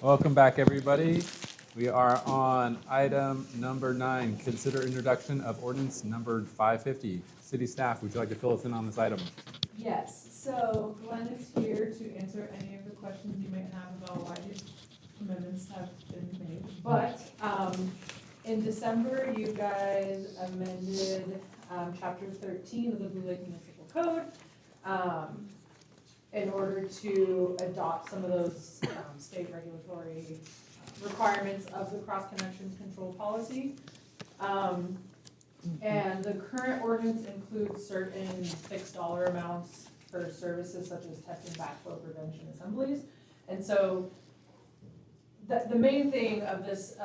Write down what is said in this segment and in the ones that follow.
Welcome back, everybody. We are on item number 9, consider introduction of ordinance number 550. City staff, would you like to fill us in on this item? Yes, so Glenn is here to answer any of the questions you might have about why these amendments have been made. But in December, you guys amended chapter 13 of the Blue Lake Municipal Code in order to adopt some of those state regulatory requirements of the cross connections control policy. And the current ordinance includes certain fixed dollar amounts for services such as test and backflow prevention assemblies. And so the main thing of this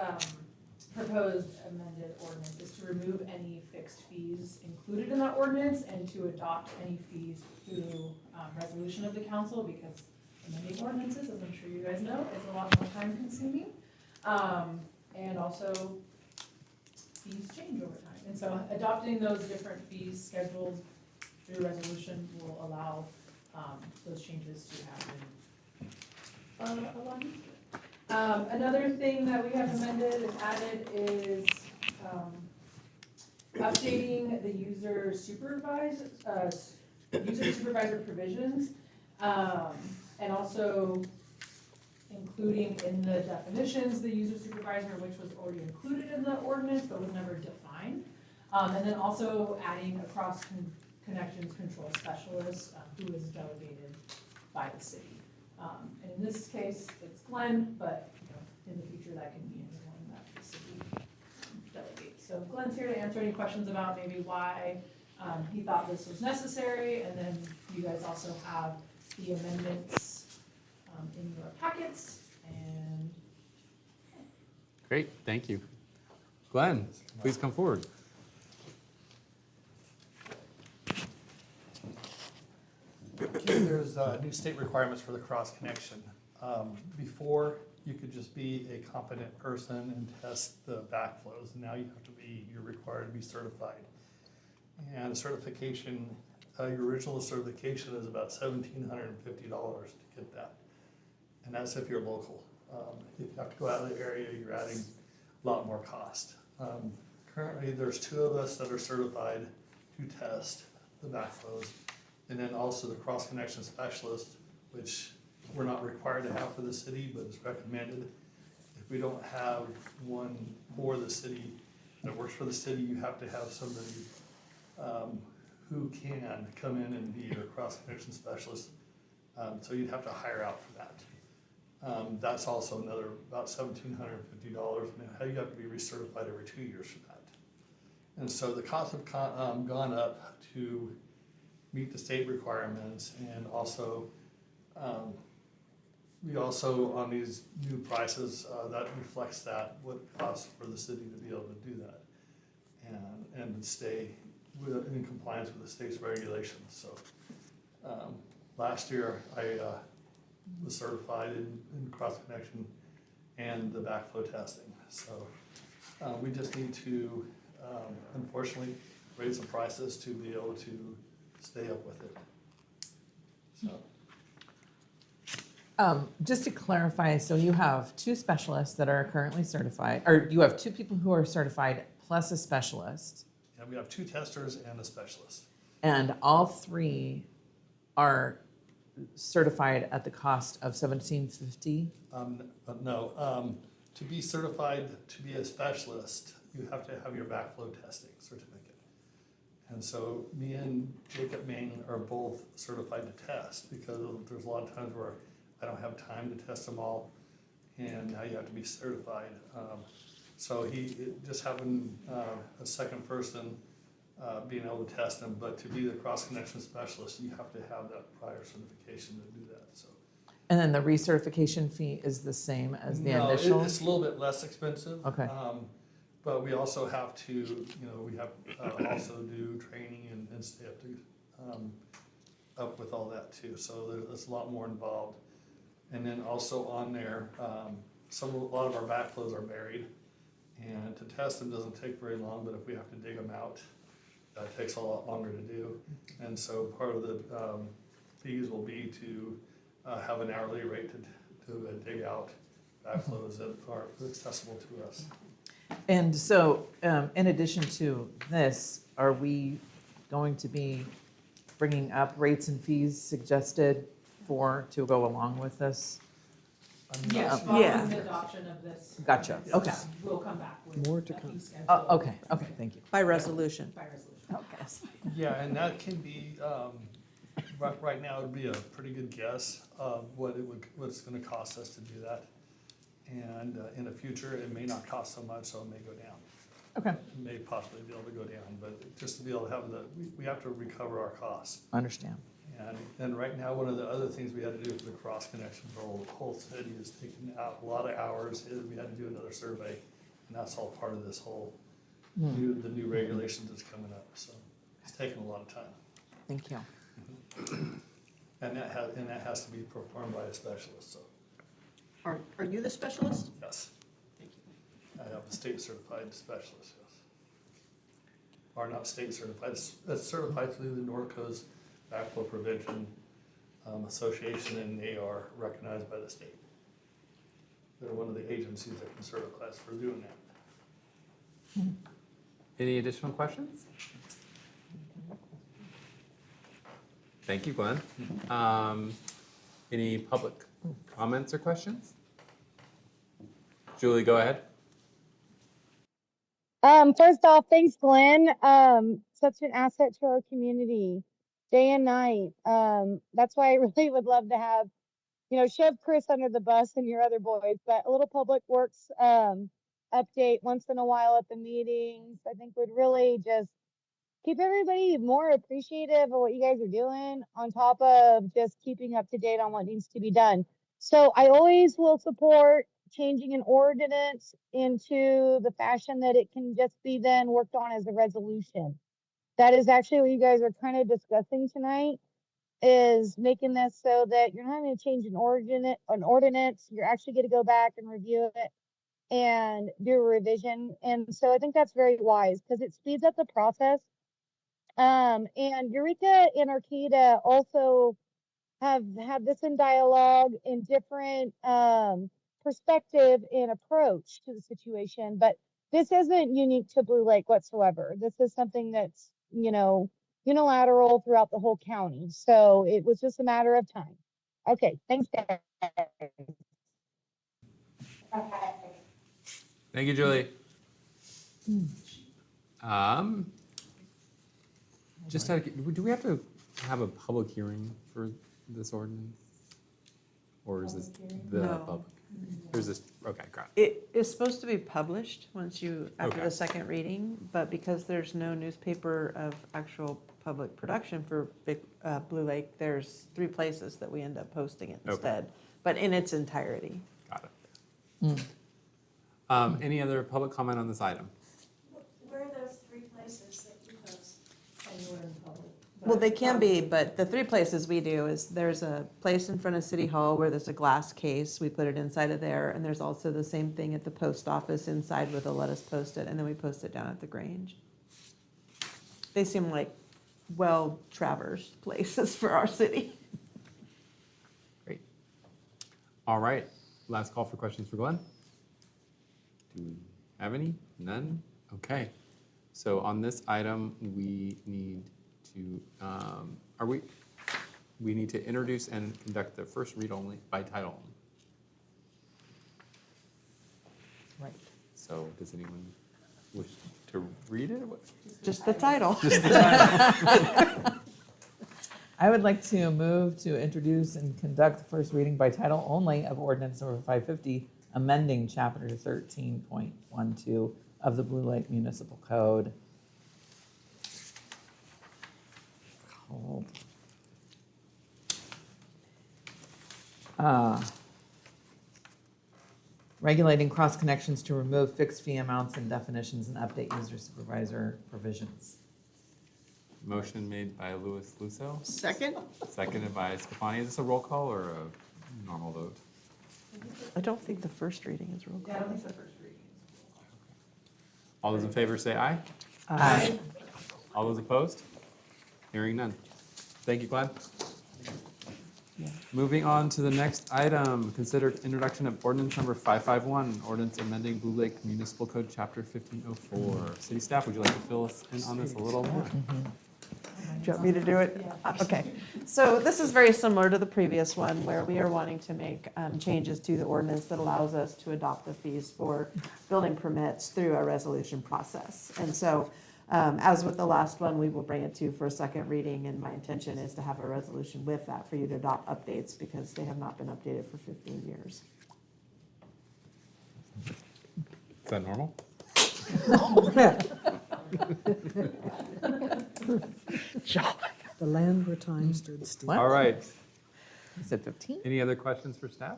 proposed amended ordinance is to remove any fixed fees included in that ordinance and to adopt any fees through resolution of the council, because amending ordinances, as I'm sure you guys know, is a lot more time consuming. And also fees change over time. And so adopting those different fees schedules through resolution will allow those changes to happen a lot easier. Another thing that we have amended and added is updating the user supervisor provisions, and also including in the definitions the user supervisor, which was already included in the ordinance but was never defined. And then also adding a cross connections control specialist who is delegated by the city. And in this case, it's Glenn, but in the future that can be anyone that the city delegates. So Glenn's here to answer any questions about maybe why he thought this was necessary, and then you guys also have the amendments in your packets. And Great, thank you. Glenn, please come forward. There's new state requirements for the cross connection. Before, you could just be a competent person and test the backflows. Now you're required to be certified. And certification, your original certification is about $1,750 to get that. And that's if you're local. If you have to go out of the area, you're adding a lot more cost. Currently, there's 2 of us that are certified to test the backflows. And then also the cross connection specialist, which we're not required to have for the city, but it's recommended. If we don't have one for the city that works for the city, you have to have somebody who can come in and be your cross connection specialist. So you'd have to hire out for that. That's also another about $1,750. And you have to be recertified every 2 years for that. And so the costs have gone up to meet the state requirements, and also we also on these new prices that reflects what it costs for the city to be able to do that and stay in compliance with the state's regulations. So last year I was certified in cross connection and the backflow testing. So we just need to unfortunately raise the prices to be able to stay up with it. So. Just to clarify, so you have 2 specialists that are currently certified, or you have 2 people who are certified plus a specialist. Yeah, we have 2 testers and a specialist. And all 3 are certified at the cost of $1,750? But no, to be certified to be a specialist, you have to have your backflow testing certificate. And so me and Jacob Ming are both certified to test, because there's a lot of times where I don't have time to test them all, and now you have to be certified. So just having a second person being able to test them, but to be the cross connection specialist, you have to have that prior certification to do that. So. And then the recertification fee is the same as the initial? It's a little bit less expensive. Okay. But we also have to, we have also do training and stay up with all that too. So there's a lot more involved. And then also on there, a lot of our backflows are buried, and to test them doesn't take very long. But if we have to dig them out, that takes a lot longer to do. And so part of the fees will be to have an hourly rate to dig out backflows that are accessible to us. And so, in addition to this, are we going to be bringing up rates and fees suggested to go along with this? I'm not Yes, sure. Yeah. following the adoption of this. Gotcha, ordinance, okay. We'll come back with. More to a come. fee schedule Okay, thank you. By resolution. By resolution. Okay. Yeah, and that can be, right now, it'd be a pretty good guess of what it's gonna cost us to do that. And in the future, it may not cost so much, so it may go down. Okay, It may possibly be able to go down, but just to be able to have we have to recover our costs. understand. And right now, one of the other things we had to do for the cross connection for the whole city is taking out a lot of hours. We had to do another survey, and that's all part of this whole the new regulations that's coming up. So it's taking a lot of time, Thank you. and that has to be performed by a specialist. So Are you the specialist? yes, I have a state certified specialist. Yes, or not state certified. It's certified through the North Coast Backflow Prevention Association, and they are recognized by the state. They're one of the agencies that can certify us for doing that. Any additional questions? Thank you, Glenn. Any public comments or questions? Julie, go ahead. First off, thanks, Glenn. Such an asset to our community, day and night. That's why I really would love to have, shove Chris under the bus and your other boys, but a little public works, update once in a while at the meetings, I think would really just keep everybody more appreciative of what you guys are doing, on top of just keeping up to date on what needs to be done. So I always will support changing an ordinance into the fashion that it can just be then worked on as a resolution. That is actually what you guys are kind of discussing tonight, is making this so that you're not going to change an ordinance. You're actually going to go back and review it and do a revision. And so I think that's very wise because it speeds up the process. And Eureka and Arcata also have had this in dialogue in different perspective and approach to the situation, but this isn't unique to Blue Lake whatsoever. This is something that's, unilateral throughout the whole county. So it was just a matter of time. Okay, thanks, guys. Thank you, Julie. Just do we have to have a public hearing for this ordinance? Or is this the No. public? Or is this, okay, got It is supposed to be published after Okay. the second reading, but because there's no newspaper of actual public production for Blue Lake, there's 3 places that we end up posting it Okay. instead, but in its entirety. Got it. Any other public comment on this item? Where are those 3 places that you post? Anywhere in public. Well, they can be, but the 3 places we do is there's a place in front of City Hall where there's a glass case. We put it inside of there. And there's also the same thing at the post office inside with a let us post it. And then we post it down at the Grange. They seem like well-traversed places for our city. Great. All right, last call for questions for Glenn. Do we have any? None? Okay. So on this item, we need to, we need to introduce and conduct the first read only by title only. Right. So does anyone wish to read it? Just the title. I would like to move to introduce and conduct the first reading by title only of ordinance number 550, amending chapter 13.12 of the Blue Lake Municipal Code. Called regulating cross connections to remove fixed fee amounts and definitions and update user supervisor provisions. Motion made by Louis Lusso, Second? seconded by Scafani. Is this a roll call or a normal vote? I don't think the first reading is real Yeah, I clear. don't think the first reading. All those in favor say aye. Aye. All those opposed? Hearing none. Thank you, Glenn. Moving on to the next item, consider introduction of ordinance number 551, ordinance amending Blue Lake Municipal Code, Chapter 1504. City staff, would you like to fill us in on this a little more? Do you want me to do it? Okay. So this is very similar to the previous one where we are wanting to make changes to the ordinance that allows us to adopt the fees for building permits through a resolution process. And so as with the last one, we will bring it to you for a second reading, and my intention is to have a resolution with that for you to adopt updates because they have not been updated for 15 years. Is that normal? The land where time stood still. What? All right. You said 15? Any other questions for staff?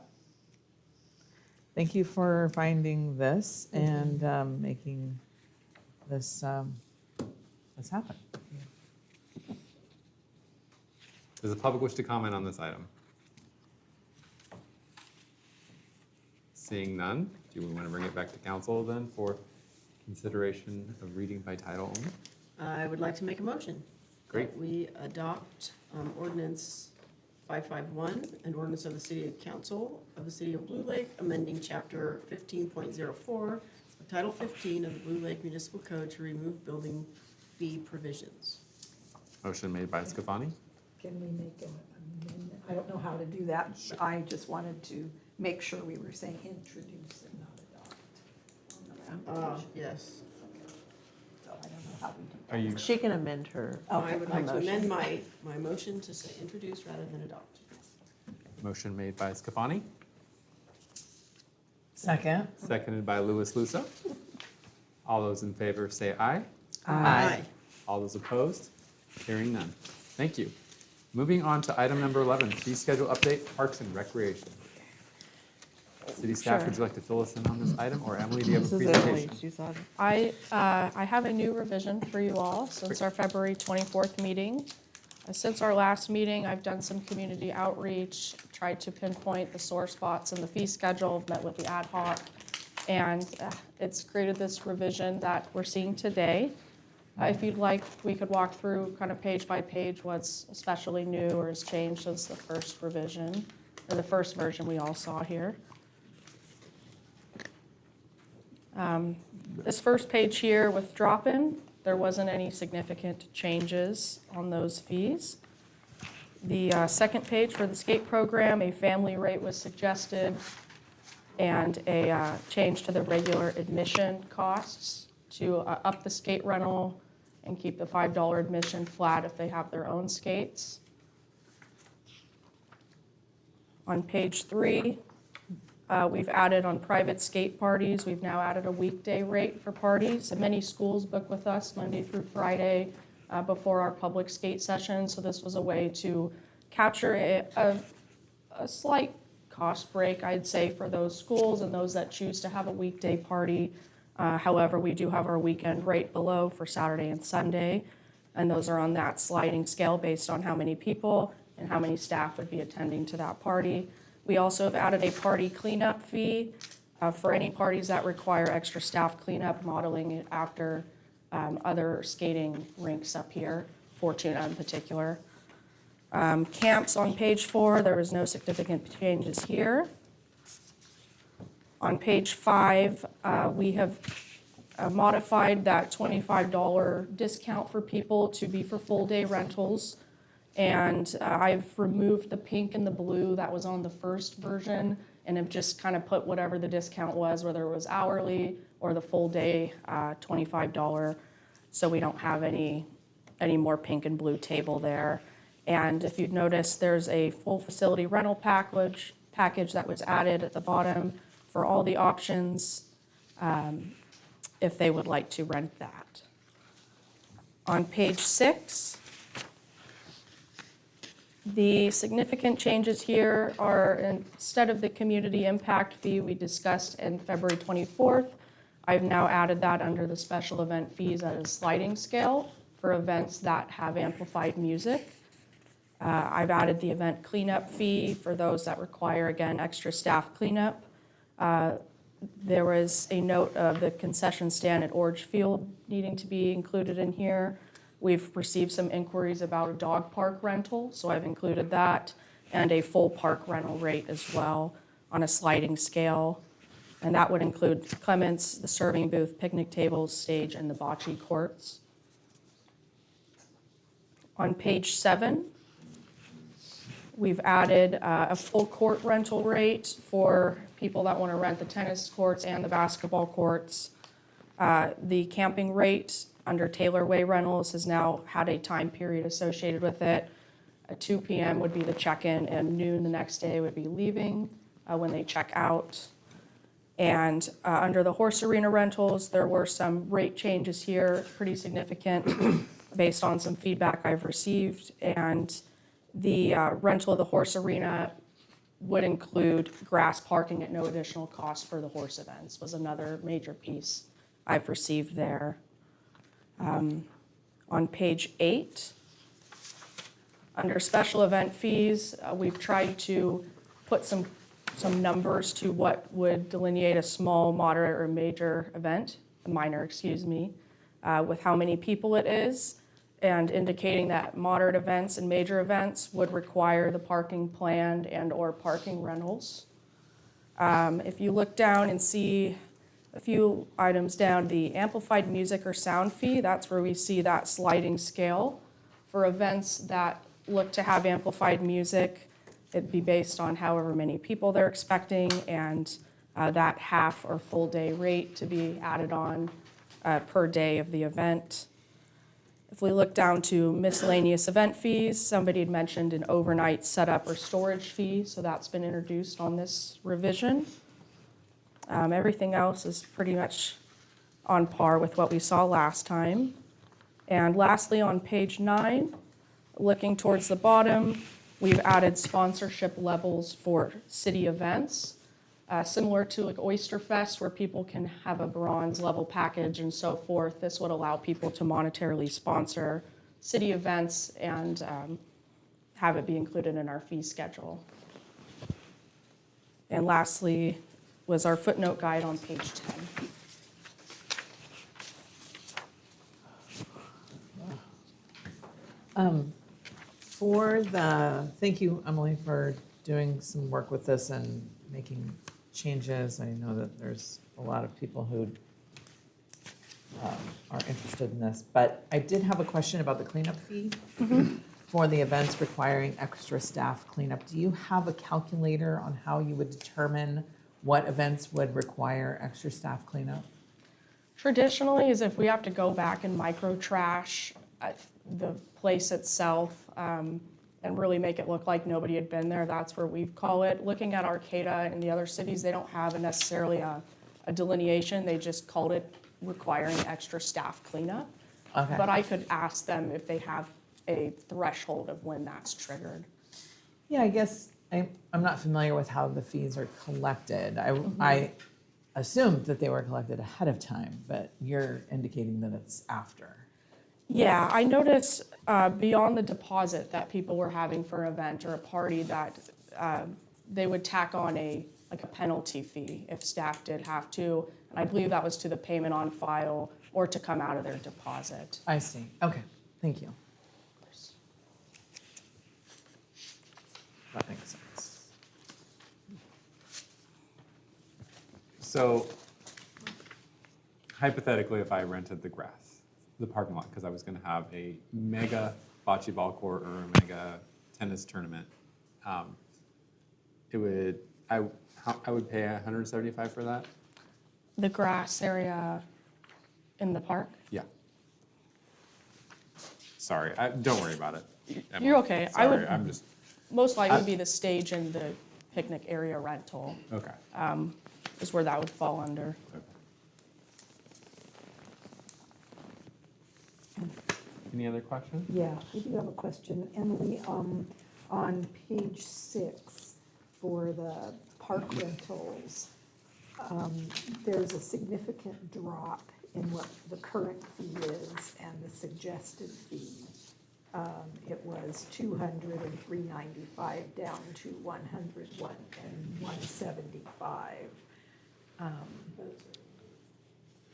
Thank you for finding this and making this, this happen. Does the public wish to comment on this item? Seeing none, do we want to bring it back to council then for consideration of reading by title only? I would like to make a motion. Great. that we adopt ordinance 551, an ordinance of the City Council of the City of Blue Lake, amending Chapter 15.04, Title 15 of the Blue Lake Municipal Code to remove building fee provisions. Motion made by Scafani, Can we make an amendment? I don't know how to do that. I just wanted to make sure we were saying introduce and not adopt. on the application. Yes. So I don't know how we do are you, She can amend her. I would like to motion. amend my motion to say introduce rather than adopt. motion made by Scafani, Second. seconded by Louis Luso. All those in favor say aye. Aye. All those opposed? Hearing none. Thank you. Moving on to item number 11, fee schedule update, Parks and Recreation. City staff, would you like to fill us in on this item, or Emily, do you have This a is Emily. presentation? She's on. I have a new revision for you all since our February 24th meeting. Since our last meeting, I've done some community outreach, tried to pinpoint the sore spots in the fee schedule, met with the ad hoc, and it's created this revision that we're seeing today. If you'd like, we could walk through kind of page by page what's especially new or has changed since the first revision, or the first version we all saw here. This first page here with drop-in, there wasn't any significant changes on those fees. The second page for the skate program, a family rate was suggested and a change to the regular admission costs to up the skate rental and keep the $5 admission flat if they have their own skates. On page 3, we've added on private skate parties, we've now added a weekday rate for parties. And many schools book with us Monday through Friday before our public skate session. So this was a way to capture a slight cost break, I'd say, for those schools and those that choose to have a weekday party. However, we do have our weekend rate below for Saturday and Sunday. And those are on that sliding scale based on how many people and how many staff would be attending to that party. We also have added a party cleanup fee for any parties that require extra staff cleanup, modeling it after other skating rinks up here, Fortuna in particular. Camps on page 4, there was no significant changes here. On page 5, we have modified that $25 discount for people to be for full-day rentals. And I've removed the pink and the blue that was on the first version and have just kind of put whatever the discount was, whether it was hourly or the full day $25. So we don't have any more pink and blue table there. And if you'd notice, there's a full facility rental package that was added at the bottom for all the options if they would like to rent that. On page 6, the significant changes here are, instead of the community impact fee we discussed in February 24th, I've now added that under the special event fees at a sliding scale for events that have amplified music. I've added the event cleanup fee for those that require, again, extra staff cleanup. There was a note of the concession stand at Orange Field needing to be included in here. We've received some inquiries about a dog park rental, so I've included that. and a full park rental rate as well on a sliding scale. And that would include Clements, the serving booth, picnic tables, stage, and the bocce courts. On page 7, we've added a full court rental rate for people that want to rent the tennis courts and the basketball courts. The camping rate under Taylor Way Rentals has now had a time period associated with it. At 2 p.m. would be the check-in, and noon the next day would be leaving when they check out. And under the horse arena rentals, there were some rate changes here, pretty significant, based on some feedback I've received. And the rental of the horse arena would include grass parking at no additional cost for the horse events, was another major piece I've received there. On page 8, under special event fees, we've tried to put some numbers to what would delineate a small, moderate, or major event, a minor, excuse me, with how many people it is, and indicating that moderate events and major events would require the parking planned and/or parking rentals. If you look down and see a few items down, the amplified music or sound fee, that's where we see that sliding scale. For events that look to have amplified music, it'd be based on however many people they're expecting, and that half or full day rate to be added on per day of the event. If we look down to miscellaneous event fees, somebody had mentioned an overnight setup or storage fee, so that's been introduced on this revision. Everything else is pretty much on par with what we saw last time. And lastly, on page 9, looking towards the bottom, we've added sponsorship levels for city events, similar to like Oyster Fest, where people can have a bronze level package and so forth. This would allow people to monetarily sponsor city events and have it be included in our fee schedule. And lastly was our footnote guide on page 10. Thank you, Emily, for doing some work with this and making changes. I know that there's a lot of people who are interested in this, but I did have a question about the cleanup fee for the events requiring extra staff cleanup. Do you have a calculator on how you would determine what events would require extra staff cleanup? Traditionally, is if we have to go back and micro trash the place itself and really make it look like nobody had been there, that's where we call it. Looking at Arcata and the other cities, they don't have necessarily a delineation. They just called it requiring extra staff cleanup. Okay. But I could ask them if they have a threshold of when that's triggered. Yeah, I guess I'm not familiar with how the fees are collected. I assumed that they were collected ahead of time, but you're indicating that it's after. Yeah, I noticed beyond the deposit that people were having for an event or a party that they would tack on a penalty fee if staff did have to. And I believe that was to the payment on file or to come out of their deposit. I see. Okay, thank you. That makes sense. So hypothetically, if I rented the parking lot, because I was going to have a mega bocce ball court or a mega tennis tournament, I would pay $175 for that. The grass area in the park? Yeah. Sorry, don't worry about it. Emma. You're okay. Sorry, I'm just Most likely be the stage and the picnic area rental okay. is where that would fall under. Okay. Any other questions? Yeah, we do have a question. Emily, on page 6 for the park rentals, there's a significant drop in what the current fee is and the suggested fee. It was $200 and $395 down to $101 and $175.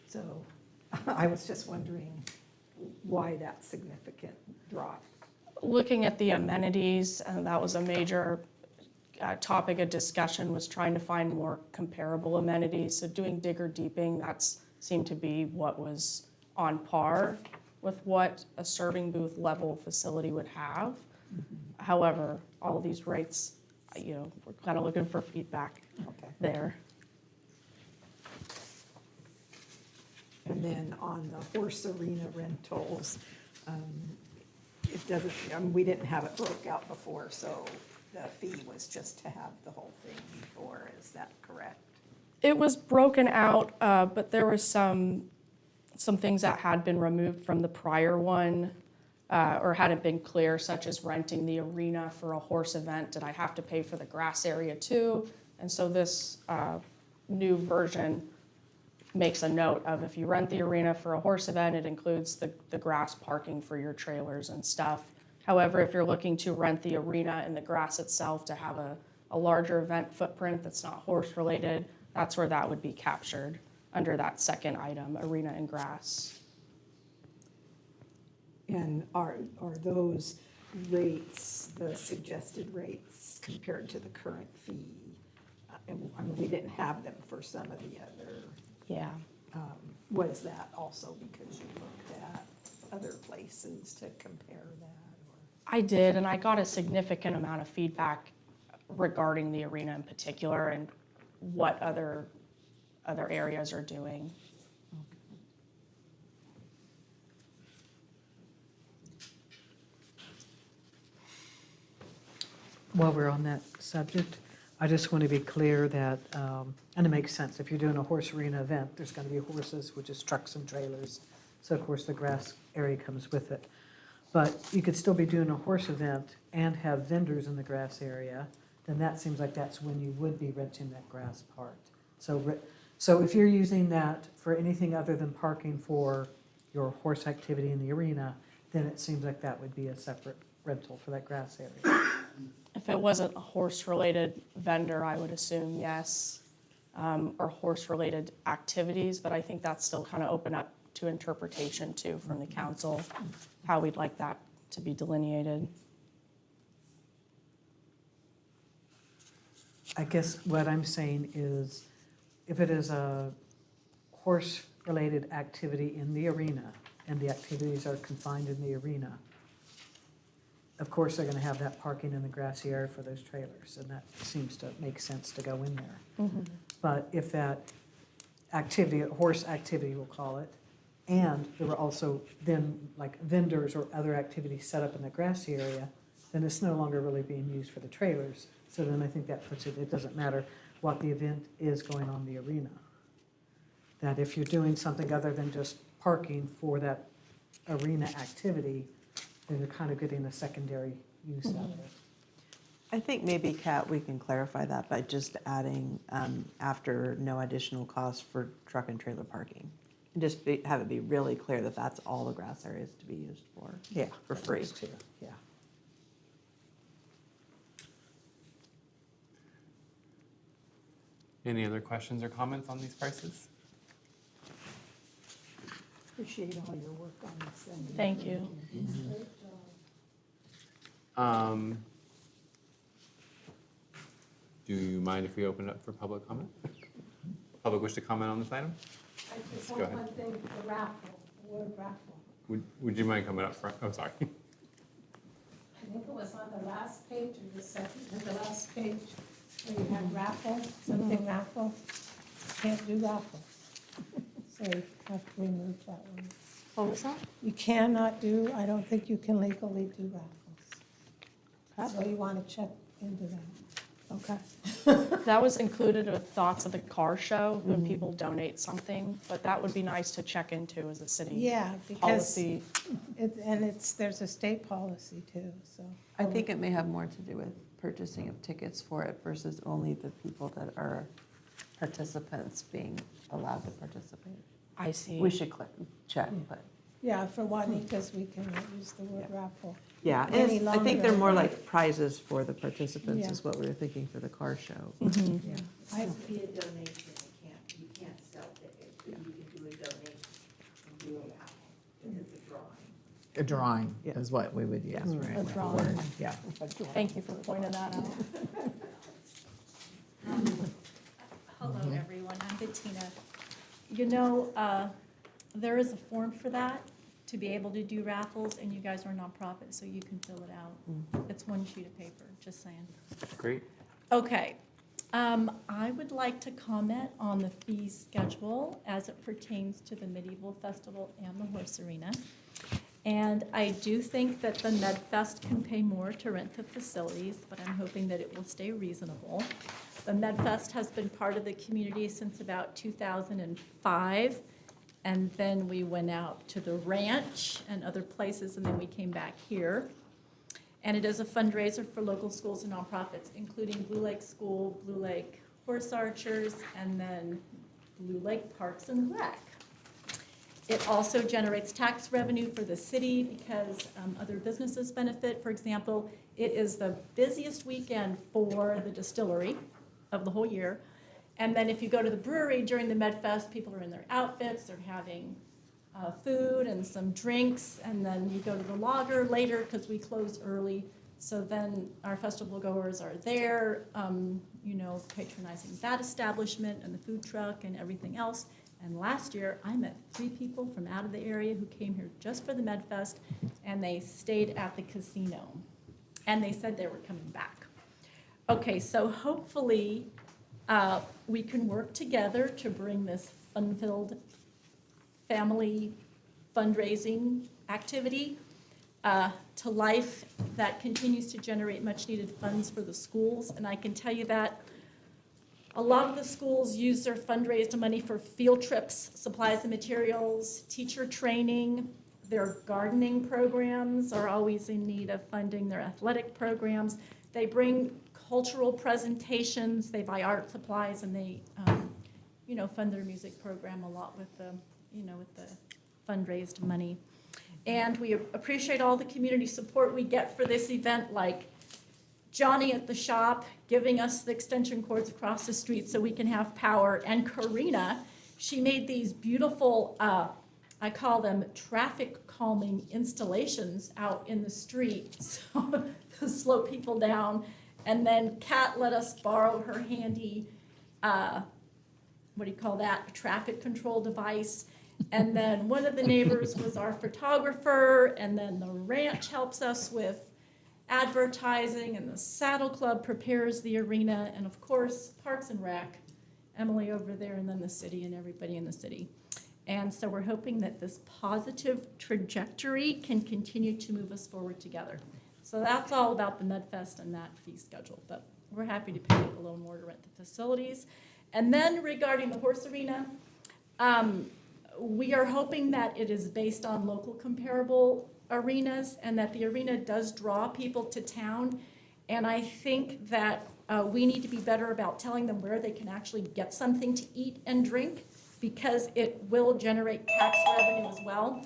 So I was just wondering why that significant drop. Looking at the amenities, and that was a major topic of discussion, was trying to find more comparable amenities. So doing digger deeping, that's seemed to be what was on par with what a serving booth level facility would have. However, all of these rates, we're kind of looking for feedback Okay. there. And then on the horse arena rentals, it doesn't, we didn't have it broke out before, so the fee was just to have the whole thing before, is that correct? It was broken out, but there was some things that had been removed from the prior one, or hadn't been clear, such as renting the arena for a horse event. Did I have to pay for the grass area too? And so this new version makes a note of, if you rent the arena for a horse event, it includes the grass parking for your trailers and stuff. However, if you're looking to rent the arena and the grass itself to have a larger event footprint that's not horse related, that's where that would be captured under that second item, arena and grass. And are those rates, the suggested rates compared to the current fee? I mean, we didn't have them for some of the other. Yeah. Was that also because you looked at other places to compare that? Or? I did, and I got a significant amount of feedback regarding the arena in particular and what other areas are doing. While we're on that subject, I just want to be clear that, and it makes sense, if you're doing a horse arena event, there's going to be horses, which is trucks and trailers. So of course the grass area comes with it. But you could still be doing a horse event and have vendors in the grass area, then that seems like that's when you would be renting that grass part. So if you're using that for anything other than parking for your horse activity in the arena, then it seems like that would be a separate rental for that grass area. If it wasn't a horse-related vendor, I would assume yes, or horse-related activities, but I think that's still kind of open up to interpretation too from the council, how we'd like that to be delineated. I guess what I'm saying is, if it is a horse-related activity in the arena, and the activities are confined in the arena, of course, they're gonna have that parking in the grassy area for those trailers, and that seems to make sense to go in there. But if that activity, horse activity we'll call it, and there were also then like vendors or other activities set up in the grassy area, then it's no longer really being used for the trailers. So then I think that puts it doesn't matter what the event is going on in the arena. That if you're doing something other than just parking for that arena activity, then you're kind of getting a secondary use out of it. I think maybe, Kat, we can clarify that by just adding after no additional cost for truck and trailer parking. And just have it be really clear that that's all the grass areas to be used for. Yeah. For free. Yeah. Any other questions or comments on these prices? Appreciate all your work on this. and- Thank you. Do you mind if we open it up for public comment? Public wish to comment on this item? I just Go have ahead. one thing, the raffle, the word raffle. Would you mind coming up front? Oh, sorry. I think it was on the last page or the second, or the last page, where you had raffle, something raffle. Can't do raffle. So you have to remove that one. What was that? You cannot do, I don't think you can legally do raffles. So you want to check into that. Okay. That was included with thoughts of the car show when people donate something, but that would be nice to check into as a city Yeah, because policy. there's a state policy too, so. I think it may have more to do with purchasing of tickets for it versus only the people that are participants being allowed to participate. I see. We should check, but. Yeah, for Juanitas, we cannot use the word raffle. Yeah, Any and I think they're longer. more like prizes for the participants Yeah. is what we were thinking for the car show. Yeah. It has to be a donation, you can't sell tickets, but you can do a donation and do a raffle, and it's a drawing. A drawing is what we would use, right? A drawing. Yeah. Thank you for pointing that out. Hello, everyone. I'm Bettina. You know, there is a form for that, to be able to do raffles, and you guys are a nonprofit, so you can fill it out. It's one sheet of paper, just saying. Great. Okay. I would like to comment on the fee schedule as it pertains to the Medieval Festival and the Horse Arena. And I do think that the MedFest can pay more to rent the facilities, but I'm hoping that it will stay reasonable. The MedFest has been part of the community since about 2005, and then we went out to the ranch and other places, and then we came back here. And it is a fundraiser for local schools and nonprofits, including Blue Lake School, Blue Lake Horse Archers, and then Blue Lake Parks and Rec. It also generates tax revenue for the city because other businesses benefit. For example, it is the busiest weekend for the distillery of the whole year. And then if you go to the brewery during the MedFest, people are in their outfits, they're having food and some drinks, and then you go to the lager later because we close early. So then our festival goers are there, patronizing that establishment and the food truck and everything else. And last year, I met 3 people from out of the area who came here just for the MedFest, and they stayed at the casino. And they said they were coming back. Okay, so hopefully we can work together to bring this fun-filled family fundraising activity to life that continues to generate much-needed funds for the schools. And I can tell you that a lot of the schools use their fundraised money for field trips, supplies and materials, teacher training. Their gardening programs are always in need of funding, their athletic programs. They bring cultural presentations, they buy art supplies, and they fund their music program a lot with the fundraised money. And we appreciate all the community support we get for this event, like Johnny at the shop giving us the extension cords across the street so we can have power. And Karina, she made these beautiful, I call them traffic calming installations out in the street so to slow people down. And then Kat let us borrow her handy, traffic control device. And then one of the neighbors was our photographer, and then the ranch helps us with advertising, and the Saddle Club prepares the arena, and of course, Parks and Rec, Emily over there, and then the city and everybody in the city. And so we're hoping that this positive trajectory can continue to move us forward together. So that's all about the MedFest and that fee schedule, but we're happy to pay a little more to rent the facilities. And then regarding the horse arena, we are hoping that it is based on local comparable arenas and that the arena does draw people to town. And I think that we need to be better about telling them where they can actually get something to eat and drink, because it will generate tax revenue as well.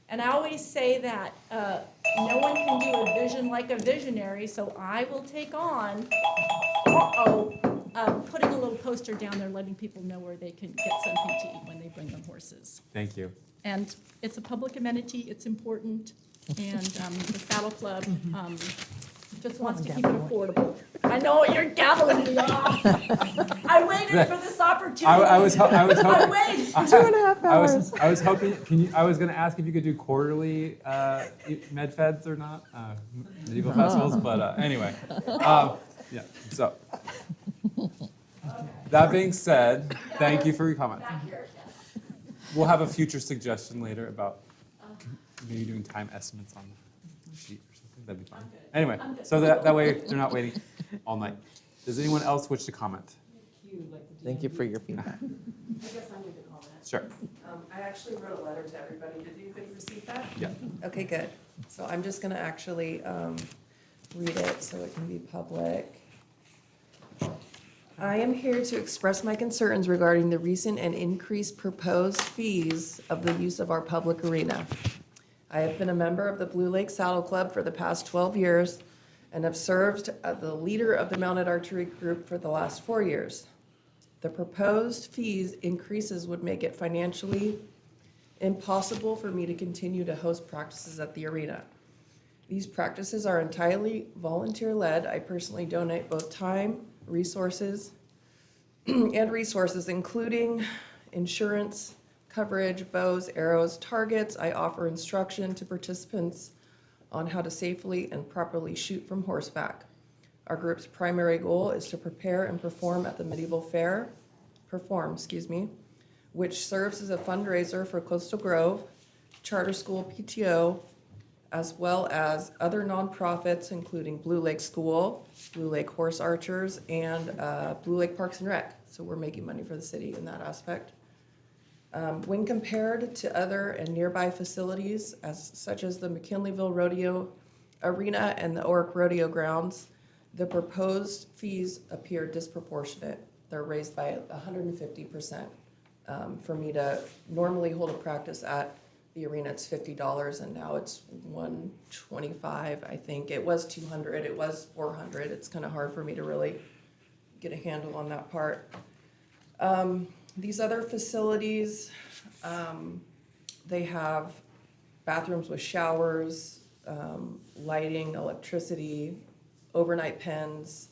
And I always say that no one can do a vision like a visionary, so I will take on putting a little poster down there letting people know where they can get something to eat when they bring their horses. Thank you. And it's a public amenity, it's important, and the Saddle Club just wants to keep it affordable. I know you're gaveling me off. I waited for this opportunity. I was hoping. I waited. 2.5 hours. I was hoping. I was going to ask if you could do quarterly MedFeds or not, medieval festivals. But anyway, yeah. So that being said, thank you for your comments. We'll have a future suggestion later about maybe doing time estimates on the sheet or something. That'd be fun. Anyway, so that way they're not waiting all night. Does anyone else wish to comment? Thank you for your feedback. I guess I need to comment. Sure. I actually wrote a letter to everybody. Did anybody receive that? Yeah. Okay, good. So I'm just gonna actually read it so it can be public. I am here to express my concerns regarding the recent and increased proposed fees of the use of our public arena. I have been a member of the Blue Lake Saddle Club for the past 12 years and have served as the leader of the Mounted Archery Group for the last 4 years. The proposed fees increases would make it financially impossible for me to continue to host practices at the arena. These practices are entirely volunteer-led. I personally donate both time, resources, and resources, including insurance, coverage, bows, arrows, targets. I offer instruction to participants on how to safely and properly shoot from horseback. Our group's primary goal is to prepare and perform at the Medieval Fair, which serves as a fundraiser for Coastal Grove, Charter School PTO, as well as other nonprofits, including Blue Lake School, Blue Lake Horse Archers, and Blue Lake Parks and Rec. So we're making money for the city in that aspect. When compared to other and nearby facilities, such as the McKinleyville Rodeo Arena and the Oric Rodeo Grounds, the proposed fees appear disproportionate. They're raised by 150%. For me to normally hold a practice at the arena, it's $50, and now it's $125. I think it was $200. It was $400. It's kind of hard for me to really get a handle on that part. These other facilities, they have bathrooms with showers, lighting, electricity, overnight pens,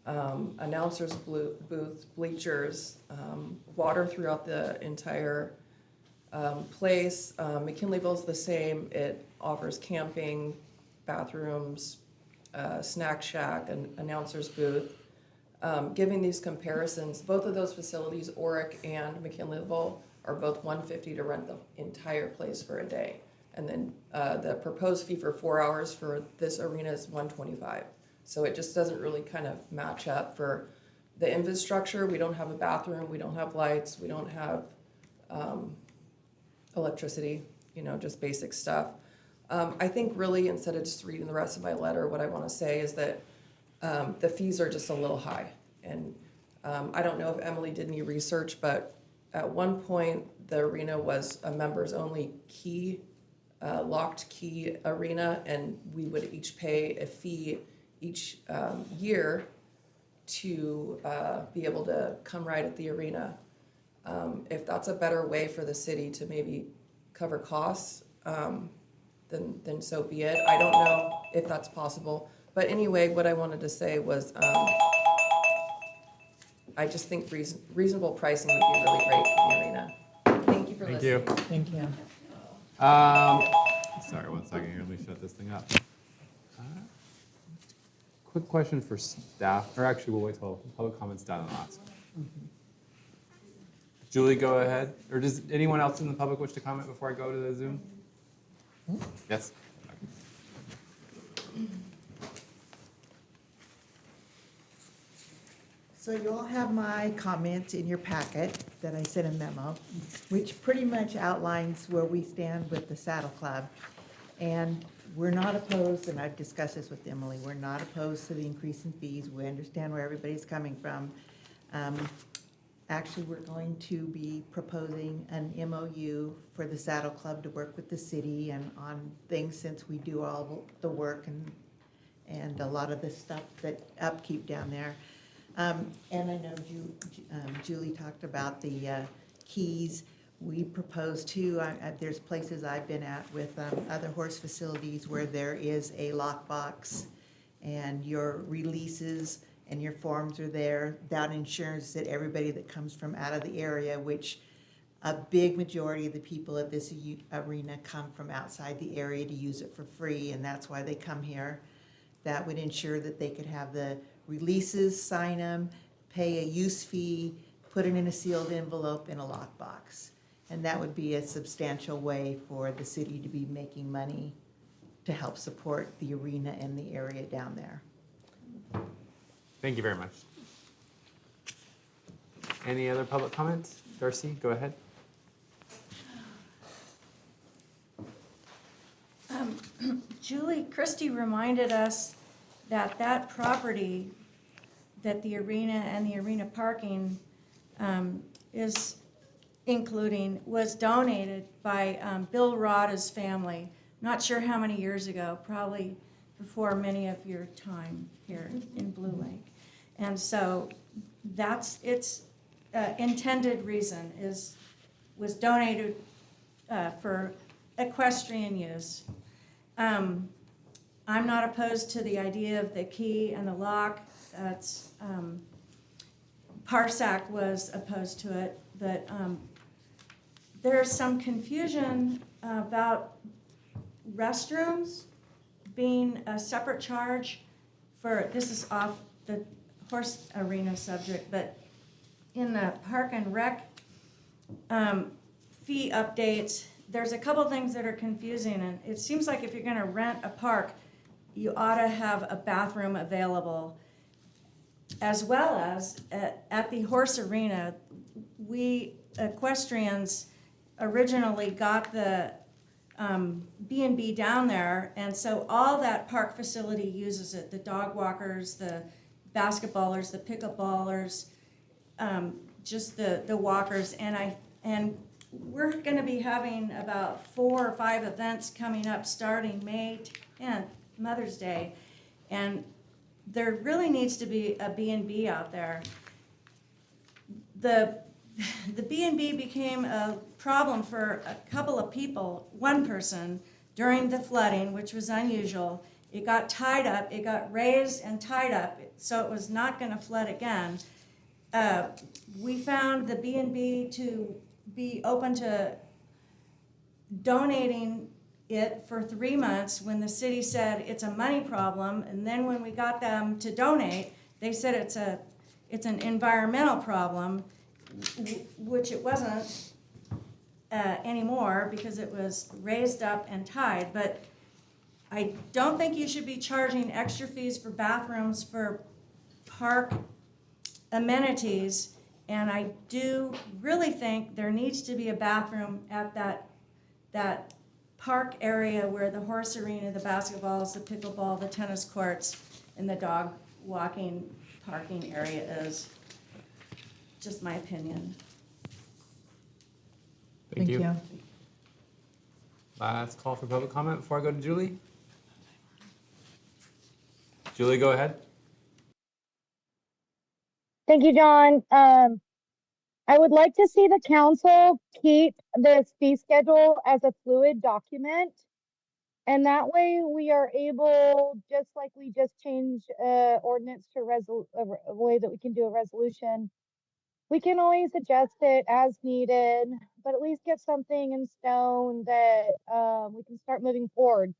announcers booth, bleachers, water throughout the entire place. McKinleyville's the same. It offers camping, bathrooms, snack shack, and announcer's booth. Giving these comparisons, both of those facilities, Oric and McKinleyville, are both $150 to rent the entire place for a day. And then the proposed fee for 4 hours for this arena is $125. So it just doesn't really kind of match up for the infrastructure. We don't have a bathroom, we don't have lights, we don't have electricity, just basic stuff. I think really, instead of just reading the rest of my letter, what I want to say is that the fees are just a little high. And I don't know if Emily did any research, but at one point the arena was a members only key, locked key arena, and we would each pay a fee each year to be able to come ride at the arena. If that's a better way for the city to maybe cover costs, then so be it. I don't know if that's possible. But anyway, what I wanted to say was I just think reasonable pricing would be really great for the arena. Thank you for listening. Thank you. Sorry, 1 second here. Let me shut this thing up. Quick question for staff, or actually, we'll wait till public comments done on the last one. Julie, go ahead. Or does anyone else in the public wish to comment before I go to the Zoom? Yes. So you all have my comments in your packet that I sent a memo, which pretty much outlines where we stand with the Saddle Club. And we're not opposed, and I've discussed this with Emily, we're not opposed to the increase in fees. We understand where everybody's coming from. Actually, we're going to be proposing an MOU for the Saddle Club to work with the city and on things, since we do all the work and a lot of the stuff that upkeep down there. And I know Julie talked about the keys. We propose too, there's places I've been at with other horse facilities where there is a lockbox and your releases and your forms are there. That ensures that everybody that comes from out of the area, which a big majority of the people at this arena come from outside the area to use it for free, and that's why they come here. That would ensure that they could have the releases, sign them, pay a use fee, put it in a sealed envelope in a lockbox. And that would be a substantial way for the city to be making money to help support the arena and the area down there. Thank you very much. Any other public comments? Darcy, go ahead. Julie Christie reminded us that that property, that the arena and the arena parking is including, was donated by Bill Rada's family. Not sure how many years ago, probably before many of your time here in Blue Lake. And so that's its intended reason was donated for equestrian use. I'm not opposed to the idea of the key and the lock. That's, Parsac was opposed to it, but there's some confusion about restrooms being a separate charge for, this is off the horse arena subject, but in the park and rec fee updates, there's a couple things that are confusing, and it seems like if you're gonna rent a park, you ought to have a bathroom available. As well as at the horse arena, we equestrians originally got the B&B down there, and so all that park facility uses it, the dog walkers, the basketballers, the pickleballers, just the walkers, and we're gonna be having about 4 or 5 events coming up starting May 10th, Mother's Day, and there really needs to be a B&B out there. The B&B became a problem for a couple of people, one person, during the flooding, which was unusual. It got tied up, it got raised and tied up, so it was not gonna flood again. We found the B&B to be open to donating it for 3 months when the city said it's a money problem, and then when we got them to donate, they said it's an environmental problem, which it wasn't anymore because it was raised up and tied. But I don't think you should be charging extra fees for bathrooms for park amenities, and I do really think there needs to be a bathroom at that park area where the horse arena, the basketballs, the pickleball, the tennis courts, and the dog walking parking area is. Just my opinion. Thank you. Last call for public comment before I go to Julie. Julie, go ahead. Thank you, John. I would like to see the council keep this fee schedule as a fluid document. And that way we are able, just like we just changed ordinance to a way that we can do a resolution, we can always adjust it as needed, but at least get something in stone that we can start moving forward.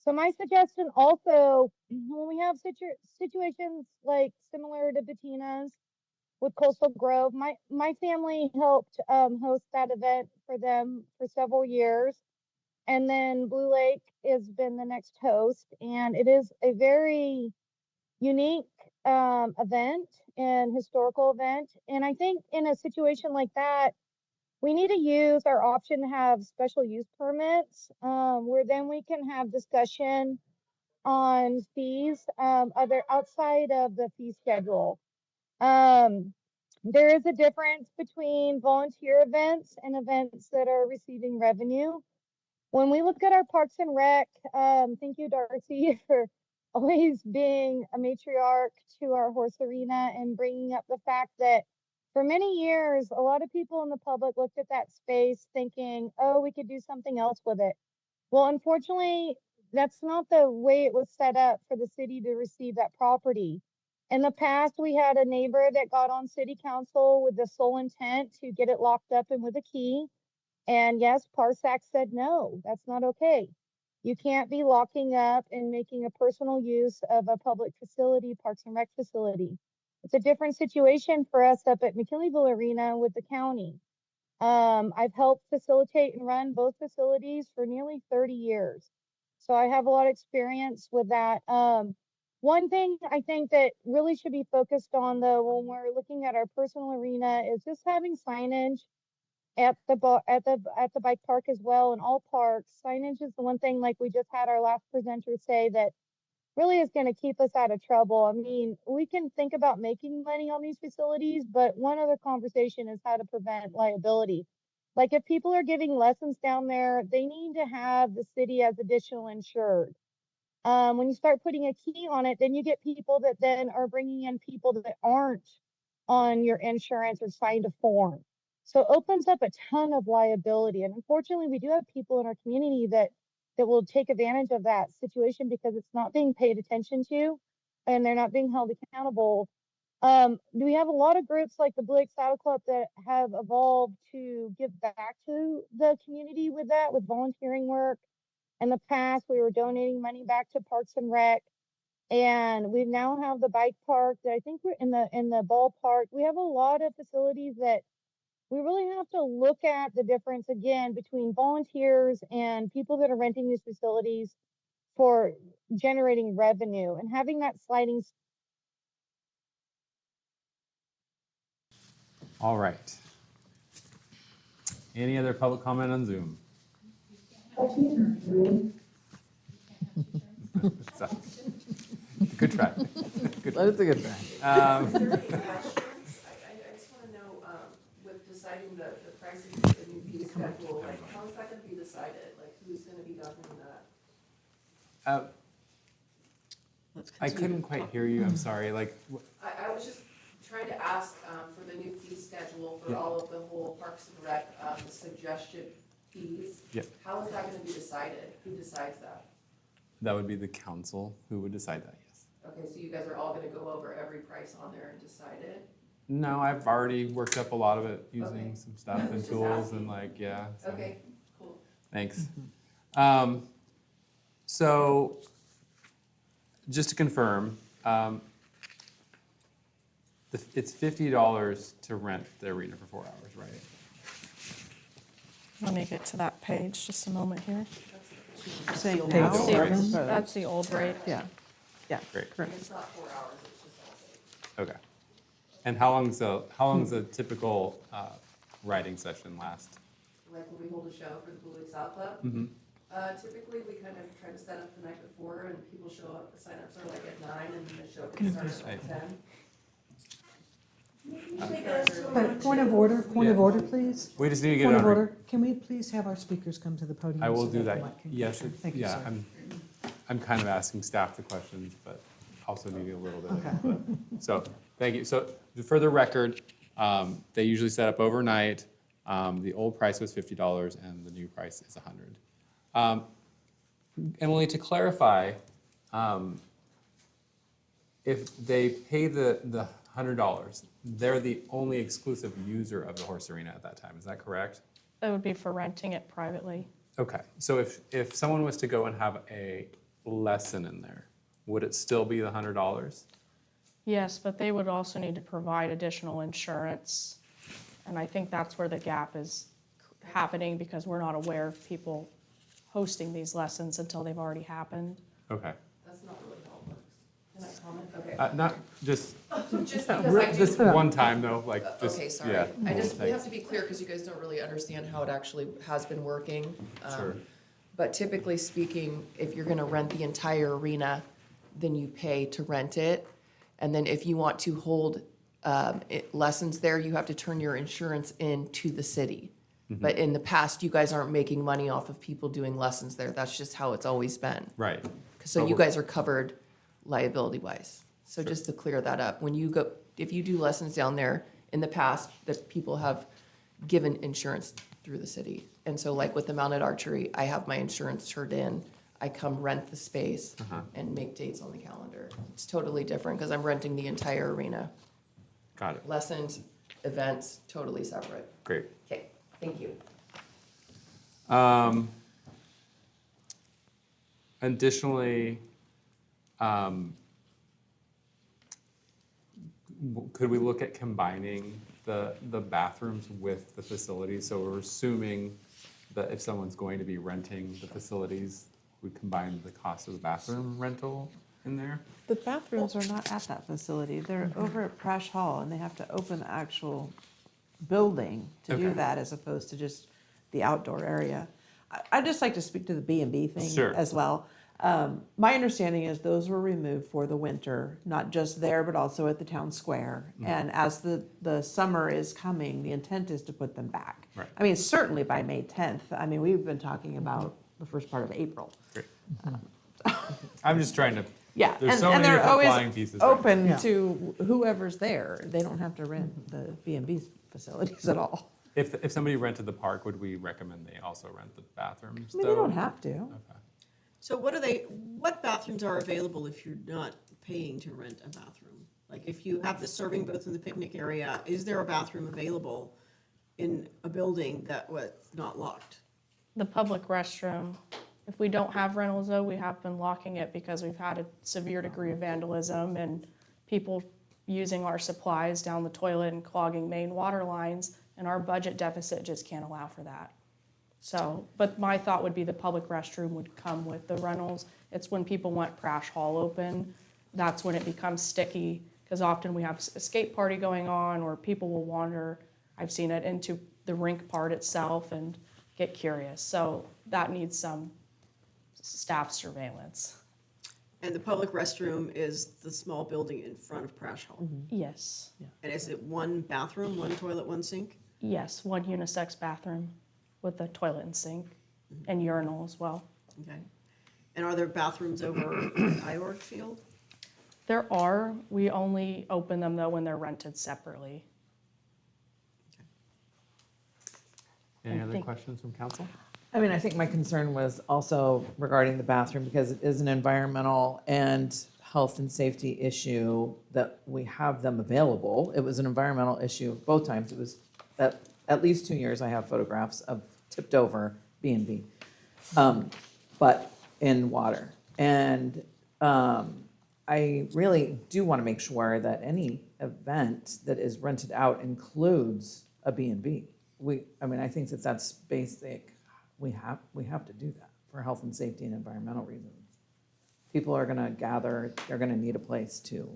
So my suggestion also, when we have situations like similar to Bettina's with Coastal Grove, my family helped host that event for them for several years. And then Blue Lake has been the next host, and it is a very unique event and historical event. And I think in a situation like that, we need to use our option to have special use permits, where then we can have discussion on fees, other outside of the fee schedule. There is a difference between volunteer events and events that are receiving revenue. When we look at our Parks and Rec, thank you, Darcy, for always being a matriarch to our horse arena and bringing up the fact that for many years, a lot of people in the public looked at that space thinking, oh, we could do something else with it. Well, unfortunately, that's not the way it was set up for the city to receive that property. In the past, we had a neighbor that got on city council with the sole intent to get it locked up and with a key. And yes, Parsac said, no, that's not okay. You can't be locking up and making a personal use of a public facility, Parks and Rec facility. It's a different situation for us up at McKinleyville Arena with the county. I've helped facilitate and run both facilities for nearly 30 years. So I have a lot of experience with that. One thing I think that really should be focused on though, when we're looking at our personal arena, is just having signage at the bike park as well, in all parks. Signage is the one thing, like we just had our last presenter say, that really is going to keep us out of trouble. I mean, we can think about making money on these facilities, but one other conversation is how to prevent liability. Like if people are giving lessons down there, they need to have the city as additional insured. When you start putting a key on it, then you get people that then are bringing in people that aren't on your insurance or signed a form. So it opens up a ton of liability. And unfortunately, we do have people in our community that will take advantage of that situation because it's not being paid attention to and they're not being held accountable. We have a lot of groups like the Blue Lake Saddle Club that have evolved to give back to the community with that, with volunteering work. In the past, we were donating money back to Parks and Rec. And we now have the bike park that I think we're in the ballpark. We have a lot of facilities that we really have to look at the difference again between volunteers and people that are renting these facilities for generating revenue and having that sliding. All right. Any other public comment on Zoom? So, good try. Good try. That's a good try. I just want to know, with deciding the pricing of the new fee schedule, like, how is that going to be decided? Like, who's going to be governing that? I couldn't quite hear you. I'm sorry. Like, I was just trying to ask for the new fee schedule for all of the whole Parks and Rec, the suggested fees. Yep. How is that going to be decided? Who decides that? that would be the council who would decide that. Yes. Okay, so you guys are all going to go over every price on there and decide it? No, I've already worked up a lot of it using Okay. some stuff I was and just tools asking. and like, yeah. So. Okay, cool. Thanks. So just to confirm, it's $50 to rent the arena for 4 hours, right? Let me get to that page, just a moment here. Saying That's now, the- or- That's the old rate. Yeah, yeah. Great. Correct. It's not 4 hours, it's just all day. Okay. And how long's a typical riding session last? Like when we hold a show for the Blue Lake South Club, Mm-hmm. typically we kind of try to set up the night before and people show up, the signups are like at 9 and then the show can start at 10. Point of order, please. We just need to get Point it of on. order, can we please have our speakers come to the podium? I will so do the that. mic can Yes, capture? Thank you, yeah, sir. I'm kind of asking staff the questions, but also needing a little bit of Okay. input. So, thank you. So, for the record, they usually set up overnight. The old price was $50 and the new price is $100. Emily, to clarify, if they pay the $100, they're the only exclusive user of the horse arena at that time. Is that correct? That would be for renting it privately. Okay, so if someone was to go and have a lesson in there, would it still be the $100? Yes, but they would also need to provide additional insurance. And I think that's where the gap is happening because we're not aware of people hosting these lessons until they've already happened. Okay. That's not really how it works. Can I comment? Okay. Not just, Just because I do. just one time though, like just, Okay, sorry. yeah. I just, we thanks. have to be clear because you guys don't really understand how it actually has been working. Sure. But typically speaking, if you're gonna rent the entire arena, then you pay to rent it. And then if you want to hold lessons there, you have to turn your insurance in to the city. Mm-hmm. But in the past, you guys aren't making money off of people doing lessons there. That's just how it's always been. Right. So But you we're- guys are covered liability-wise. So just to clear that up, when you go, if you do lessons down there in the past, that people have given insurance through the city. And so like with the mounted archery, I have my insurance turned in, I come rent the space and make dates on the calendar. It's totally different because I'm renting the entire arena. Got it. Lessons, events, totally separate. Great. Okay, thank you. Additionally, could we look at combining the bathrooms with the facilities? So we're assuming that if someone's going to be renting the facilities, we combine the cost of the bathroom rental in there? The bathrooms are not at that facility. They're over at Prash Hall, and they have to open the actual building to do Okay. that as opposed to just the outdoor area. I'd just like to speak to the B&B thing Sure. as well. My understanding is those were removed for the winter, not just there, but also at the town square. And as the summer is coming, the intent is to put them back. Right. I mean, certainly by May 10th. I mean, we've been talking about the first part of April. Great. I'm just trying to, Yeah, there's so and many they're different always flying pieces. right open to whoever's there. They don't have to rent the B&B facilities at all. If somebody rented the park, would we recommend they also rent the bathrooms? I mean, they though? don't have to. Okay. So what bathrooms are available if you're not paying to rent a bathroom? Like if you have the serving booth in the picnic area, is there a bathroom available in a building that was not locked? The public restroom, if we don't have rentals though, we have been locking it because we've had a severe degree of vandalism and people using our supplies down the toilet and clogging main water lines, and our budget deficit just can't allow for that. So, but my thought would be the public restroom would come with the rentals. It's when people want Prash Hall open, that's when it becomes sticky, because often we have a skate party going on, or people will wander, I've seen it, into the rink part itself and get curious. So that needs some staff surveillance. And the public restroom is the small building in front of Prash Hall? Yes. And is it one bathroom, one toilet, one sink? Yes, one unisex bathroom with a toilet and sink and urinal as well. Okay. And are there bathrooms over at IORG Field? There are, we only open them though when they're rented separately. Any I other think- questions from council? I mean, I think my concern was also regarding the bathroom because it is an environmental and health and safety issue that we have them available. It was an environmental issue both times. It was at least 2 years I have photographs of tipped over B&B, but in water. And I really do want to make sure that any event that is rented out includes a B&B. I mean, I think that that's basic. We have to do that for health and safety and environmental reasons. People are gonna gather, they're gonna need a place to.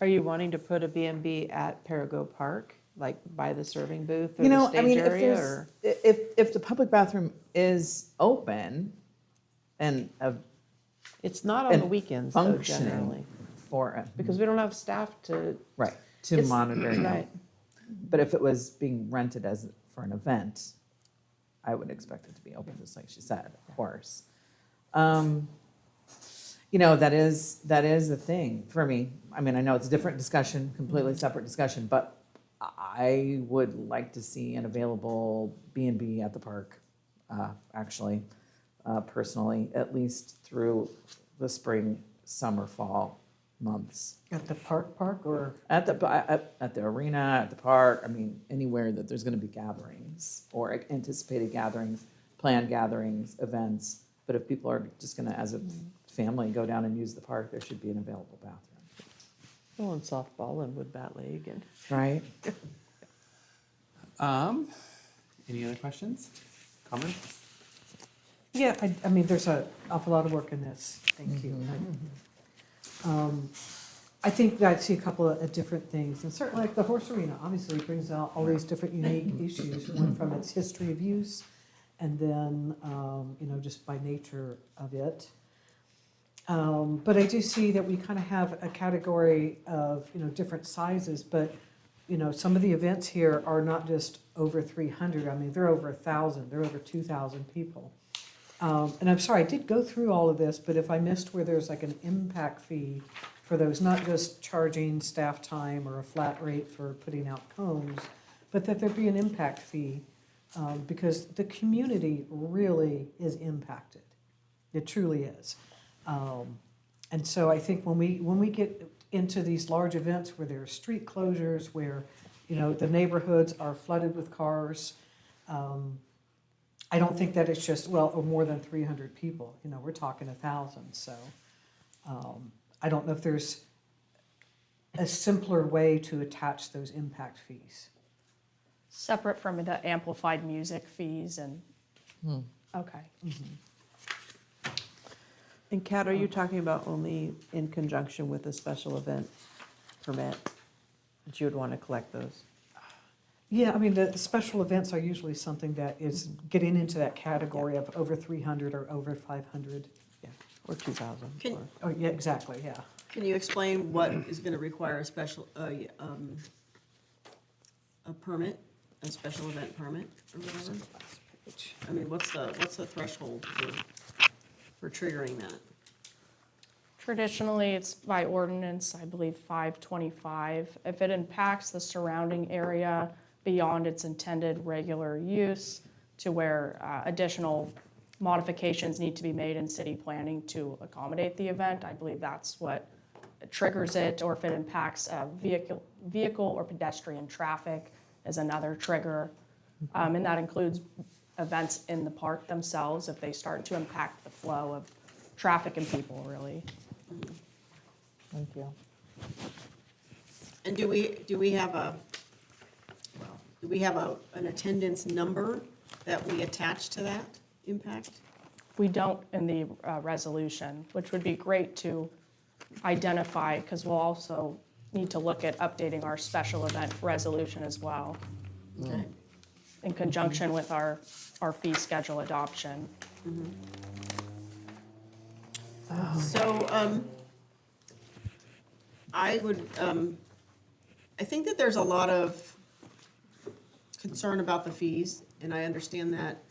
Are you wanting to put a B&B at Perigo Park, like by the serving booth or You the know, I stage mean, if area? there's, Or if the public bathroom is open and it's not on the and weekends though, functioning generally, for it, because we don't have staff to. right, to It's- monitor. Right. But if it was being rented for an event, I would expect it to be open, just like she said, of course. You know, that is a thing for me. I mean, I know it's a different discussion, completely separate discussion, but I would like to see an available B&B at the park, actually, personally, at least through the spring, summer, fall months. At the park or? At the arena, at the park, I mean, anywhere that there's gonna be gatherings or anticipated gatherings, planned gatherings, events. But if people are just gonna, as a family, go down and use the park, there should be an available bathroom. Well, and softball and Wood Bat League and. Right? Any other questions, comments? Yeah, I mean, there's an awful lot of work in this. Thank you. I think that I see a couple of different things, and certainly like the horse arena, obviously brings out all these different unique issues, one from its history of use, and then, you know, just by nature of it. But I do see that we kind of have a category of, you know, different sizes, but, you know, some of the events here are not just over 300, I mean, they're over 1,000, they're over 2,000 people. And I'm sorry, I did go through all of this, but if I missed where there's like an impact fee for those, not just charging staff time or a flat rate for putting out cones, but that there be an impact fee, because the community really is impacted. It truly is. And so I think when we get into these large events where there are street closures, where, you know, the neighborhoods are flooded with cars, I don't think that it's just, well, or more than 300 people, you know, we're talking 1,000, so I don't know if there's a simpler way to attach those impact fees. Separate from the amplified music fees and, okay. And Kat, are you talking about only in conjunction with a special event permit? That you would want to collect those? Yeah, I mean, the special events are usually something that is getting into that category of over 300 or over 500. Yeah, or 2,000. Can- Oh, yeah, exactly, yeah. Can you explain what is going to require a special, a permit, a special event permit or whatever? I mean, what's the threshold for triggering that? Traditionally, it's by ordinance, I believe 525. If it impacts the surrounding area, beyond its intended regular use to where additional modifications need to be made in city planning to accommodate the event. I believe that's what triggers it, or if it impacts vehicle or pedestrian traffic is another trigger. And that includes events in the park themselves if they start to impact the flow of traffic and people, really. Thank you. And do we have an attendance number that we attach to that impact? We don't in the resolution, which would be great to identify, because we'll also need to look at updating our special event resolution as well, Okay. in conjunction with our fee schedule adoption. So, I think that there's a lot of concern about the fees, and I understand that.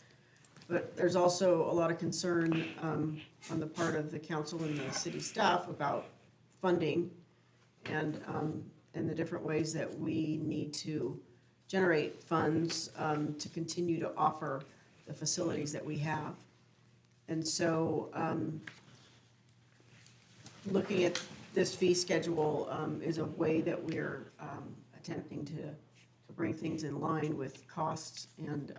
But there's also a lot of concern on the part of the council and the city staff about funding and the different ways that we need to generate funds to continue to offer the facilities that we have. And so looking at this fee schedule is a way that we're attempting to bring things in line with costs and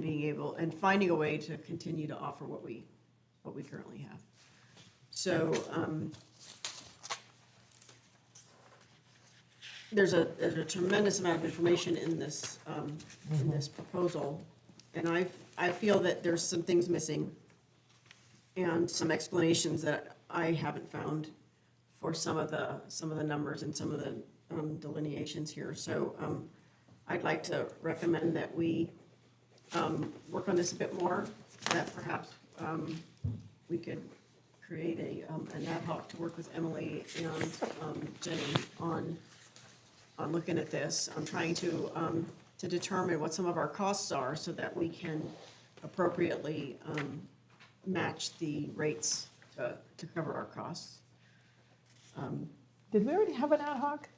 being able, and finding a way to continue to offer what we currently have. So there's a tremendous amount of information in this proposal, and I feel that there's some things missing and some explanations that I haven't found for some of the numbers and some of the delineations here. So I'd like to recommend that we work on this a bit more, that perhaps we could create an ad hoc to work with Emily and Jenny on looking at this. I'm trying to determine what some of our costs are so that we can appropriately match the rates to cover our costs. Did we already have an ad hoc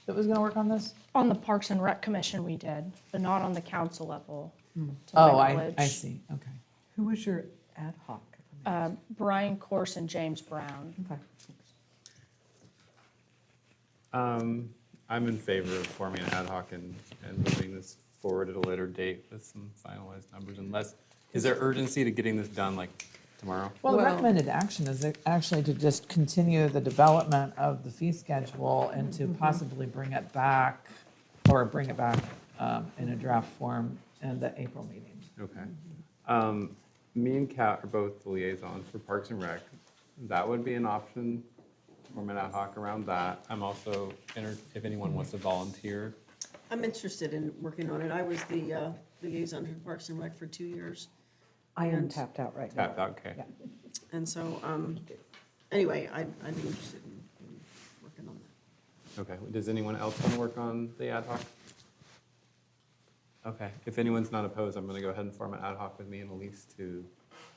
that was gonna work on this? On the Parks and Rec Commission, we did, but not on the council level. to my Oh, I knowledge. see, okay. Who was your ad hoc? Brian Corse and James Brown. Okay. I'm in favor of forming an ad hoc and moving this forward at a later date with some finalized numbers, unless, is there urgency to getting this done like tomorrow? Well, the Well- recommended action is actually to just continue the development of the fee schedule and to possibly bring it back in a draft form in the April meeting. Okay. Me and Kat are both the liaisons for Parks and Rec. That would be an option, form an ad hoc around that. I'm also, if anyone wants to volunteer. I'm interested in working on it. I was the liaison to Parks and Rec for 2 years. I am tapped out right now. Tapped out, okay. Yeah. And so, anyway, I'd be interested in working on that. Okay, does anyone else want to work on the ad hoc? Okay, if anyone's not opposed, I'm gonna go ahead and form an ad hoc with me and Elise to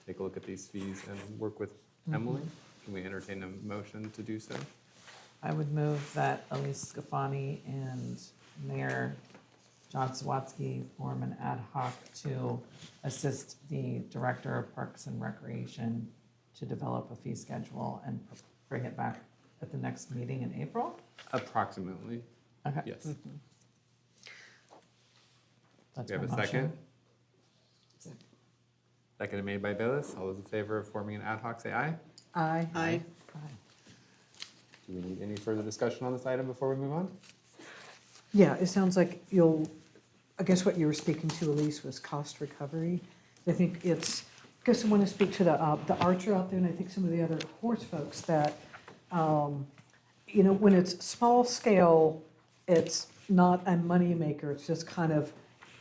take a look at these fees and work with Emily. Can we entertain a motion to do so? I would move that Elise Scafani and Mayor John Sawatsky form an ad hoc to assist the Director of Parks and Recreation to develop a fee schedule and bring it back at the next meeting in April? Approximately, Okay. yes. That's We have my a motion. second? Second made by Bayless. All those in favor of forming an ad hoc, say aye. Aye. Aye. Do we need any further discussion on this item before we move on? Yeah, it sounds like I guess what you were speaking to, Elise, was cost recovery. I think I guess I want to speak to the archer out there, and I think some of the other horse folks that, when it's small scale, it's not a moneymaker, it's just kind of,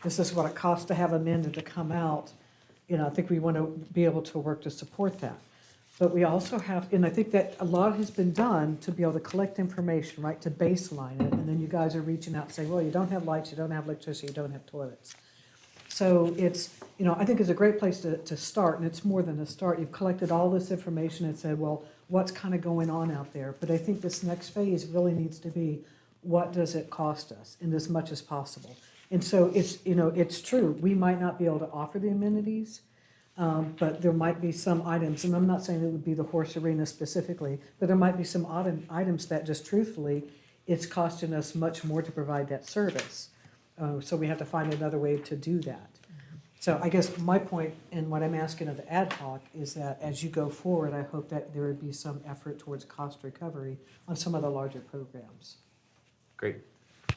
this is what it costs to have them in and to come out. I think we want to be able to work to support that. But we also have, and I think that a lot has been done to be able to collect information, right, to baseline it, and then you guys are reaching out and saying, well, you don't have lights, you don't have electricity, you don't have toilets. So it's, I think it's a great place to start, and it's more than a start. You've collected all this information and said, well, what's kind of going on out there? But I think this next phase really needs to be, what does it cost us in as much as possible? And so it's, it's true, we might not be able to offer the amenities, but there might be some items, and I'm not saying it would be the horse arena specifically, but there might be some items that just truthfully, it's costing us much more to provide that service. So we have to find another way to do that. So I guess my point and what I'm asking of the ad hoc is that as you go forward, I hope that there would be some effort towards cost recovery on some of the larger programs. Great.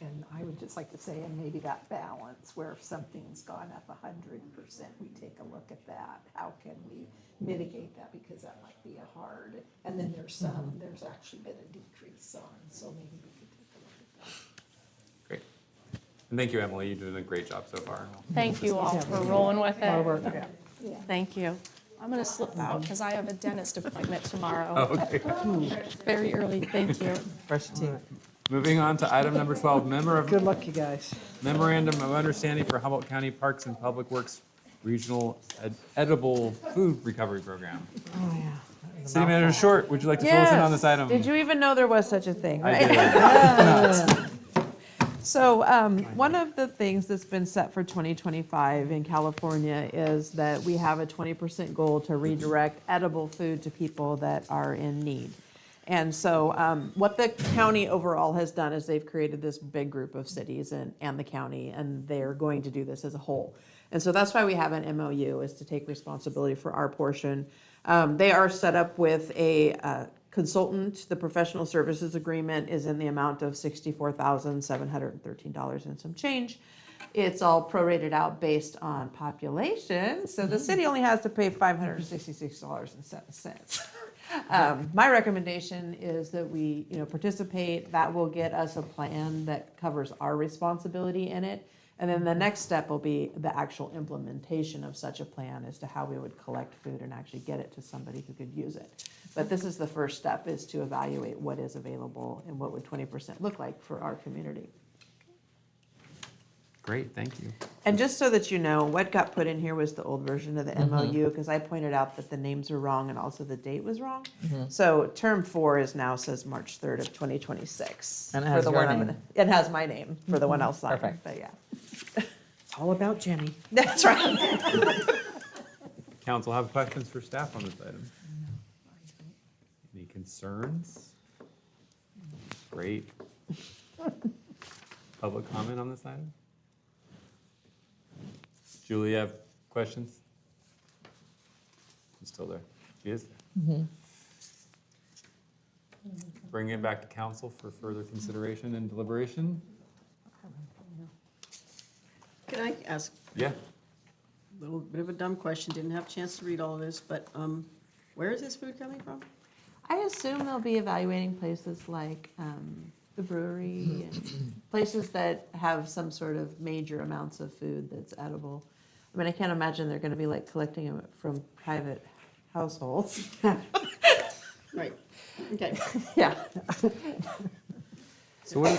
And I would just like to say, and maybe that balance where if something's gone up 100%, we take a look at that. How can we mitigate that? Because that might be a hard, and then there's actually been a decrease on, so maybe we could take a look at that. Great. And thank you, Emily. You're doing a great job so far. Thank you all for rolling with Hard it. work, yeah. Yeah. Thank you. I'm going to slip out because I have a dentist appointment tomorrow. Oh, okay. Very early, thank you. Brush your teeth. Moving on to item number 12, Good luck, you guys. Memorandum of Understanding for Humboldt County Parks and Public Works Regional Edible Food Recovery Program. Oh, yeah. City Manager Short, would you like to fill us in on this item? Did you even know there was such a thing, I right? did. So one of the things that's been set for 2025 in California is that we have a 20% goal to redirect edible food to people that are in need. And so what the county overall has done is they've created this big group of cities and the county, and they're going to do this as a whole. And so that's why we have an MOU, is to take responsibility for our portion. They are set up with a consultant. The professional services agreement is in the amount of $64,713 and some change. It's all prorated out based on population, so the city only has to pay $566.07. My recommendation is that we, participate. That will get us a plan that covers our responsibility in it. And then the next step will be the actual implementation of such a plan as to how we would collect food and actually get it to somebody who could use it. But this is the first step, is to evaluate what is available and what would 20% look like for our community. Great, thank you. And just so that you know, what got put in here was the old version of the MOU, because I pointed out that the names are wrong and also the date was wrong. So term 4 is now says March 3rd of 2026. And it has for the your one I'm name. gonna- It has my name for the one else signed, Perfect. but yeah. It's all about Jenny. That's right. Council have questions for staff on this item? Any concerns? Great. Public comment on this item? Julie, you have questions? She's still there. She is there. Bring it back to council for further consideration and deliberation. Can I ask Yeah. a little bit of a dumb question? Didn't have a chance to read all of this, but where is this food coming from? I assume they'll be evaluating places like the brewery and places that have some sort of major amounts of food that's edible. I mean, I can't imagine they're going to be like collecting them from private households. Right, okay. Yeah. So what,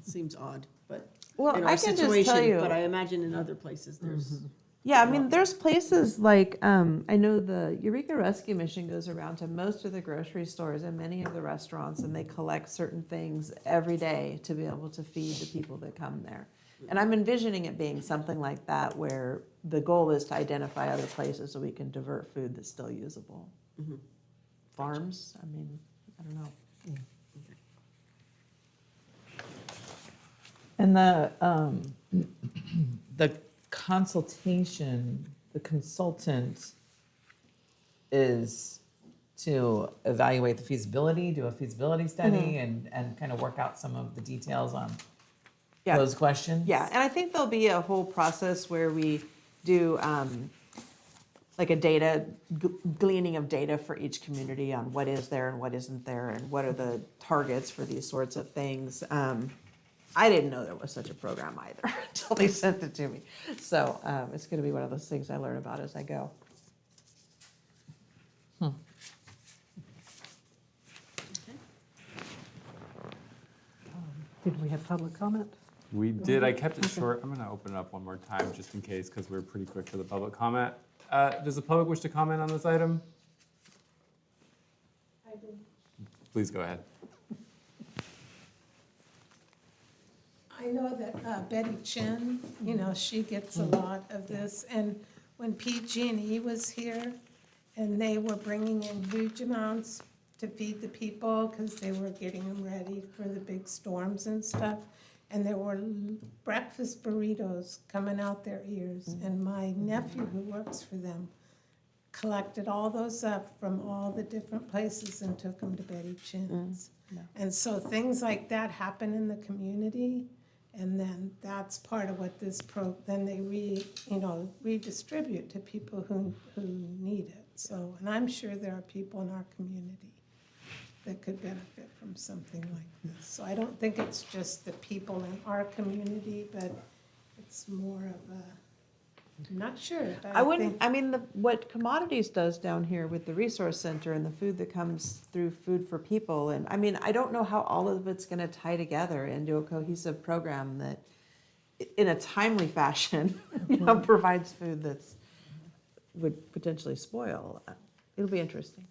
Seems odd, but Well, in I our can just tell situation, you. but I imagine in other places there's. Yeah, I mean, there's places like, I know the Eureka Rescue Mission goes around to most of the grocery stores and many of the restaurants, and they collect certain things every day to be able to feed the people that come there. And I'm envisioning it being something like that, where the goal is to identify other places so we can divert food that's still usable. Farms, I mean, I don't know. And the consultation, the consultant is to evaluate the feasibility, do a feasibility study, and kind of work out some of the details on those questions. Yeah, and I think there'll be a whole process where we do like a data, gleaning of data for each community on what is there and what isn't there, and what are the targets for these sorts of things. I didn't know there was such a program either until they sent it to me. So it's going to be one of those things I learn about as I go. Did we have public comment? we did, I kept it short. I'm gonna open it up one more time just in case, because we're pretty quick to the public comment. Does the public wish to comment on this item? I do. Please go ahead. I know that Betty Chin, you know, she gets a lot of this. And when PG&E was here, and they were bringing in huge amounts to feed the people because they were getting them ready for the big storms and stuff. And there were breakfast burritos coming out their ears. And my nephew, who works for them, collected all those up from all the different places and took them to Betty Chin's. And so things like that happen in the community, and then that's part of what this then they redistribute to people who need it. So, and I'm sure there are people in our community that could benefit from something like this. So I don't think it's just the people in our community, but it's more of a, I'm not sure. But I wouldn't, think- I mean, what Commodities does down here with the resource center and the food that comes through Food for People, and I mean, I don't know how all of it's gonna tie together into a cohesive program that, in a timely fashion, provides food that's, would potentially spoil. It'll be interesting.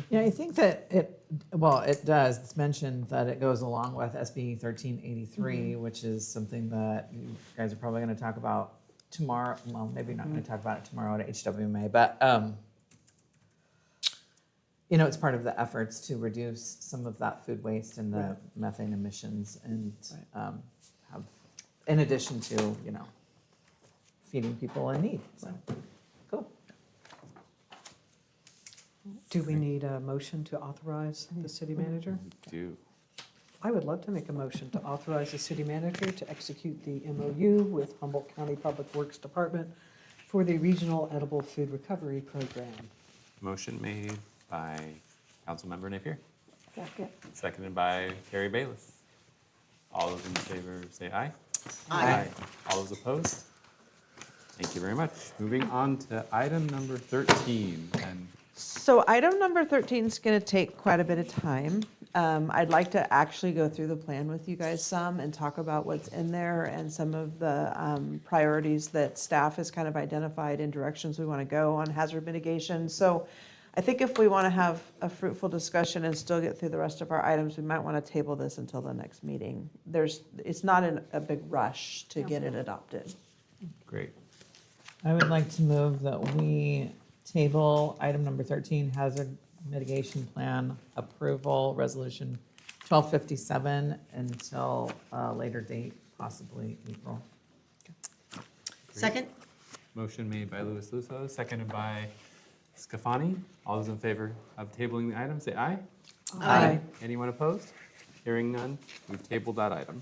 Yeah, I think that it does. It's mentioned that it goes along with SB 1383, which is something that you guys are probably going to talk about tomorrow. Well, maybe not going to talk about it tomorrow at HWMA, but it's part of the efforts to reduce some of that food waste and the methane emissions, and have, in addition to feeding people in need. So, cool. Do we need a motion to authorize the city manager? Do. I would love to make a motion to authorize the city manager to execute the MOU with Humboldt County Public Works Department for the Regional Edible Food Recovery Program. Motion made by Councilmember Napier, Second. seconded by Carrie Bayless. All those in favor say aye. Aye. All those opposed? Thank you very much. Moving on to item number 13. And So item number 13 is going to take quite a bit of time. I'd like to actually go through the plan with you guys some and talk about what's in there and some of the priorities that staff has kind of identified and directions we want to go on hazard mitigation. So I think if we want to have a fruitful discussion and still get through the rest of our items, we might want to table this until the next meeting. It's not in a big rush to get it adopted. great. I would like to move that we table item number 13, hazard mitigation plan approval, resolution 1257, until a later date, possibly April. Second? Motion made by Louis Lusso, seconded by Scafani. All those in favor of tabling the item, say aye. Aye. Anyone opposed? Hearing none, we've tabled that item.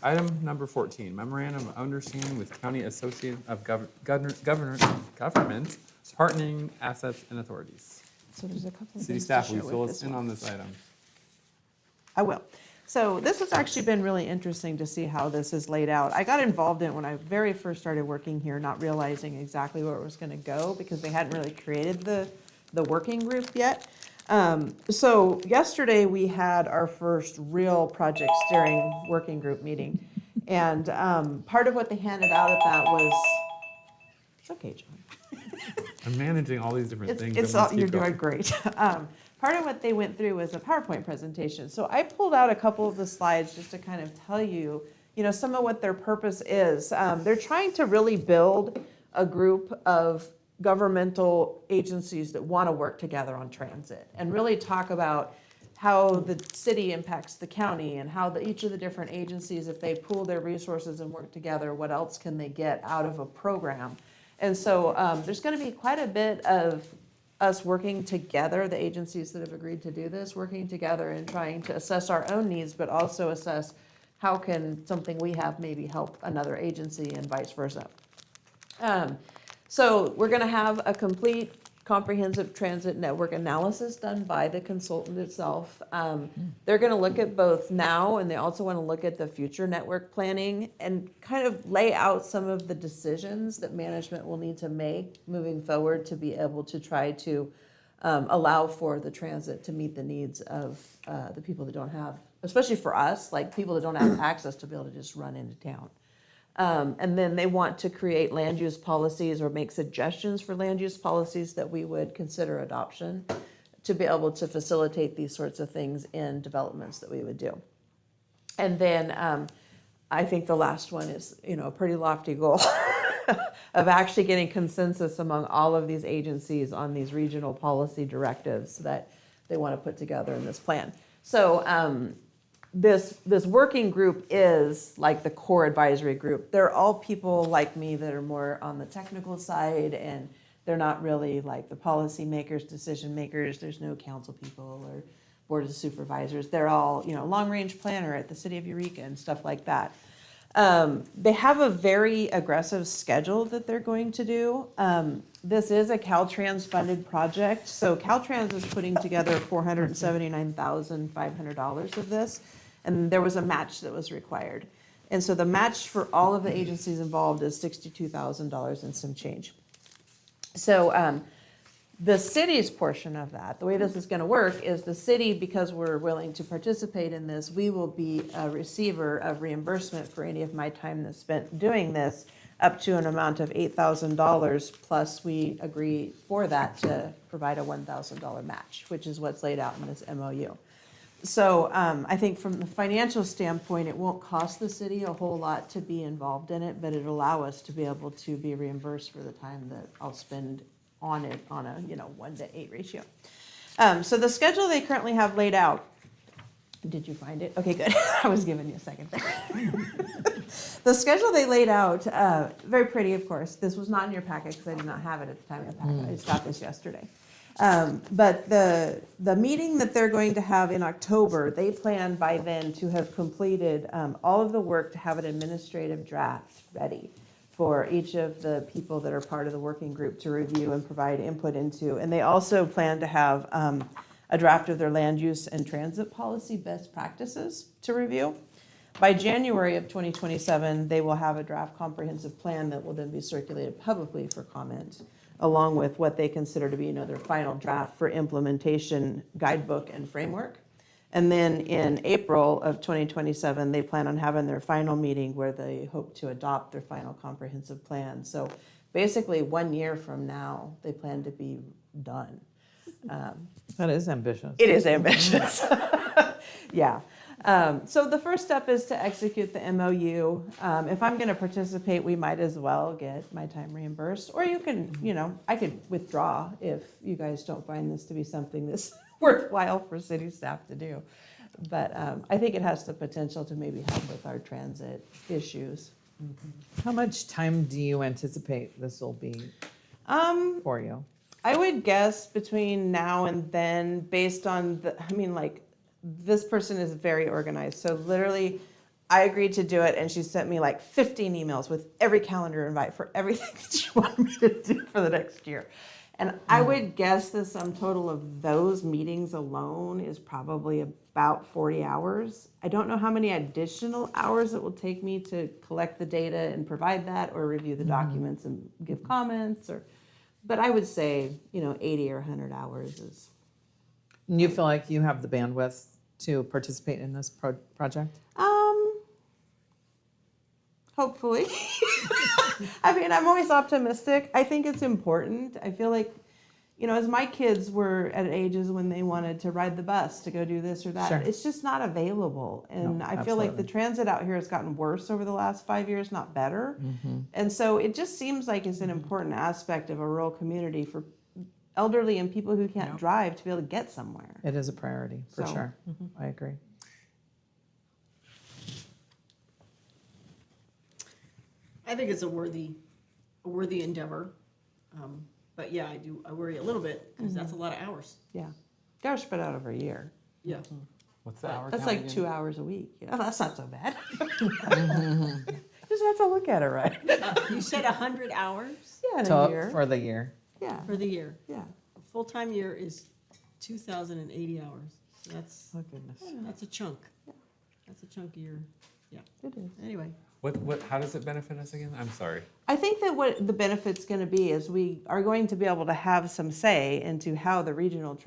Item number 14, memorandum of understanding with County Association of Governments, partnering assets and authorities. So there's a couple of City things to staff, will you show fill with us this in one. on this item? I will. So this has actually been really interesting to see how this is laid out. I got involved in it when I very first started working here, not realizing exactly where it was going to go because they hadn't really created the working group yet. So yesterday we had our first real project steering working group meeting. And part of what they handed out at that was, it's okay, John. I'm managing all these different things. It's I'm gonna all, you're keep going. doing great. Part of what they went through was a PowerPoint presentation. So I pulled out a couple of the slides just to kind of tell you, some of what their purpose is. They're trying to really build a group of governmental agencies that want to work together on transit and really talk about how the city impacts the county and how each of the different agencies, if they pool their resources and work together, what else can they get out of a program? And so there's going to be quite a bit of us working together, the agencies that have agreed to do this, working together and trying to assess our own needs, but also assess how can something we have maybe help another agency and vice versa. So we're going to have a complete comprehensive transit network analysis done by the consultant itself. They're going to look at both now, and they also want to look at the future network planning and kind of lay out some of the decisions that management will need to make moving forward to be able to try to allow for the transit to meet the needs of the people that don't have, especially for us, like people that don't have access to be able to just run into town. And then they want to create land use policies or make suggestions for land use policies that we would consider adoption to be able to facilitate these sorts of things in developments that we would do. And then I think the last one is, a pretty lofty goal of actually getting consensus among all of these agencies on these regional policy directives that they want to put together in this plan. So this working group is like the core advisory group. They're all people like me that are more on the technical side, and they're not really like the policy makers, decision makers. There's no council people or board of supervisors. They're all, long range planner at the city of Eureka and stuff like that. They have a very aggressive schedule that they're going to do. This is a Caltrans funded project. So Caltrans is putting together $479,500 of this, and there was a match that was required. And so the match for all of the agencies involved is $62,000 and some change. So the city's portion of that, the way this is going to work is the city, because we're willing to participate in this, we will be a receiver of reimbursement for any of my time that's spent doing this, up to an amount of $8,000, plus we agree for that to provide a $1,000 match, which is what's laid out in this MOU. So I think from the financial standpoint, it won't cost the city a whole lot to be involved in it, but it'll allow us to be able to be reimbursed for the time that I'll spend on it on a 1-to-8 ratio. So the schedule they currently have laid out, did you find it? Okay, good. I was giving you a second there. The schedule they laid out, very pretty, of course. This was not in your packet because I did not have it at the time of the packet. I just got this yesterday. But the meeting that they're going to have in October, they plan by then to have completed all of the work to have an administrative draft ready for each of the people that are part of the working group to review and provide input into. And they also plan to have a draft of their land use and transit policy best practices to review. By January of 2027, they will have a draft comprehensive plan that will then be circulated publicly for comment, along with what they consider to be their final draft for implementation guidebook and framework. And then in April of 2027, they plan on having their final meeting where they hope to adopt their final comprehensive plan. So basically 1 year from now, they plan to be done. That is ambitious. It is ambitious. Yeah. So the first step is to execute the MOU. If I'm going to participate, we might as well get my time reimbursed. Or you can, I could withdraw if you guys don't find this to be something that's worthwhile for city staff to do. But I think it has the potential to maybe help with our transit issues. How much time do you anticipate this will be for you? I would guess between now and then, based on this person is very organized. So literally, I agreed to do it, and she sent me 15 emails with every calendar invite for everything that she wanted me to do for the next year. And I would guess the sum total of those meetings alone is probably about 40 hours. I don't know how many additional hours it will take me to collect the data and provide that, or review the documents and give comments, but I would say, 80 or 100 hours is. And you feel like you have the bandwidth to participate in this project? Hopefully. I'm always optimistic. I think it's important. I feel like, as my kids were at ages when they wanted to ride the bus to go do this or that, Sure. It's just not available. And No, I feel like the absolutely. transit out here has gotten worse over the last 5 years, not better. And so it just seems like it's an important aspect of a rural community for elderly and people who can't drive to be able to get somewhere. It is a priority, for So, sure. I agree. I think it's a worthy endeavor. But yeah, I worry a little bit because that's a lot of hours. Yeah. They're spread out over a year. Yeah. What's the hour That's count like again? 2 hours a week. That's not so bad. Just have to look at it right. You said 100 hours Yeah, in a year. For the year. Yeah, for the year. yeah. A full-time year is 2,080 hours. So that's Oh, goodness. a chunk. That's a chunk of your, yeah. It is. Anyway. How does it benefit us again? I'm sorry. I think that what the benefit's going to be is we are going to be able to have some say into how the regional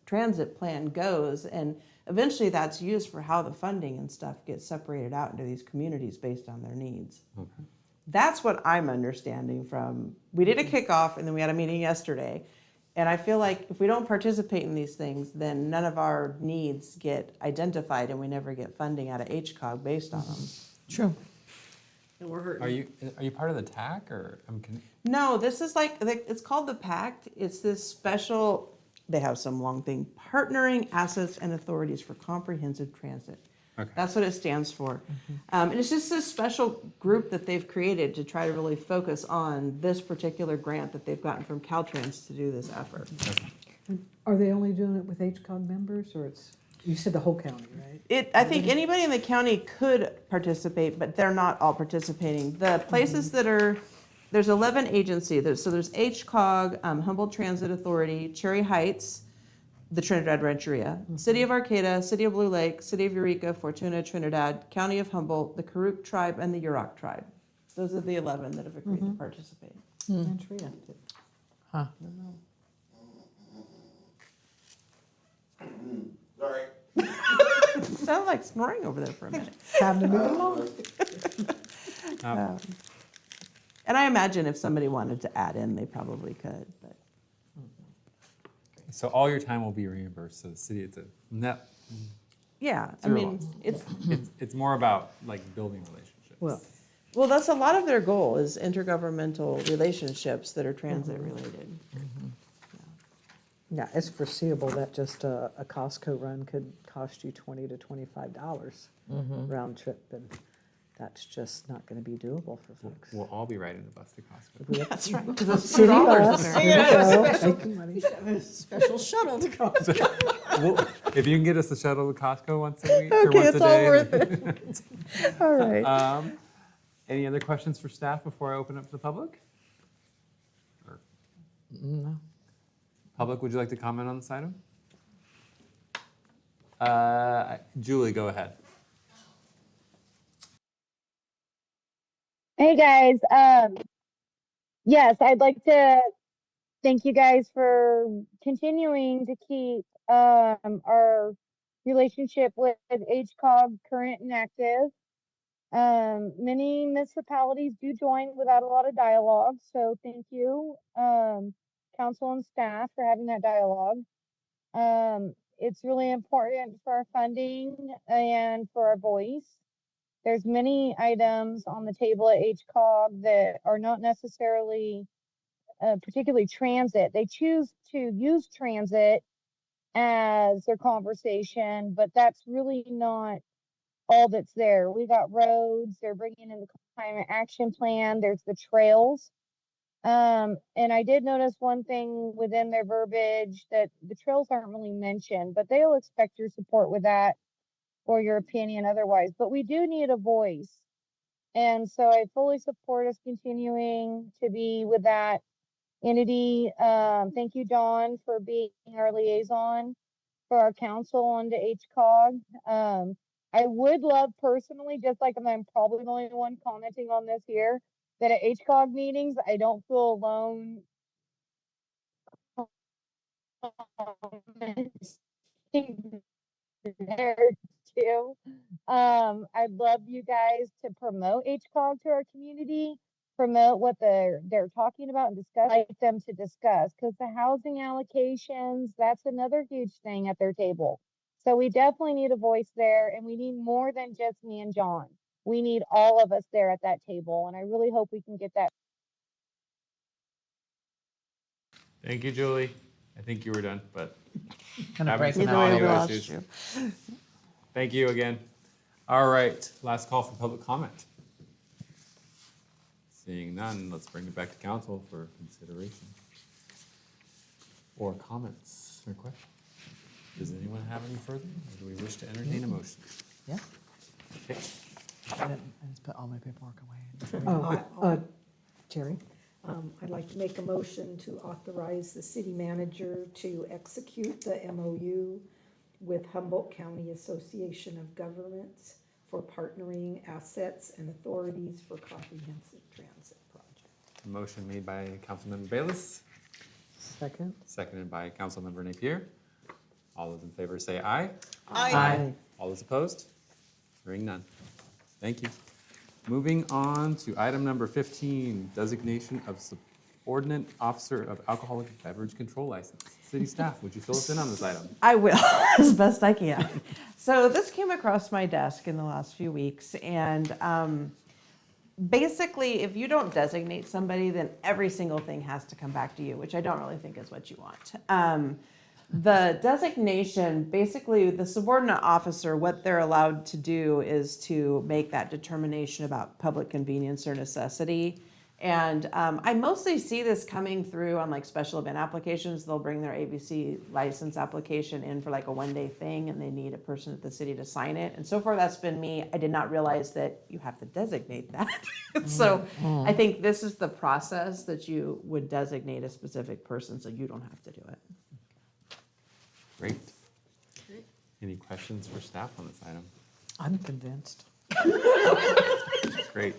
transit plan goes, and eventually that's used for how the funding and stuff gets separated out into these communities based on their needs. Okay. That's what I'm understanding from, we did a kickoff and then we had a meeting yesterday. And I feel like if we don't participate in these things, then none of our needs get identified and we never get funding out of HCOG based on them. True. And we're hurting. Are you part of the TAC or No, this is it's called the PACT. It's this special, they have some long thing, Partnering Assets and Authorities for Comprehensive Transit. Okay. That's what it stands for. And it's just this special group that they've created to try to really focus on this particular grant that they've gotten from Caltrans to do this effort. Are they only doing it with HCOG members, or it's, you said the whole county, right? I think anybody in the county could participate, but they're not all participating. The places that are, there's 11 agencies. So there's HCOG, Humboldt Transit Authority, Cherry Heights, the Trinidad Rancheria, City of Arcata, City of Blue Lake, City of Eureka, Fortuna, Trinidad, County of Humboldt, the Karuk Tribe, and the Yurok Tribe. Those are the 11 that have agreed to participate. Manchuria. Huh. Sorry. Sounded like snoring over there for a minute. Time to move along. And I imagine if somebody wanted to add in, they probably could, but. So all your time will be reimbursed, so the city, it's a net. Yeah, I zero mean, loss. It's more about like building relationships. Well, that's a lot of their goal is intergovernmental relationships that are transit related. Yeah, it's foreseeable that just a Costco run could cost you $20 to $25 round trip, and that's just not going to be doable for folks. We'll all be riding the bus to Costco. That's right, because it's City $2 bus, in there there. you go, making money. Special shuttle to Costco. Well, if you can get us a shuttle to Costco once a week or Okay, once it's a all day. worth it. All right. Any other questions for staff before I open up to the public? Or No. public, would you like to comment on this item? Julie, go ahead. Hey guys, yes, I'd like to thank you guys for continuing to keep our relationship with HCOG current and active. Many municipalities do join without a lot of dialogue, so thank you, council and staff, for having that dialogue. It's really important for our funding and for our voice. There's many items on the table at HCOG that are not necessarily particularly transit. They choose to use transit as their conversation, but that's really not all that's there. We got roads, they're bringing in the climate action plan, there's the trails. And I did notice one thing within their verbiage, that the trails aren't really mentioned, but they'll expect your support with that or your opinion otherwise. But we do need a voice. And so I fully support us continuing to be with that entity. Thank you, Dawn, for being our liaison for our council and to HCOG. I would love personally, just like I'm probably the only one commenting on this here, that at HCOG meetings, I don't feel alone there too. I'd love you guys to promote HCOG to our community, promote what they're talking about and discuss, like them to discuss, because the housing allocations, that's another huge thing at their table. So we definitely need a voice there, and we need more than just me and John. We need all of us there at that table, and I really hope we can get that. Thank you, Julie. I think you were done, but Gonna having break some it out. audio lost issues. you. Thank you again. All right, last call for public comment. Seeing none, let's bring it back to council for consideration. Or comments or questions. Does anyone have any further? Or do we wish to entertain a motion? Yeah. Okay. I just put all my paperwork away. Oh, Terry, I'd like to make a motion to authorize the city manager to execute the MOU with Humboldt County Association of Governments for partnering assets and authorities for comprehensive transit project. Motion made by Councilmember Bayless, Second. seconded by Councilmember Napier. All those in favor say aye. Aye. All those opposed? Hearing none. Thank you. Moving on to item number 15, designation of subordinate officer of alcoholic beverage control license. City staff, would you fill us in on this item? I will, as best I can. So this came across my desk in the last few weeks, and basically, if you don't designate somebody, then every single thing has to come back to you, which I don't really think is what you want. The designation, basically, the subordinate officer, what they're allowed to do is to make that determination about public convenience or necessity. And I mostly see this coming through on like special event applications. They'll bring their ABC license application in for like a one-day thing, and they need a person at the city to sign it. And so far, that's been me. I did not realize that you have to designate that. So I think this is the process that you would designate a specific person, so you don't have to do it. Great. Any questions for staff on this item? I'm convinced. Great.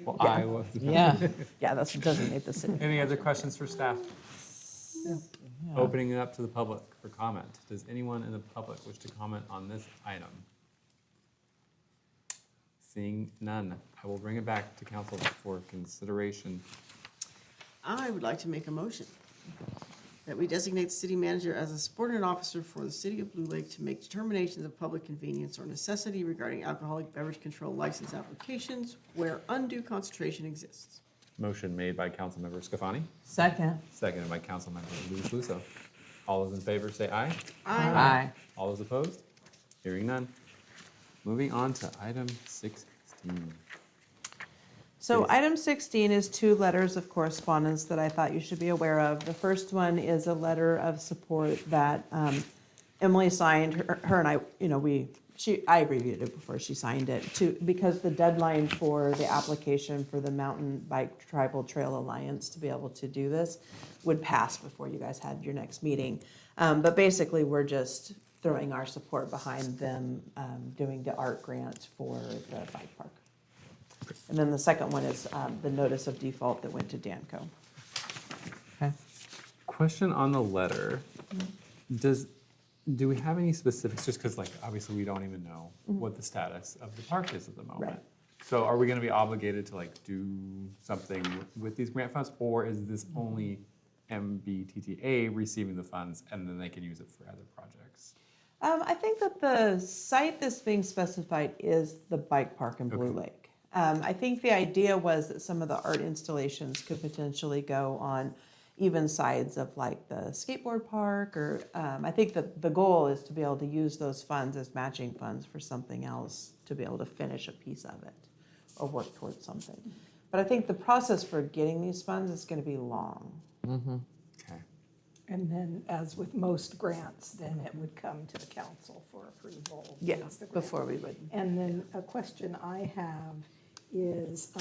Well, I was. Yeah. Yeah, that's designate the city. Any other questions for staff? Yeah. Opening it up to the public for comment. Does anyone in the public wish to comment on this item? Seeing none, I will bring it back to council for consideration. I would like to make a motion that we designate the city manager as a subordinate officer for the city of Blue Lake to make determinations of public convenience or necessity regarding alcoholic beverage control license applications where undue concentration exists. Motion made by Councilmember Scafani, Second. seconded by Councilmember Luis Luso. All those in favor say aye. Aye. All those opposed? Hearing none. Moving on to item 16. So Please. item 16 is 2 letters of correspondence that I thought you should be aware of. The first one is a letter of support that Emily signed. Her and I, I reviewed it before she signed it because the deadline for the application for the Mountain Bike Tribal Trail Alliance to be able to do this would pass before you guys had your next meeting. But basically, we're just throwing our support behind them doing the art grant for the bike park. And then the second one is the notice of default that went to Danco. Okay. Question on the letter. Do we have any specifics, just because like obviously we don't even know what the status of the park is at the moment. Right. So are we going to be obligated to like do something with these grant funds, or is this only MBTTA receiving the funds and then they can use it for other projects? I think that the site that's being specified is the bike park in Blue Lake. I think the idea was that some of the art installations could potentially go on even sides of like the skateboard park, or I think that the goal is to be able to use those funds as matching funds for something else to be able to finish a piece of it or work towards something. But I think the process for getting these funds is going to be long. Mm-hmm. Okay. And then, as with most grants, then it would come to the council for approval. Yeah, once the grant- before we would. And then a question I have is,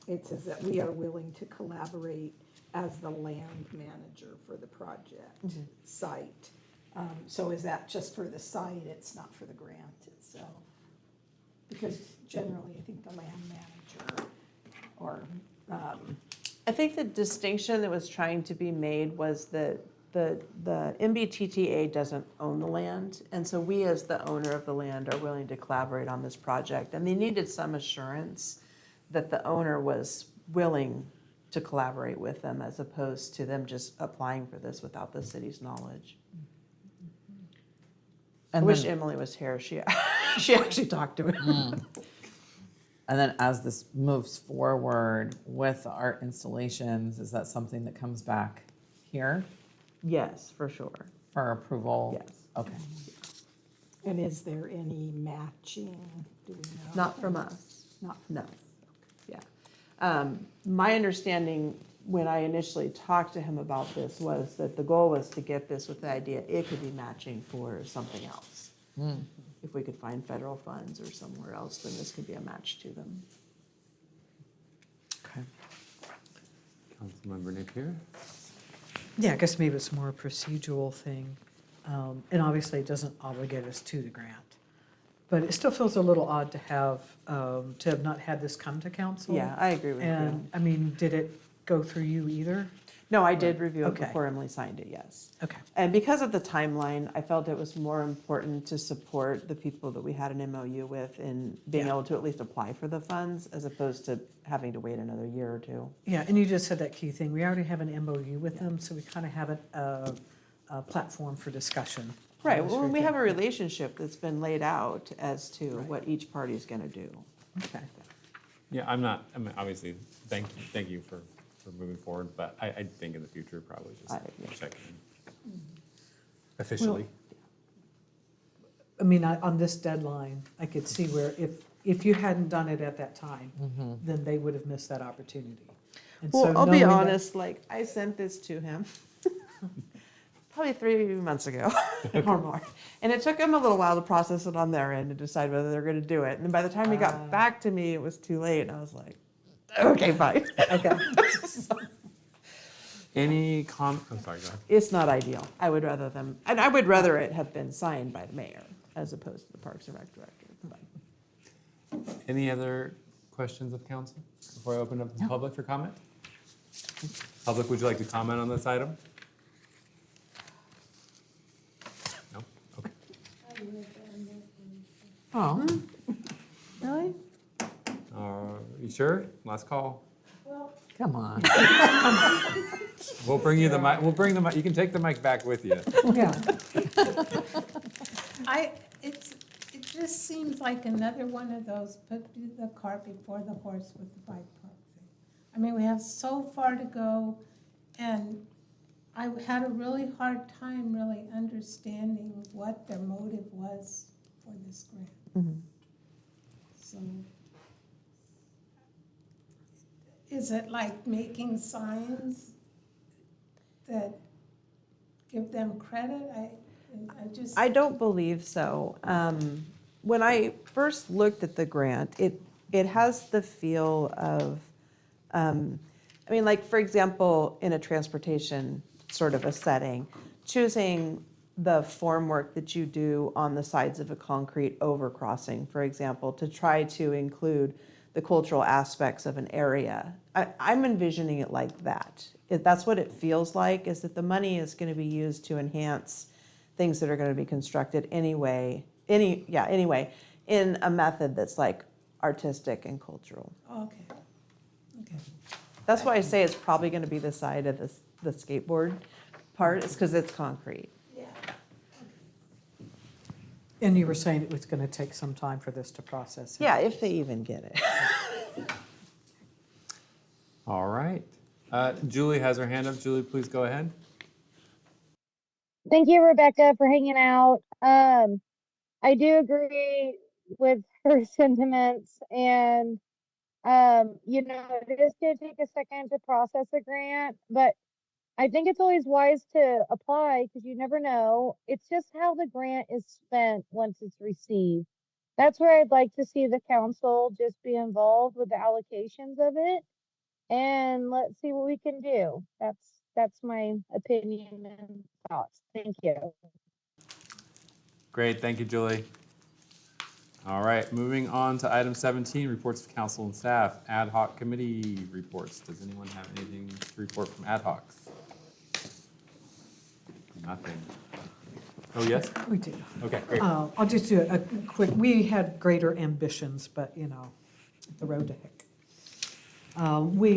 it says that we are willing to collaborate as the land manager for the project site. So is that just for the site? It's not for the grant itself? Because generally, I think the land manager or, I think the distinction that was trying to be made was that the MBTTA doesn't own the land, and so we as the owner of the land are willing to collaborate on this project. And they needed some assurance that the owner was willing to collaborate with them as opposed to them just applying for this without the city's knowledge. I And wish then- Emily was here. She actually talked to him. And then as this moves forward with art installations, is that something that comes back here Yes, for sure. for approval? Yes. Okay. and is there any matching? Do we know? Not from us. Not No. Yeah. My understanding when I initially talked to him about this was that the goal was to get this with the idea it could be matching for something else. If we could find federal funds or somewhere else, then this could be a match to them. Okay. Councilmember Napier? Yeah, I guess maybe it's more a procedural thing. And obviously, it doesn't obligate us to the grant. But it still feels a little odd to have not had this come to council. Yeah, I agree with you. And, I mean, did it go through you either? No, I did review it Okay. before Emily signed it, yes. Okay. And because of the timeline, I felt it was more important to support the people that we had an MOU with in being Yeah. able to at least apply for the funds as opposed to having to wait another year or two. Yeah, and you just said that key thing. We already have an MOU with them, so we kind of have a platform for discussion. on Right, this well, we have a review. relationship that's been laid out as to what each party's gonna do. Okay. Yeah, I mean, obviously, thank you for moving forward, but I think in the future, probably just check in officially. I mean, on this deadline, I could see where if you hadn't done it at that time, then they would have missed that opportunity. And so Well, I'll be knowing that- honest, like, I sent this to him probably 3 months ago or more. And it took him a little while to process it on their end and decide whether they're gonna do it. And by the time he got back to me, it was too late. And I was like, okay, fine. Okay. Any I'm sorry, go ahead. It's not ideal. I would rather it have been signed by the mayor as opposed to the Parks and Rec director. But Any other questions of council before I open up the public for comment? Public, would you like to comment on this item? No? Okay. Oh, really? You sure? Last call. Come on. We'll bring you the mic. We'll bring the mic. You can take the mic back with you. yeah. It just seems like another one of those, put the cart before the horse with the bike park thing. I mean, we have so far to go, and I had a really hard time really understanding what their motive was for this grant. So, is it like making signs that give them credit? I don't believe so. When I first looked at the grant, it has the feel of, I mean, like, for example, in a transportation sort of a setting, choosing the formwork that you do on the sides of a concrete overcrossing, for example, to try to include the cultural aspects of an area. I'm envisioning it like that. That's what it feels like, is that the money is going to be used to enhance things that are going to be constructed anyway, in a method that's like artistic and cultural. Okay. Okay. That's why I say it's probably going to be the side of the skateboard part, is because it's concrete. Yeah. And you were saying it was going to take some time for this to process. Yeah, if they even get it. All right. Julie has her hand up. Julie, please go ahead. Thank you, Rebecca, for hanging out. I do agree with her sentiments, and it is going to take a second to process a grant, but I think it's always wise to apply because you never know. It's just how the grant is spent once it's received. That's where I'd like to see the council just be involved with the allocations of it, and let's see what we can do. That's my opinion and thoughts. Thank you. Great. Thank you, Julie. All right. Moving on to item 17, reports of council and staff. Ad hoc committee reports. Does anyone have anything to report from ad hocs? Nothing. Oh, yes? We do. Okay, great. I'll just do a quick, we had greater ambitions, but the road to heck.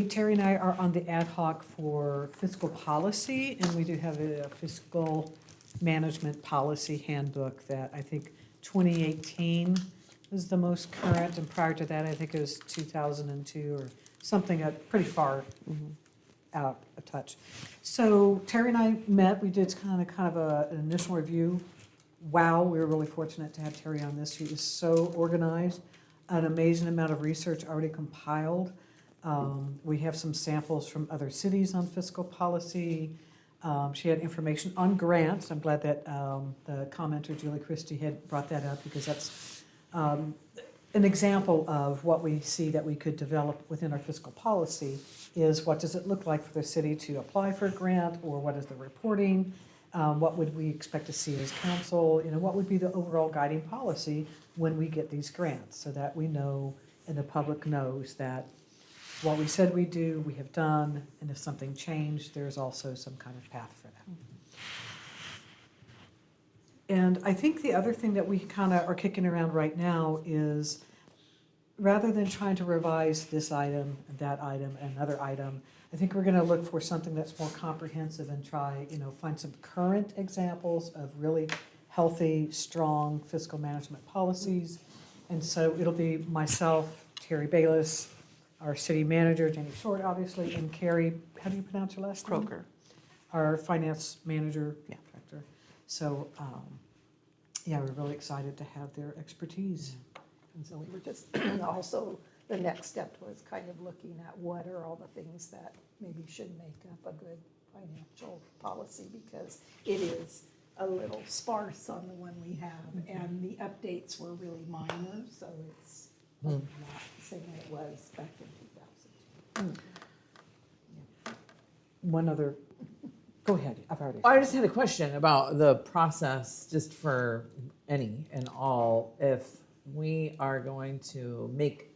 Terry and I are on the ad hoc for fiscal policy, and we do have a fiscal management policy handbook that I think 2018 is the most current, and prior to that, I think it was 2002 or something pretty far out of touch. So Terry and I met, we did kind of an initial review. Wow, we were really fortunate to have Terry on this. She is so organized, an amazing amount of research already compiled. We have some samples from other cities on fiscal policy. She had information on grants. I'm glad that the commenter, Julie Christie, had brought that up, because that's an example of what we see that we could develop within our fiscal policy is what does it look like for the city to apply for a grant, or what is the reporting? What would we expect to see as council? What would be the overall guiding policy when we get these grants, so that we know and the public knows that what we said we do, we have done, and if something changed, there's also some kind of path for that. And I think the other thing that we kind of are kicking around right now is, rather than trying to revise this item, and that item, and another item, I think we're going to look for something that's more comprehensive and try, find some current examples of really healthy, strong fiscal management policies. And so it'll be myself, Terry Bayless, our city manager, Jenny Short, obviously, and Carrie, how do you pronounce her last name? Croker. Our finance manager, Yeah. director. So, yeah, we're really excited to have their expertise. And so we were just, also, the next step was kind of looking at what are all the things that maybe should make up a good financial policy, because it is a little sparse on the one we have, and the updates were really minor, so it's not the same way it was back in 2000. One other, go ahead, I've already. I just had a question about the process, just for any and all. If we are going to make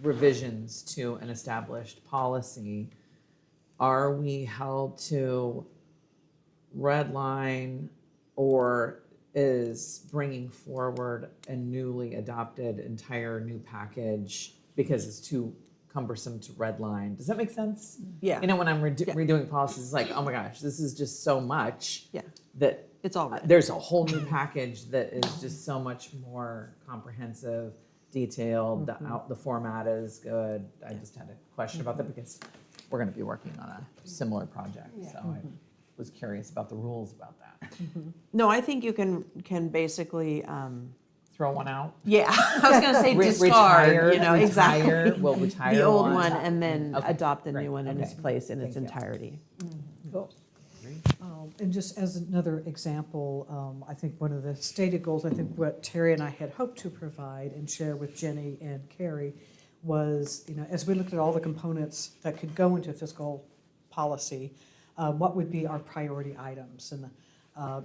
revisions to an established policy, are we held to red line, or is bringing forward a newly adopted entire new package because it's too cumbersome to red line? Does that make sense? Yeah. You know, when I'm redoing policies, it's like, oh my gosh, this is just so much. Yeah. That It's all red. there's a whole new package that is just so much more comprehensive, detailed. The format is good. I just had a question about that because we're going to be working on a similar project. So I was curious about the rules about that. No, I think you can basically, Throw one out. yeah, I was gonna say discard, Retire, you know, exactly. We'll retire The old one. one and then Okay, adopt the great, new one in its okay. place in its Thank you. entirety. Cool. And just as another example, I think one of the stated goals, I think what Terry and I had hoped to provide and share with Jenny and Carrie was, you know, as we looked at all the components that could go into fiscal policy, what would be our priority items? And,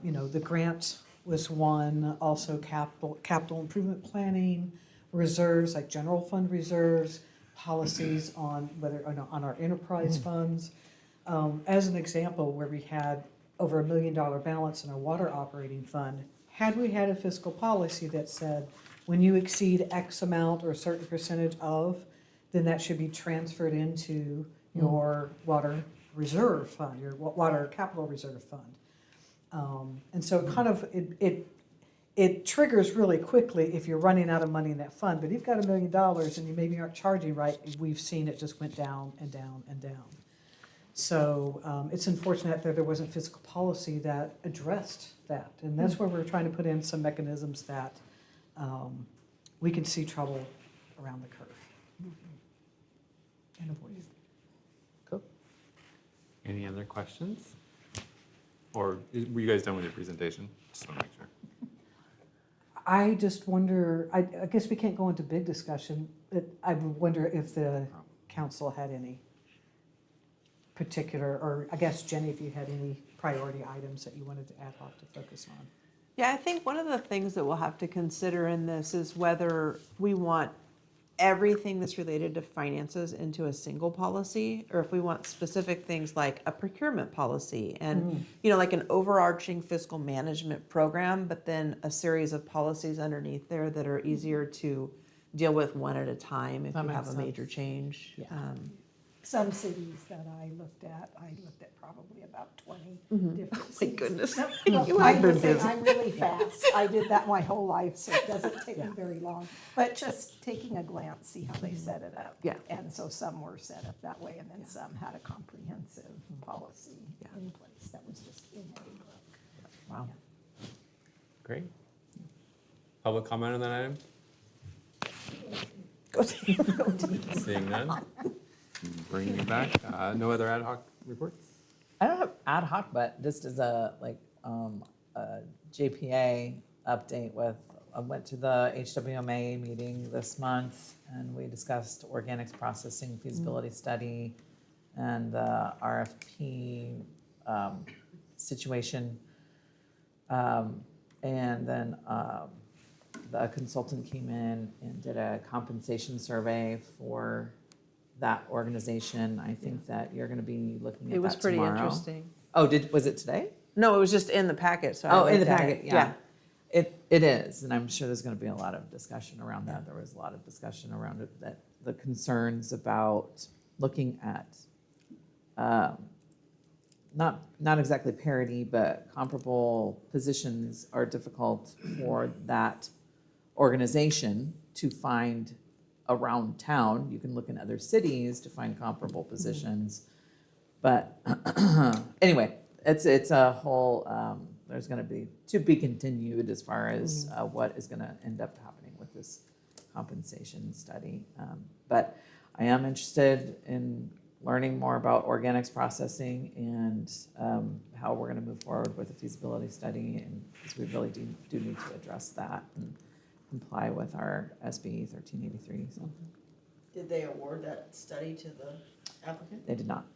you know, the grant was one, also capital improvement planning, reserves, like general fund reserves, policies on whether, on our enterprise funds. As an example, where we had over $1 million balance in our water operating fund, had we had a fiscal policy that said, when you exceed X amount or a certain percentage of, then that should be transferred into your water reserve fund, your water capital reserve fund. And so it kind of, it triggers really quickly if you're running out of money in that fund. But if you've got $1 million and you maybe aren't charging right, we've seen it just went down and down and down. So it's unfortunate that there wasn't fiscal policy that addressed that. And that's where we're trying to put in some mechanisms that we can see trouble around the curve and avoid it. Cool. Any other questions? Or were you guys done with your presentation? Just want to make sure. I just wonder, I guess we can't go into big discussion, but I wonder if the council had any particular, or I guess Jenny, if you had any priority items that you wanted to ad hoc to focus on. Yeah, I think one of the things that we'll have to consider in this is whether we want everything that's related to finances into a single policy, or if we want specific things like a procurement policy and, you know, like an overarching fiscal management program, but then a series of policies underneath there that are easier to deal with one at a time if That you have makes a major sense. change. Yeah. Some cities that I looked at probably about 20 different cities. Thank goodness. Well, You I have been will say busy. I'm really fast. I did that my whole life, so it doesn't take me very long. But just taking a glance, see how they set it up. Yeah. And so some were set up that way, and then some had a comprehensive policy in place that was just in a book. Wow. Great. Public comment on that item? Seeing none? Bringing it back. No other ad hoc reports? I don't have ad hoc, but just as a JPA update with, I went to the HWMA meeting this month and we discussed organics processing feasibility study and the RFP situation. And then the consultant came in and did a compensation survey for that organization. I think that you're going to be looking at that It was pretty tomorrow. interesting. Oh, was it today? No, it was just in the packet, so I Oh, in the looked at packet, it. yeah. It is, and I'm sure there's going to be a lot of discussion around that. There was a lot of discussion around it, that the concerns about looking at not exactly parity, but comparable positions are difficult for that organization to find around town. You can look in other cities to find comparable positions. But anyway, it's a whole, there's going to be continued as far as what is going to end up happening with this compensation study. But I am interested in learning more about organics processing and how we're going to move forward with a feasibility study, and because we really do need to address that and comply with our SB 1383. So Did they award that study to the applicant? they did not.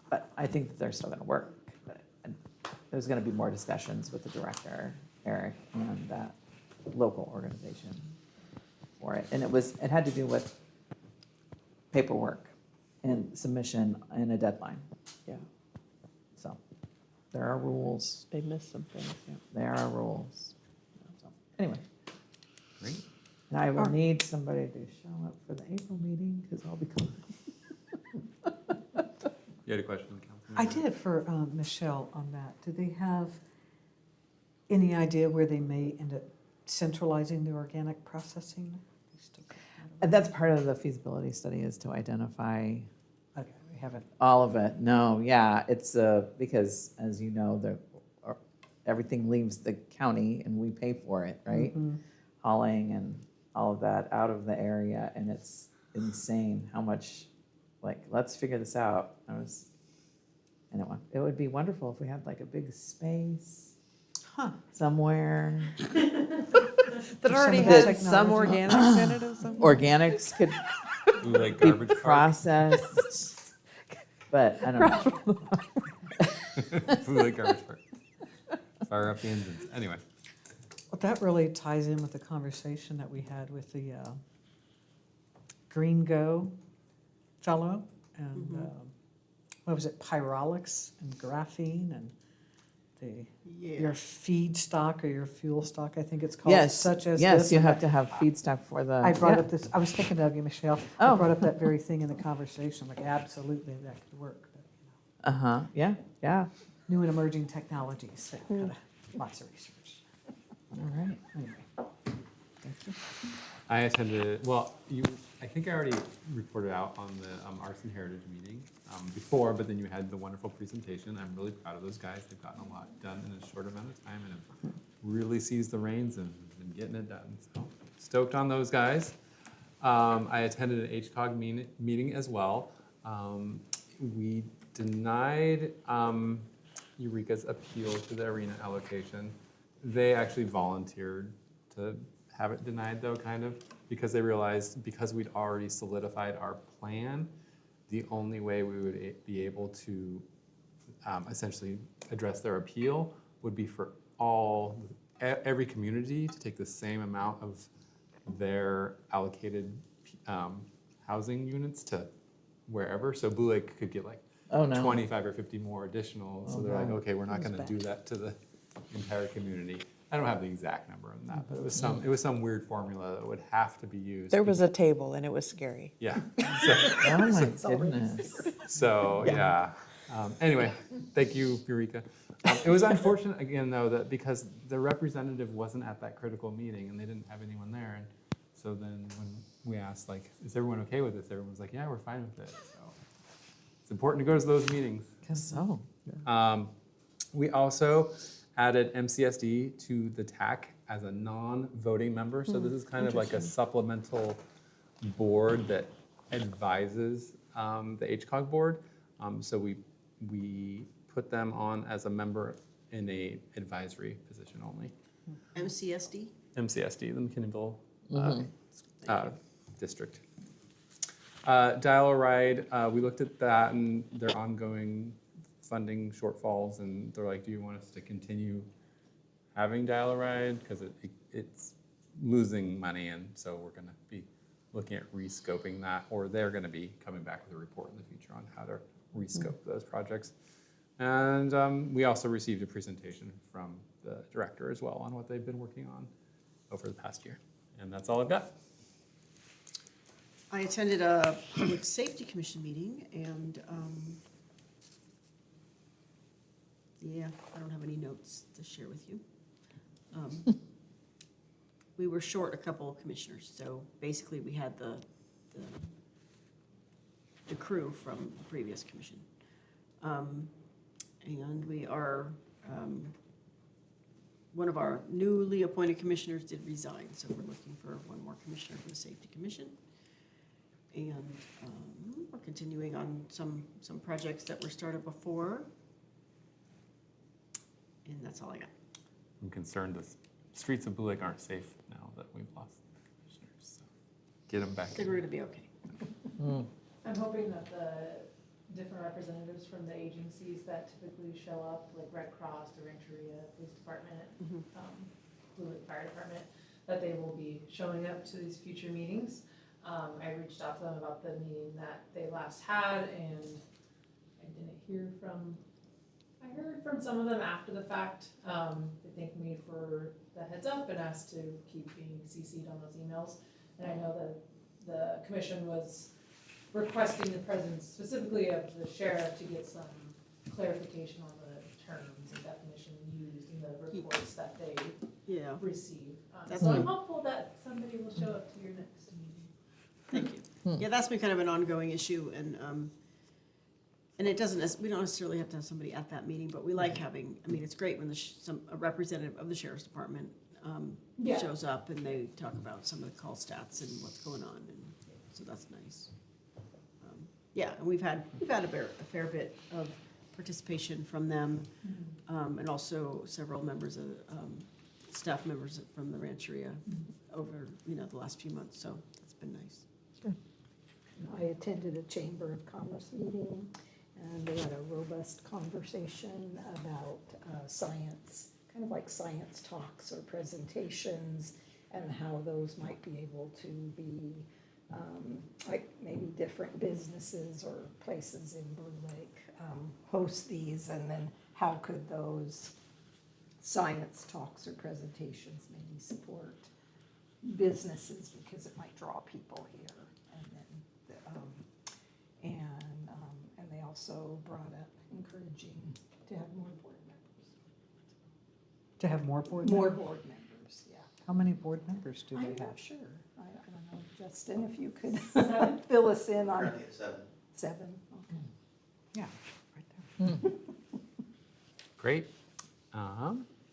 But I think that they're still going to work. But there's going to be more discussions with the director, Eric, and that local organization for it. And it had to do with paperwork and submission and a deadline. Yeah. So there are rules. They missed some things, yeah. There are rules. So anyway. Great. And I will need somebody to show up for the April meeting because I'll be coming. You had a question, Councilman? I did for Michelle on that. Do they have any idea where they may end up centralizing the organic processing? That's part of the feasibility study, is to identify Okay, we haven't. all of it. No, yeah, it's because, as you know, everything leaves the county and we pay for it, right? Hauling and all of that out of the area, and it's insane how much, like, let's figure this out. Anyway, it would be wonderful if we had like a big space somewhere. That already has had some organics in it or something? Organics could Ooh, like be garbage cart. processed, but I don't know. Food like garbage cart. Fire up the engines. Anyway. Well, that really ties in with the conversation that we had with the Green Go fellow, and what was it, Pyrolyx and graphene, and your feed stock or your fuel stock, I think it's called, Yes, such as yes, this. you and have to have feedstock for the. I brought yeah. up this, I was thinking of you, Michelle. Oh. I brought up that very thing in the conversation, like absolutely that could work. But, Yeah, yeah. new and emerging technologies, lots of research. All right. Anyway. I attended, I think I already reported out on the Arts and Heritage meeting before, but then you had the wonderful presentation. I'm really proud of those guys. They've gotten a lot done in a short amount of time and have really seized the reins and been getting it done. So stoked on those guys. I attended an HCOG meeting as well. We denied Eureka's appeal to the arena allocation. They actually volunteered to have it denied, though, kind of, because they realized because we'd already solidified our plan, the only way we would be able to essentially address their appeal would be for every community to take the same amount of their allocated housing units to wherever. So Blue Lake could get like 25 or 50 more additional. So they're like, okay, we're not going to do that to the entire community. I don't have the exact number on that, but it was some weird formula that would have to be used. There was a table and it was scary. Yeah. Oh my goodness. So yeah. Anyway, thank you, Eureka. It was unfortunate again, though, that because the representative wasn't at that critical meeting and they didn't have anyone there, and so then when we asked, like, is everyone okay with this? Everyone was like, yeah, we're fine with it. So it's important to go to those meetings. Guess so. We also added MCSD to the TAC as a non-voting member. So this is kind of like a supplemental board that advises the HCOG board. So we put them on as a member in a advisory position only. MCSD? MCSD, the McKinneyville district. Dial-A-Ride, we looked at that and their ongoing funding shortfalls, and they're like, do you want us to continue having Dial-A-Ride? Because it's losing money, and so we're going to be looking at rescoping that, or they're going to be coming back with a report in the future on how to rescope those projects. And we also received a presentation from the director as well on what they've been working on over the past year. And that's all I've got. I attended a Public Safety Commission meeting, and yeah, I don't have any notes to share with you. we were short a couple of commissioners, so basically we had the crew from the previous commission. And we are, one of our newly appointed commissioners did resign, so we're looking for one more commissioner for the Safety Commission. And we're continuing on some projects that were started before. And that's all I got. I'm concerned the streets of Blue Lake aren't safe now that we've lost the commissioners. So get them back. I think we're gonna be okay. I'm hoping that the different representatives from the agencies that typically show up, like Red Cross, the Rancheria Police Department, Blue Lake Fire Department, that they will be showing up to these future meetings. I reached out to them about the meeting that they last had, and I didn't hear from, I heard from some of them after the fact. They thanked me for the heads up and asked to keep being CC'd on those emails. And I know that the commission was requesting the presence specifically of the sheriff to get some clarification on the terms and definition used in the reports that they receive. So I'm hopeful that somebody will show up to your next meeting. Thank you. Yeah, that's been kind of an ongoing issue, and it doesn't, we don't necessarily have to have somebody at that meeting, but we like having, I mean, it's great when a representative of the sheriff's department shows up and they talk about some of the call stats and what's going on, and so that's nice. Yeah, and we've had a fair bit of participation from them, and also several members of, staff members from the Rancheria over, the last few months, so it's been nice. I attended a Chamber of Commerce meeting, and they had a robust conversation about science, kind of like science talks or presentations, and how those might be able to be, like maybe different businesses or places in Blue Lake host these, and then how could those science talks or presentations maybe support businesses, because it might draw people here. And they also brought up encouraging to have more board members. To have more board More members? board members, yeah. How many board members do they I'm have? not sure. I don't know, Justin, if you could fill us in on. Currently at 7. 7, okay. Yeah, right there. Great.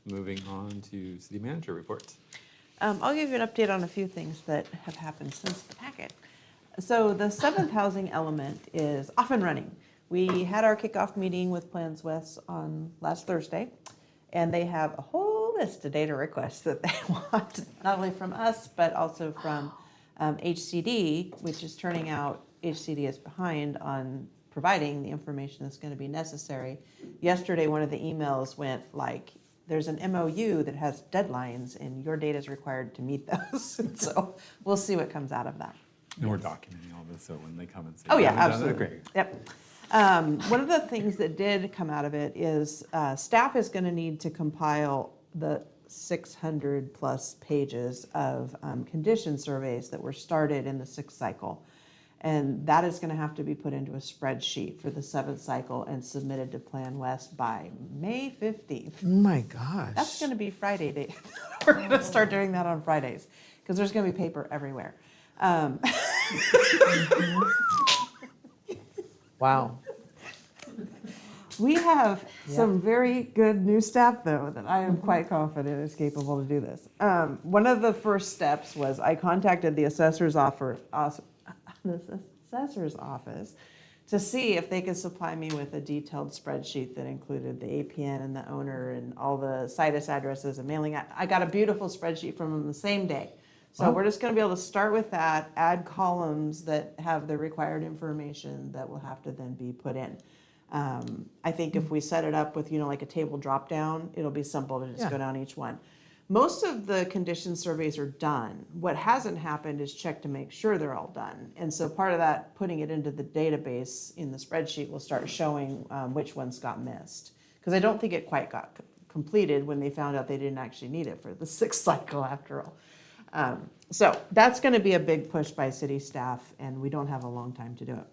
Moving on to city manager reports. I'll give you an update on a few things that have happened since the packet. So the 7th housing element is off and running. We had our kickoff meeting with Plans West on last Thursday, and they have a whole list of data requests that they want, not only from us, but also from HCD, which is turning out HCD is behind on providing the information that's going to be necessary. Yesterday, one of the emails went like, there's an MOU that has deadlines and your data is required to meet those. And so we'll see what comes out of that. And we're documenting all this, so when they come and say, Oh, yeah, "We haven't done it," absolutely. Great. Yep. One of the things that did come out of it is staff is going to need to compile the 600 plus pages of condition surveys that were started in the 6th cycle. And that is going to have to be put into a spreadsheet for the 7th cycle and submitted to Plan West by May 15th. Oh my gosh. That's going to be Friday day. We're going to start doing that on Fridays because there's going to be paper everywhere. Wow. We have some very good new staff, though, that I am quite confident is capable to do this. One of the first steps was I contacted the assessor's office to see if they could supply me with a detailed spreadsheet that included the APN and the owner and all the situs addresses and mailing. I got a beautiful spreadsheet from them the same day. So we're just going to be able to start with that, add columns that have the required information that will have to then be put in. I think if we set it up with, like a table drop down, it'll be simple to just go down each one. Most of the condition surveys are done. What hasn't happened is check to make sure they're all done. And so part of that, putting it into the database in the spreadsheet will start showing which ones got missed. Because I don't think it quite got completed when they found out they didn't actually need it for the 6th cycle after all. So that's going to be a big push by city staff, and we don't have a long time to do it.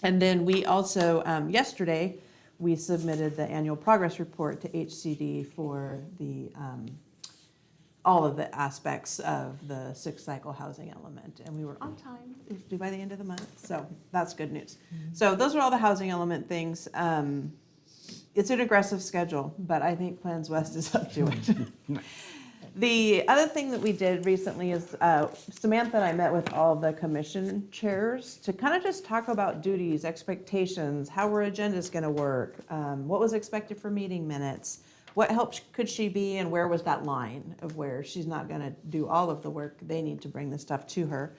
And then we also, yesterday, we submitted the annual progress report to HCD for the all of the aspects of the 6-cycle housing element. And we were on time, it was due by the end of the month, so that's good news. So those are all the housing element things. It's an aggressive schedule, but I think Plans West is up to it. The other thing that we did recently is Samantha and I met with all the commission chairs to kind of just talk about duties, expectations, how our agenda is going to work, what was expected for meeting minutes, what help could she be, and where was that line of where she's not going to do all of the work. They need to bring the stuff to her.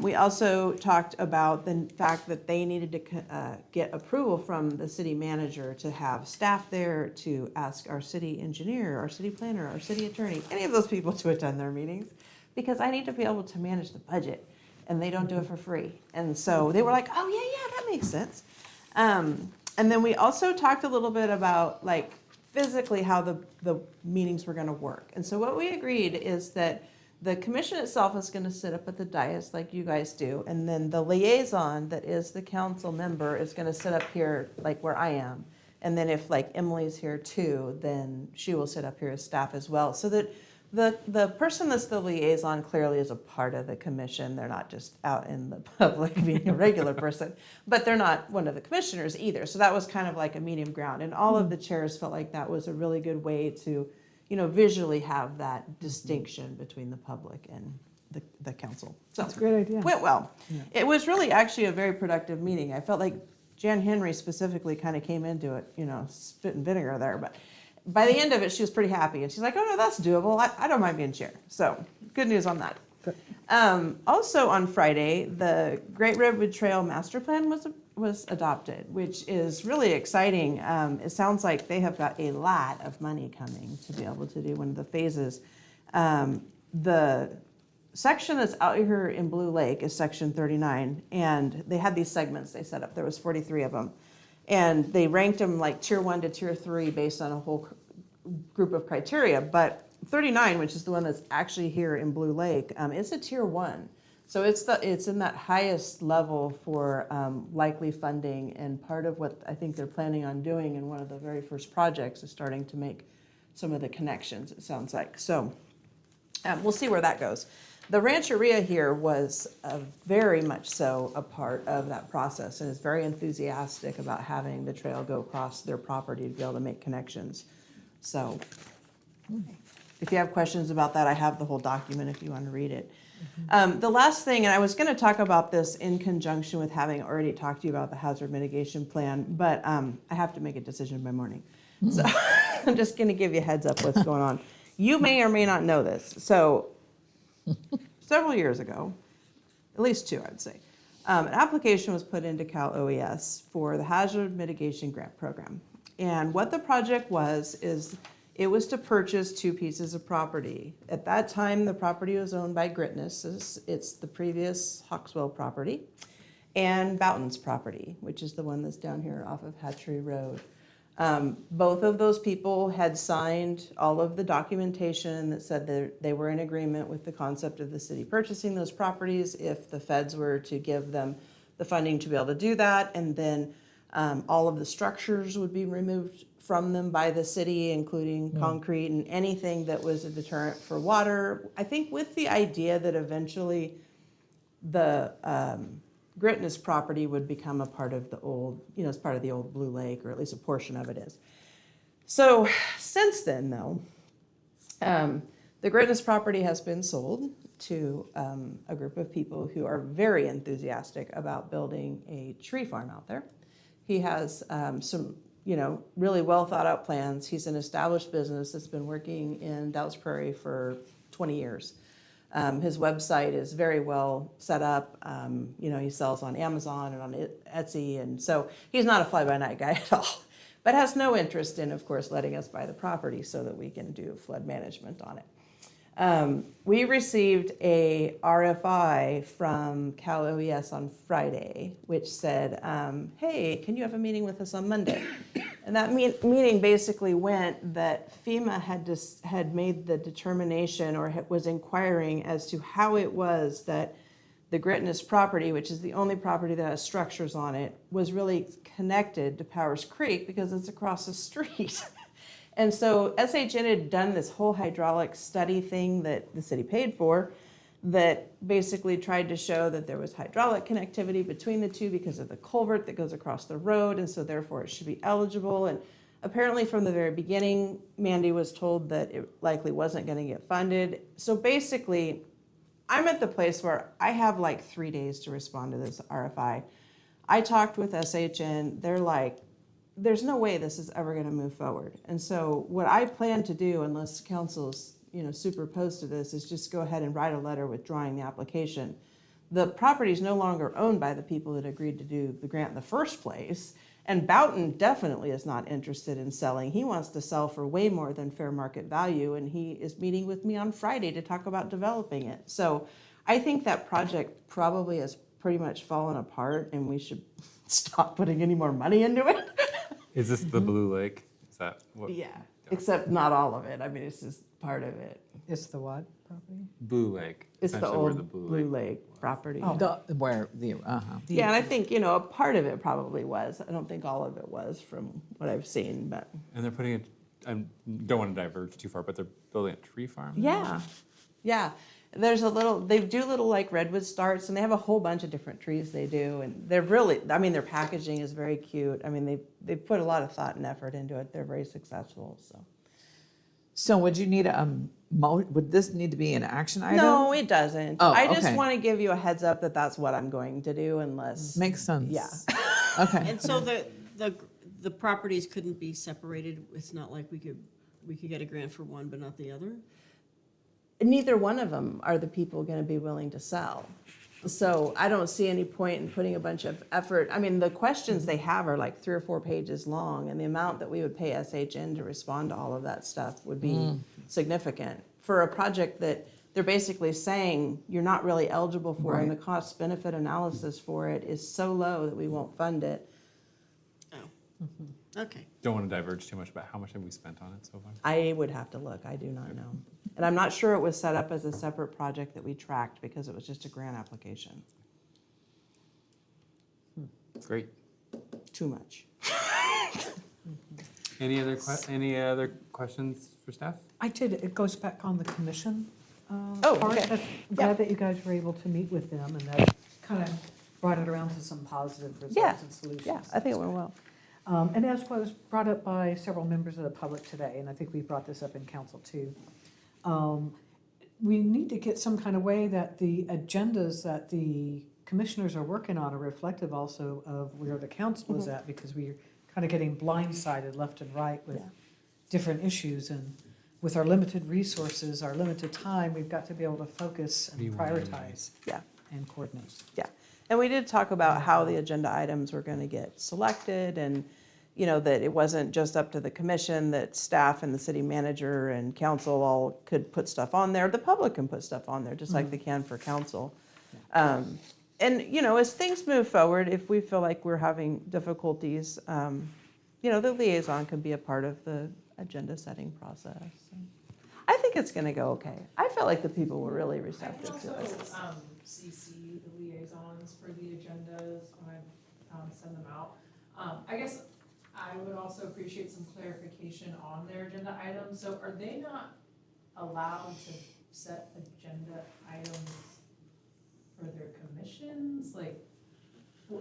We also talked about the fact that they needed to get approval from the city manager to have staff there, to ask our city engineer, our city planner, our city attorney, any of those people to attend their meetings, because I need to be able to manage the budget, and they don't do it for free. And so they were like, oh, yeah, that makes sense. And then we also talked a little bit about like physically how the meetings were going to work. And so what we agreed is that the commission itself is going to sit up at the dais like you guys do, and then the liaison that is the council member is going to sit up here like where I am. And then if like Emily's here too, then she will sit up here as staff as well, so that the person that's the liaison clearly is a part of the commission. They're not just out in the public being a regular person, but they're not one of the commissioners either. So that was kind of like a medium ground, and all of the chairs felt like that was a really good way to, you know, visually have that distinction between the public and the council. So That's a great idea. went well. Yeah. It was really actually a very productive meeting. I felt like Jan Henry specifically kind of came into it, you know, spitting vinegar there, but by the end of it, she was pretty happy, and she's like, oh no, that's doable. I don't mind being chair. So good news on that. Also on Friday, the Great Redwood Trail Master Plan was adopted, which is really exciting. It sounds like they have got a lot of money coming to be able to do one of the phases. The section that's out here in Blue Lake is section 39, and they had these segments they set up. There was 43 of them, and they ranked them like tier 1 to tier 3 based on a whole group of criteria. But 39, which is the one that's actually here in Blue Lake, it's a tier 1. So it's in that highest level for likely funding, and part of what I think they're planning on doing in one of the very first projects is starting to make some of the connections, it sounds like. So we'll see where that goes. The Rancheria here was very much so a part of that process, and is very enthusiastic about having the trail go across their property to be able to make connections. So if you have questions about that, I have the whole document if you want to read it. The last thing, and I was going to talk about this in conjunction with having already talked to you about the hazard mitigation plan, but I have to make a decision by morning. So I'm just going to give you a heads up what's going on. You may or may not know this. So several years ago, at least 2, I'd say, an application was put into Cal OES for the Hazard Mitigation Grant Program. And what the project was is it was to purchase 2 pieces of property. At that time, the property was owned by Gritness. It's the previous Hawkswell property, and Boughton's property, which is the one that's down here off of Hatchery Road. Both of those people had signed all of the documentation that said that they were in agreement with the concept of the city purchasing those properties if the feds were to give them the funding to be able to do that. And then all of the structures would be removed from them by the city, including concrete and anything that was a deterrent for water. I think with the idea that eventually the Gritness property would become a part of the old, you know, as part of the old Blue Lake, or at least a portion of it is. So since then, though, the Gritness property has been sold to a group of people who are very enthusiastic about building a tree farm out there. He has some, you know, really well thought out plans. He's an established business that's been working in Dallas Prairie for 20 years. His website is very well set up. You know, he sells on Amazon and on Etsy, and so he's not a fly-by-night guy at all, but has no interest in, of course, letting us buy the property so that we can do flood management on it. We received a RFI from Cal OES on Friday, which said, hey, can you have a meeting with us on Monday? And that meeting basically went that FEMA had made the determination, or was inquiring as to how it was that the Gritness property, which is the only property that has structures on it, was really connected to Powers Creek because it's across the street. And so SHN had done this whole hydraulic study thing that the city paid for that basically tried to show that there was hydraulic connectivity between the two because of the culvert that goes across the road, and so therefore it should be eligible. And apparently from the very beginning, Mandy was told that it likely wasn't going to get funded. So basically, I'm at the place where I have like 3 days to respond to this RFI. I talked with SHN. They're like, there's no way this is ever going to move forward. And so what I plan to do, unless council's super opposed to this, is just go ahead and write a letter withdrawing the application. The property is no longer owned by the people that agreed to do the grant in the first place. And Boughton definitely is not interested in selling. He wants to sell for way more than fair market value, and he is meeting with me on Friday to talk about developing it. So I think that project probably has pretty much fallen apart, and we should stop putting any more money into it. Is this the Blue Lake? Is that what? Yeah, except not all of it. I mean, it's just part of it. It's the what property? Blue Lake. It's the essentially where old Blue Lake property. Where the, Yeah, and I think, a part of it probably was. I don't think all of it was from what I've seen, but. And they're putting it, I don't want to diverge too far, but they're building a tree farm? Yeah, yeah. There's they do little like redwood starts, and they have a whole bunch of different trees they do. And they're really, their packaging is very cute. I mean, they put a lot of thought and effort into it. They're very successful, so. So would you need would this need to be an action item? No, it doesn't. Oh, I just okay. want to give you a heads up that that's what I'm going to do unless. Makes sense. Yeah. Okay. And so the properties couldn't be separated? It's not like we could get a grant for one but not the other? Neither one of them are the people going to be willing to sell. So I don't see any point in putting a bunch of effort. I mean, the questions they have are like 3 or 4 pages long, and the amount that we would pay SHN to respond to all of that stuff would be significant for a project that they're basically saying you're not really eligible for, and the cost benefit analysis for it is so low that we won't fund it. Oh, okay. Don't want to diverge too much, but how much have we spent on it so far? I would have to look. I do not know. And I'm not sure it was set up as a separate project that we tracked because it was just a grant application. Great. Too much. Any other questions for staff? I did, it goes back on the commission. Oh, part. okay. I'm glad that you guys were able to meet with them, and that kind of brought it around to some positive results and solutions. Yeah, I think it went well. And as was brought up by several members of the public today, and I think we brought this up in council too, we need to get some kind of way that the agendas that the commissioners are working on are reflective also of where the council is at, because we're kind of getting blindsided left and right with different issues. And with our limited resources, our limited time, we've got to be able to focus and prioritize and coordinate. Yeah. And we did talk about how the agenda items were going to get selected, and that it wasn't just up to the commission, that staff and the city manager and council all could put stuff on there. The public can put stuff on there, just like they can for council. And, as things move forward, if we feel like we're having difficulties, the liaison can be a part of the agenda setting process. So I think it's going to go okay. I felt like the people were really receptive to I this. can also CC the liaisons for the agendas when I send them out. I guess I would also appreciate some clarification on their agenda items. So are they not allowed to set agenda items for their commissions? Like,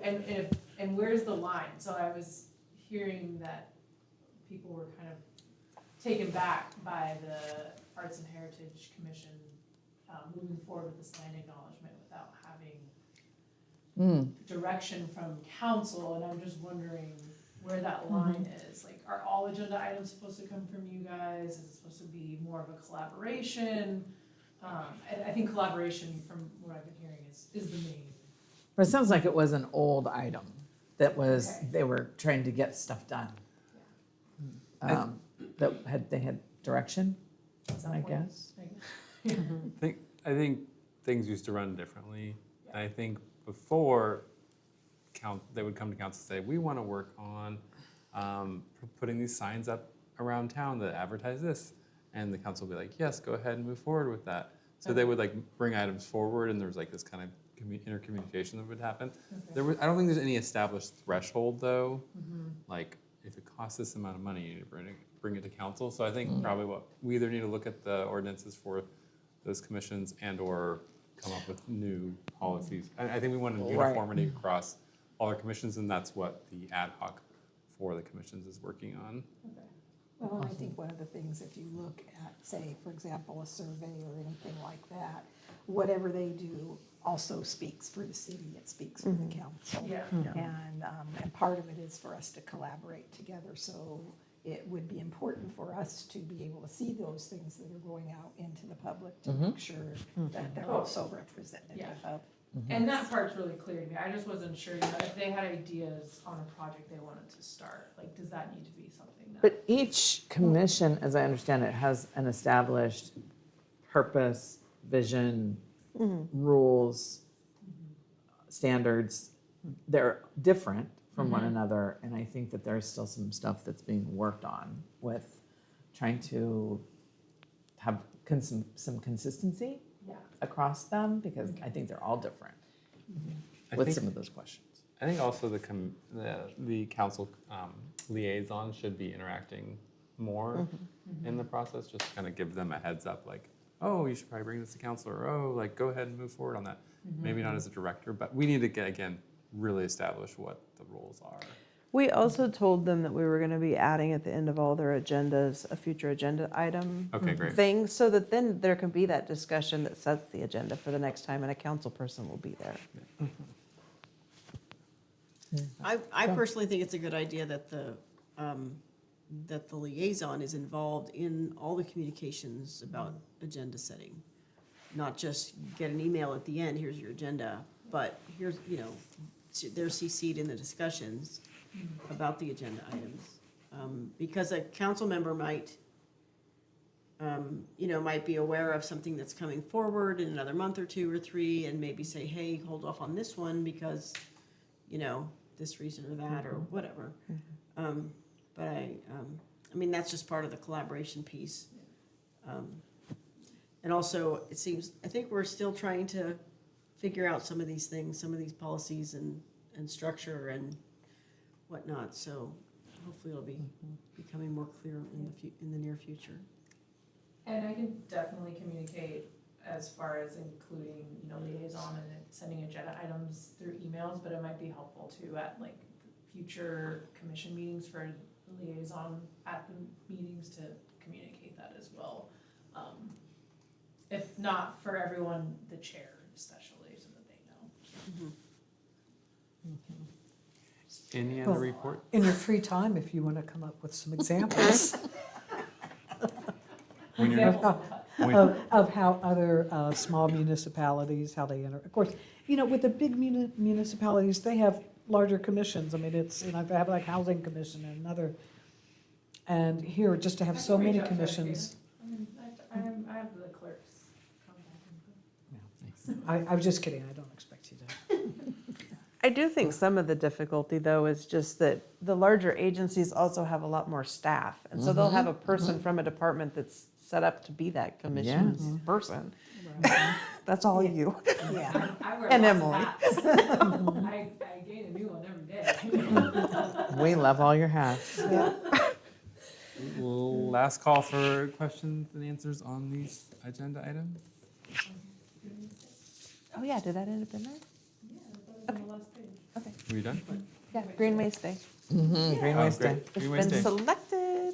and where's the line? So I was hearing that people were kind of taken back by the Arts and Heritage Commission moving forward with this land acknowledgement without having direction from council, and I'm just wondering where that line is. Like, are all agenda items supposed to come from you guys? Is it supposed to be more of a collaboration? I think collaboration, from what I've been hearing, is the main. But it sounds like it was an old item that was, they were trying to get stuff done. They had direction, I guess. I think things used to run differently. I think before, they would come to council and say, we want to work on putting these signs up around town that advertise this. And the council would be like, yes, go ahead and move forward with that. So they would bring items forward, and there was this kind of intercommunication that would happen. I don't think there's any established threshold though. Like, if it costs this amount of money, you need to bring it to council. So I think probably what, we either need to look at the ordinances for those commissions and/or come up with new policies. I think we want a uniformity across all our commissions, and that's what the ad hoc for the commissions is working on. Well, and I think one of the things, if you look at, say, for example, a survey or anything like that, whatever they do also speaks for the city, it speaks for the council. Yeah. And part of it is for us to collaborate together, so it would be important for us to be able to see those things that are going out into the public to make sure that they're also representative of. And that part's really clear to me. I just wasn't sure, you know, if they had ideas on a project they wanted to start, like, does that need to be something that? But each commission, as I understand it, has an established purpose, vision, rules, standards. They're different from one another, and I think that there's still some stuff that's being worked on with trying to have some consistency across them, because I think they're all different with some of those questions. I think also the council liaison should be interacting more in the process, just kind of give them a heads up, like, oh, you should probably bring this to council, or oh, like, go ahead and move forward on that. Maybe not as a director, but we need to get, again, really establish what the roles are. We also told them that we were going to be adding at the end of all their agendas a future agenda item Okay, great. thing, so that then there can be that discussion that sets the agenda for the next time, and a council person will be there. I personally think it's a good idea that the liaison is involved in all the communications about agenda setting. Not just get an email at the end, here's your agenda, but here's, you know, they're CC'd in the discussions about the agenda items. Because a council member might, might be aware of something that's coming forward in another month or 2 or 3, and maybe say, hey, hold off on this one because, this reason or that or whatever. But I mean, that's just part of the collaboration piece. And also, I think we're still trying to figure out some of these things, some of these policies and structure and whatnot. So hopefully it'll be becoming more clear in the near future. And I can definitely communicate as far as including, liaison and sending agenda items through emails, but it might be helpful too at like future commission meetings for liaison at the meetings to communicate that as well. If not for everyone, the chair especially, so that they know. Any other report? In your free time, if you want to come up with some examples of how other small municipalities, how they enter. Of course, with the big municipalities, they have larger commissions. I mean, it's, they have like housing commission and another. And here, just to have so many commissions. I have the clerk's contact. I was just kidding. I don't expect you to. I do think some of the difficulty, though, is just that the larger agencies also have a lot more staff. And so they'll have a person from a department that's set up to be that commission's person. Right. That's all you. Yeah. I wear And lots of Emily. hats. I gain a new one every day. We love all your hats. Yeah. Last call for questions and answers on these agenda items. Oh, yeah, did that end up in there? Okay, Are we done? yeah, Greenways Day. Greenways great. Day. It's Greenways been Day. selected.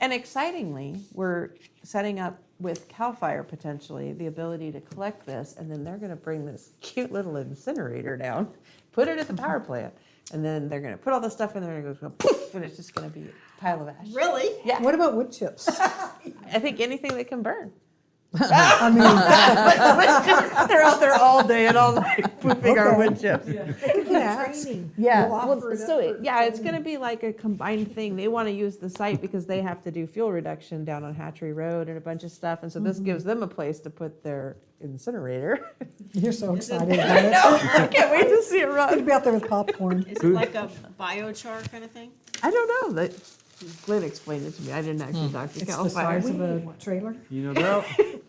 And excitingly, we're setting up with CAL FIRE potentially the ability to collect this, and then they're gonna bring this cute little incinerator down, put it at the power plant, and then they're gonna put all the stuff in there and it's gonna go poof, and it's just gonna be a pile of ash. Really? Yeah, What about wood chips? I think anything that can burn. I mean, They're out there all day and all night pooping our wood chips. Training. Yeah, We'll well, offer it up so, for yeah, it's training. gonna be like a combined thing. They wanna use the site because they have to do fuel reduction down on Hatchery Road and a bunch of stuff, and so this gives them a place to put their incinerator. you're so Is it- excited about it. I can't wait to see it You're run. gonna be out there with popcorn. Is it like a biochar kind of thing? I don't know, Glenn explained it to me. I didn't actually talk to It's Cal the Fire. size of a trailer.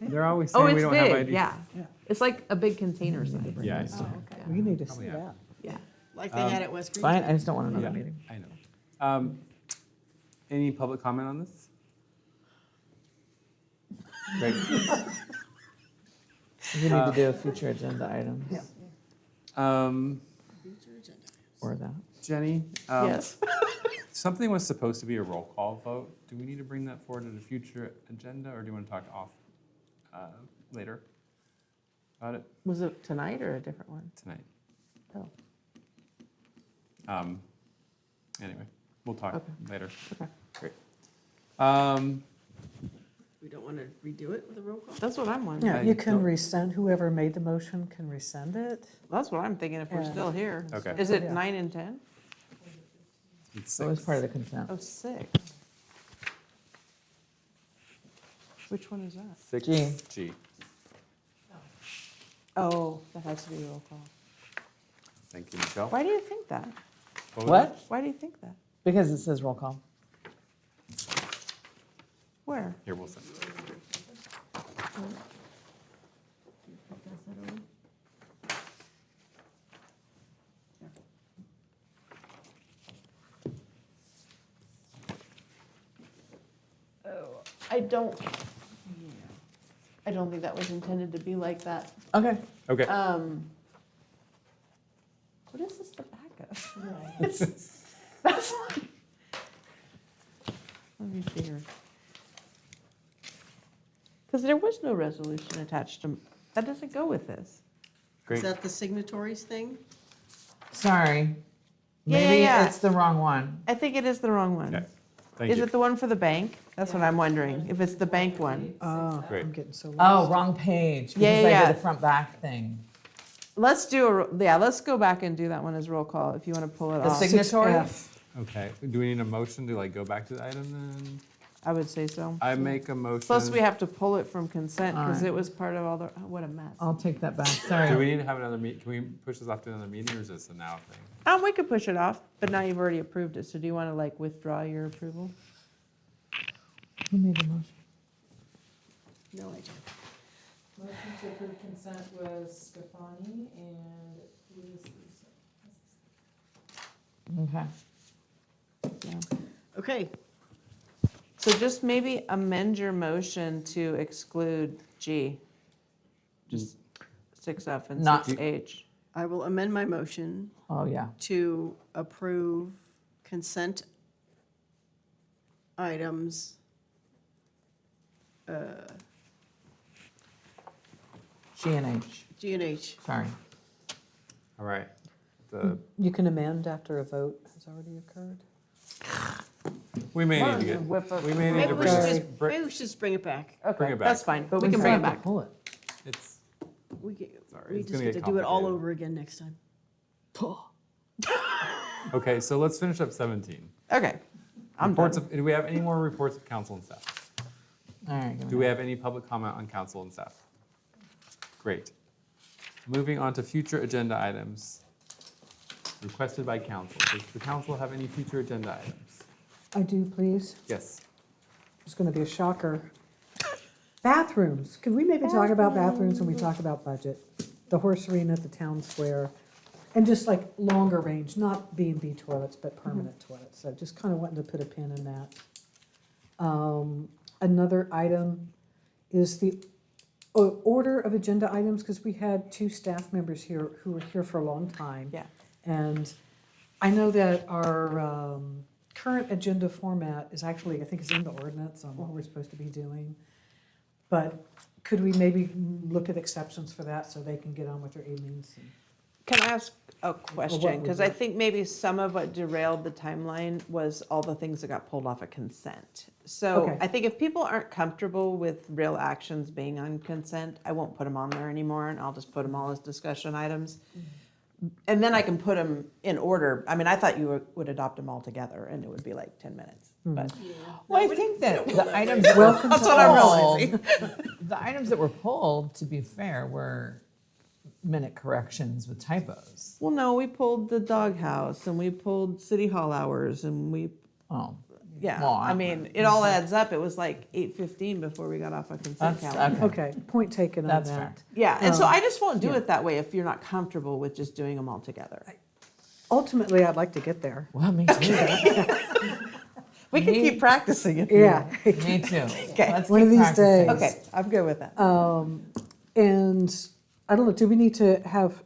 They're always Oh, saying we it's don't have big, ideas. yeah. Yeah. It's like a big container size. Yeah, I see. We need to see yeah. that. Yeah. Like they had at West Green? Fine, I just don't want another Yeah, meeting. I know. Any public comment on this? Great. We need to do a future agenda items. Yeah. Or that. Jenny? Yes. Something was supposed to be a roll call vote. Do we need to bring that forward at a future agenda, or do you want to talk off later about it Was it tonight or a different one? tonight? Oh. Anyway, we'll talk Okay. later. Okay. Great. We don't want to redo it with a roll call? That's what I'm wondering. Yeah, I you can don't- resend, whoever made the motion can resend it. That's what I'm thinking if we're Yeah. still here. Okay. Is it Yeah. 9 and 10? It's So it's 6. part of the consent. Oh, 6. Which one is that? 6G. Oh, that has to be a roll call. Thank you, Michelle. Why do you think that? was What? that? Why do you think that? Because it says roll call. Where? Here, we'll send it. I don't think that was intended to be like that. Okay. Okay. What is this the back of? That's like, let me see here. Because there was no resolution attached to, that doesn't go with this. Is Great. that the signatories thing? Sorry. Yeah, yeah, Maybe yeah. it's the wrong one. I think it is the wrong one. Okay. Thank Is you. it the one for the bank? That's what I'm wondering, if it's the bank one. Oh, Great. I'm getting so Oh, lost. wrong page. Yeah, Because I yeah. did the front back thing. Let's do let's go back and do that one as roll call, if you want to pull it The off. signatory? 6F. Okay. Do we need a motion to go back to the item then? I would say so. I make a motion. Plus, we have to pull it from consent, because Alright. it was part of all the, oh, what a mess. I'll take that back. Do Sorry. we need to have another meet? Can we push this off to another meeting, or is this a now thing? We could push it off, but now you've already approved it, so do you want to withdraw your approval? Who made the motion? No idea. Motion to approve consent was Scafani and who is this? Okay. Okay, So just maybe amend your motion to exclude G. Just 6F and Not- 6H. I will amend my motion Oh, yeah. to approve consent items. G and H. G and H. Sorry. All right. The You can amend after a vote has already occurred. we may need to get. Whip up- We may need Maybe to we bring. should Sorry. just, maybe we should just bring it back. Bring it back. That's fine, but we can still bring it have to back. Pull it. It's We Sorry, it's just gonna get get to do it all complicated. over again next time. okay. So let's finish up 17. Okay, I'm Reports done. of, do we have any more reports of council and staff? All right. Do we have any public comment on council and staff? Great. Moving on to future agenda items requested by council. Does the council have any future agenda items? I do, please. Yes. It's going to be a shocker. Bathrooms. Could we maybe talk about bathrooms when we talk about budget? The horse arena at the town square, and just like longer range, not B&B toilets, but permanent toilets. So just kind of wanting to put a pin in that. Another item is the order of agenda items, because we had 2 staff members here who were here for a long time. Yeah. And I know that our current agenda format is actually, I think is in the ordinance on what we're supposed to be doing. But could we maybe look at exceptions for that so they can get on with their evenings? Can I ask a question? would Because I think maybe some of what derailed the timeline was all the things that got pulled off of consent. So Okay. I think if people aren't comfortable with real actions being on consent, I won't put them on there anymore, and I'll just put them all as discussion items. And then I can put them in order. I mean, I thought you would adopt them all together, and it would be like 10 minutes, but. Well, I think that the items that were Welcome to That's what I'm pulled, realizing. the items that were pulled, to be fair, were minute corrections with typos. Well, no, we pulled the doghouse, and we pulled city hall hours, and we, Oh, yeah. Well, I mean, it all adds up. It was like 8:15 before we got off a consent that's calendar. okay. Okay, point taken on That's that. fair. Yeah, and so I just won't do yeah. it that way if you're not comfortable with just doing them all together. Ultimately, I'd like to get there. Well, me too. We can keep practicing if you Yeah. want. Me too. Okay. Let's One of keep these practicing. days. Okay, I'm good with that. And I don't know, do we need to have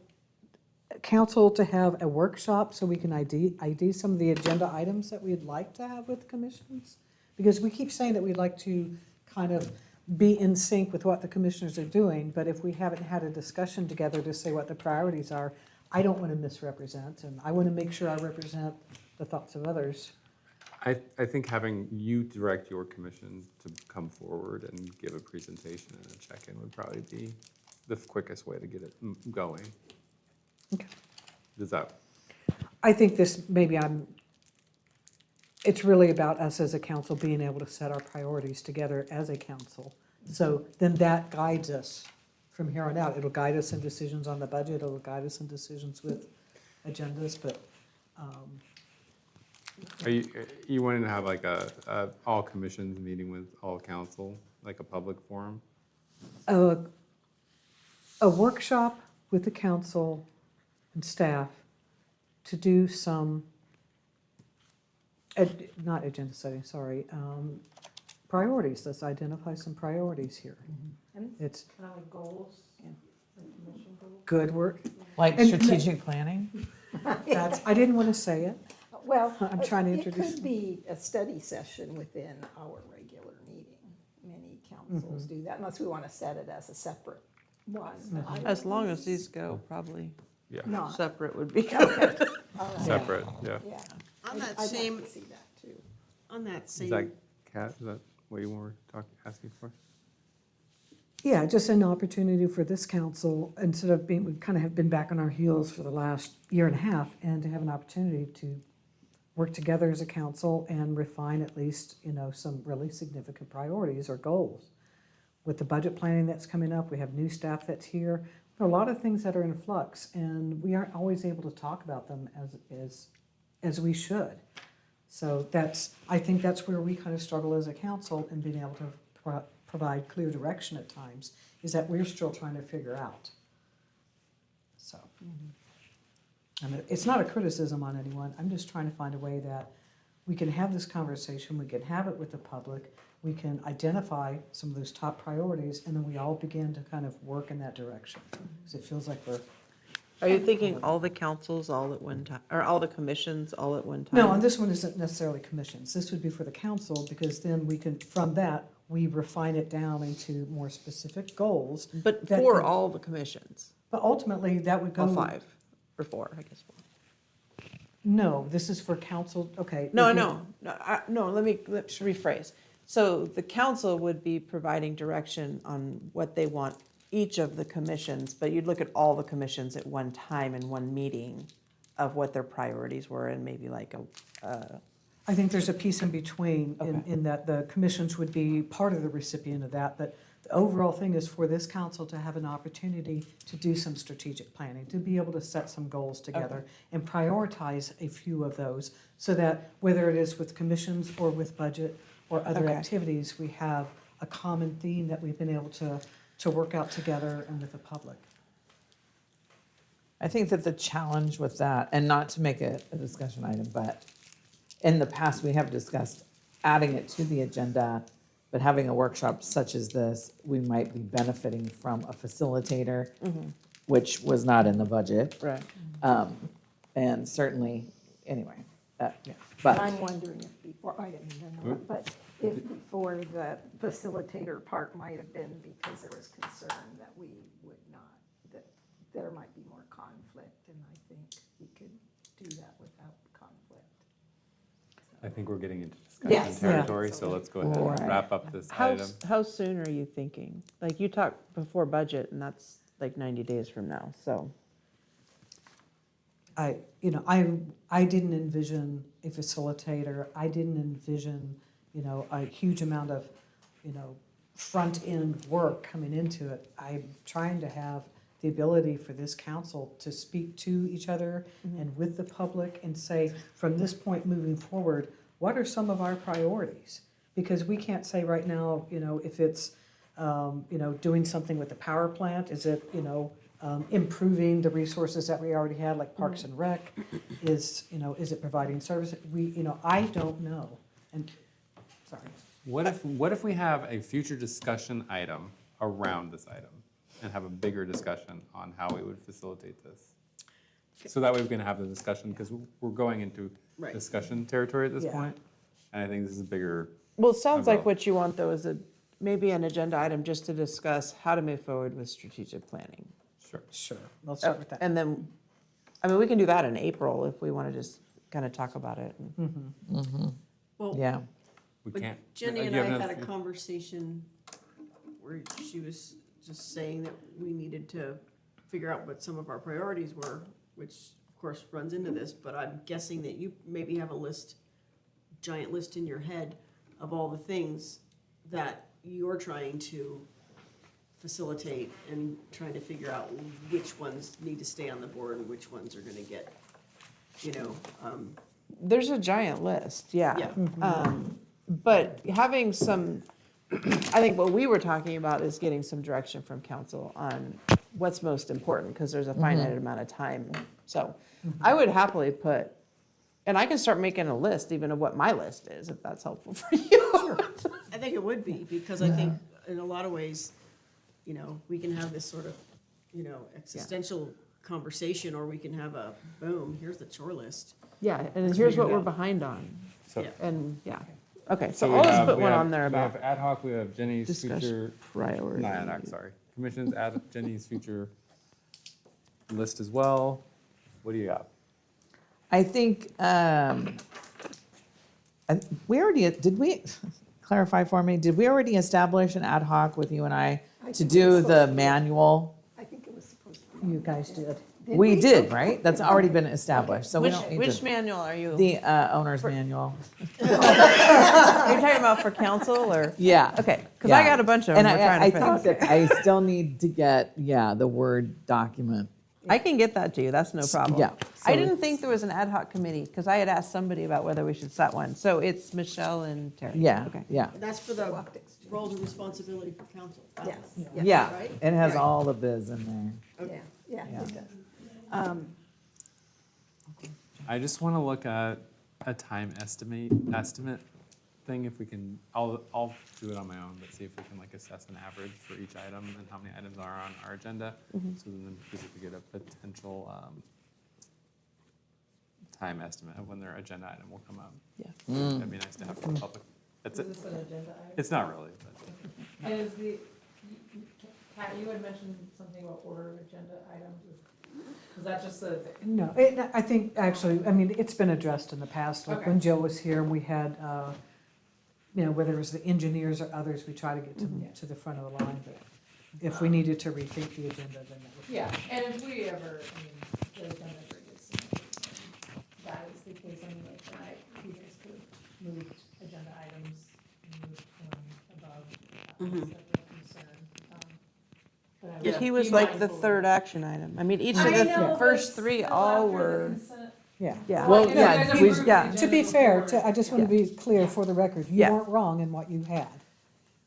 council to have a workshop so we can ID some of the agenda items that we'd like to have with commissions? Because we keep saying that we'd like to kind of be in sync with what the commissioners are doing, but if we haven't had a discussion together to say what the priorities are, I don't want to misrepresent, and I want to make sure I represent the thoughts of others. I think having you direct your commission to come forward and give a presentation and a check-in would probably be the quickest way to get it going. Okay. Does that, I think this, it's really about us as a council being able to set our priorities together as a council. So then that guides us from here on out. It'll guide us in decisions on the budget, it'll guide us in decisions with agendas, but, are you wanting to have like a all commissions meeting with all council, like a public forum? a workshop with the council and staff to do some, not agenda setting, sorry, priorities. Let's identify some priorities here. It's Kind of like goals, like mission goals. good work. Like And- strategic planning? That's, I didn't want to say it. Well, I'm trying to it introduce- could be a study session within our regular meeting. Many councils do that, unless we want to set it as a separate one. but I As don't long know. as these go, probably Yeah, Not, separate would be okay, good. all right, separate, yeah. yeah. On that I'd like same, to see that too. on that Is same. that, Kat, is that what you were asking for? Yeah, just an opportunity for this council, instead of being, we kind of have been back on our heels for the last year and a half, and to have an opportunity to work together as a council and refine at least, some really significant priorities or goals. With the budget planning that's coming up, we have new staff that's here. There are a lot of things that are in flux, and we aren't always able to talk about them as we should. So I think that's where we kind of struggle as a council in being able to provide clear direction at times, is that we're still trying to figure out. So, and it's not a criticism on anyone, I'm just trying to find a way that we can have this conversation, we can have it with the public, we can identify some of those top priorities, and then we all begin to kind of work in that direction. Because it feels like we're, Are you thinking all the councils all at one time, or all the commissions all at one time? no, and this one isn't necessarily commissions, this would be for the council, because then we can, from that, we refine it down into more specific goals. But that for can- all the commissions, But ultimately, that would go. all five, or four, I guess. No, this is for council, okay. No, I if you- know, no, let's rephrase. So the council would be providing direction on what they want each of the commissions, but you'd look at all the commissions at one time in one meeting of what their priorities were, and maybe like I think there's a piece in between, Okay. in that the commissions would be part of the recipient of that, but the overall thing is for this council to have an opportunity to do some strategic planning, to be able to set some goals together and prioritize a few of those, so that whether it is with commissions or with budget or other Okay. activities, we have a common theme that we've been able to work out together and with the public. I think that the challenge with that, and not to make it a discussion item, but in the past, we have discussed adding it to the agenda, but having a workshop such as this, we might be benefiting from a facilitator, which was not in the budget. right. And certainly, anyway, And but I'm wondering if before, I didn't mean to interrupt, but if before the facilitator part might have been because there was concern that we would not, that there might be more conflict, and I think we could do that without conflict. I think we're getting into Yes. discussion territory, so let's go ahead and Right. wrap up this How, item. how soon are you thinking? Like, you talked before budget, and that's like 90 days from now, so. I didn't envision a facilitator, I didn't envision, a huge amount of, front-end work coming into it. I'm trying to have the ability for this council to speak to each other and with the public and say, from this point moving forward, what are some of our priorities? Because we can't say right now, if it's, doing something with the power plant, is it, improving the resources that we already had, like Parks and Rec? Is it providing service? I don't know. And, sorry. What if we have a future discussion item around this item and have a bigger discussion on how we would facilitate this? So that way we can have the discussion, because we're going into Right. discussion territory at this Yeah. point. And I think this is a bigger, Well, it sounds like About- what you want though is maybe an agenda item just to discuss how to move forward with strategic planning. sure. Sure, let's start with that. And then, I mean, we can do that in April if we want to just kind of talk about it. Well, Yeah. We but can't. Jenny do and you I have had a enough- conversation where she was just saying that we needed to figure out what some of our priorities were, which of course runs into this, but I'm guessing that you maybe have a list, giant list in your head of all the things that you're trying to facilitate and trying to figure out which ones need to stay on the board and which ones are gonna get, There's a giant list, yeah. Yeah. But having some, I think what we were talking about is getting some direction from council on what's most important, because there's a finite amount of time. So I would happily put, and I can start making a list even of what my list is, if that's helpful for you. I think it would be, because I think in a lot of ways, we can have this sort of, existential conversation, or we can have a, boom, here's the chore list. Yeah, and here's what figured we're out. behind on, So, Yeah. and, yeah. Okay, so we I'll just have- put we one have- on there We have about ad hoc, we have Jenny's discussion future, priority. not ad hoc, sorry. Commission's Jenny's future list as well. What do you got? I think, we already, did we, clarify for me, did we already establish an ad hoc with you and I to think do so. the manual? I think it was supposed to be. You guys did. We did, right? That's already been established, so we Which, don't need which to. manual are you? The owner's manual. Are you talking about for council or? Yeah. Okay, because I Yeah. got a bunch of them And we're trying I to think finish. that I still need to get, the Word document. I can get that to you, that's no problem. Yeah, I so didn't think there was an ad hoc committee, because I had asked somebody about whether we should set one. So it's Michelle and Terry. Yeah, Okay. yeah, And that's for the roles and responsibility for council. Yes. yeah. Right? It has Right. all the biz in there. Yeah, Yeah. it does. I just want to look at a time estimate thing, if we can, I'll do it on my own, but see if we can assess an average for each item and how many items are on our agenda. So then we could get a potential time estimate of when their agenda item will come up. Yeah. That'd be nice to have for the public. That's Is it. this an agenda item? It's not really, but And is Kat, you had mentioned something about order of agenda items. Is that just a, No, I think, actually, I mean, it's been addressed in the past, like when Jill was here, we had, whether it was the engineers or others, we try to get to the front of the line, but if we needed to rethink the agenda, then that would. yeah, and if we ever, the agenda ever gets, that is the case, then you guys could move agenda items and move above, Mhm. separate concern. But I would He be was like the mindful of- third action item. I mean, each of I the know, first but three still all after the were, consent- Yeah. yeah. Well, you know, yeah, you guys we- approved the yeah. To be agenda fair, before. I just want to be clear for the record, you Yeah. weren't wrong in what you had.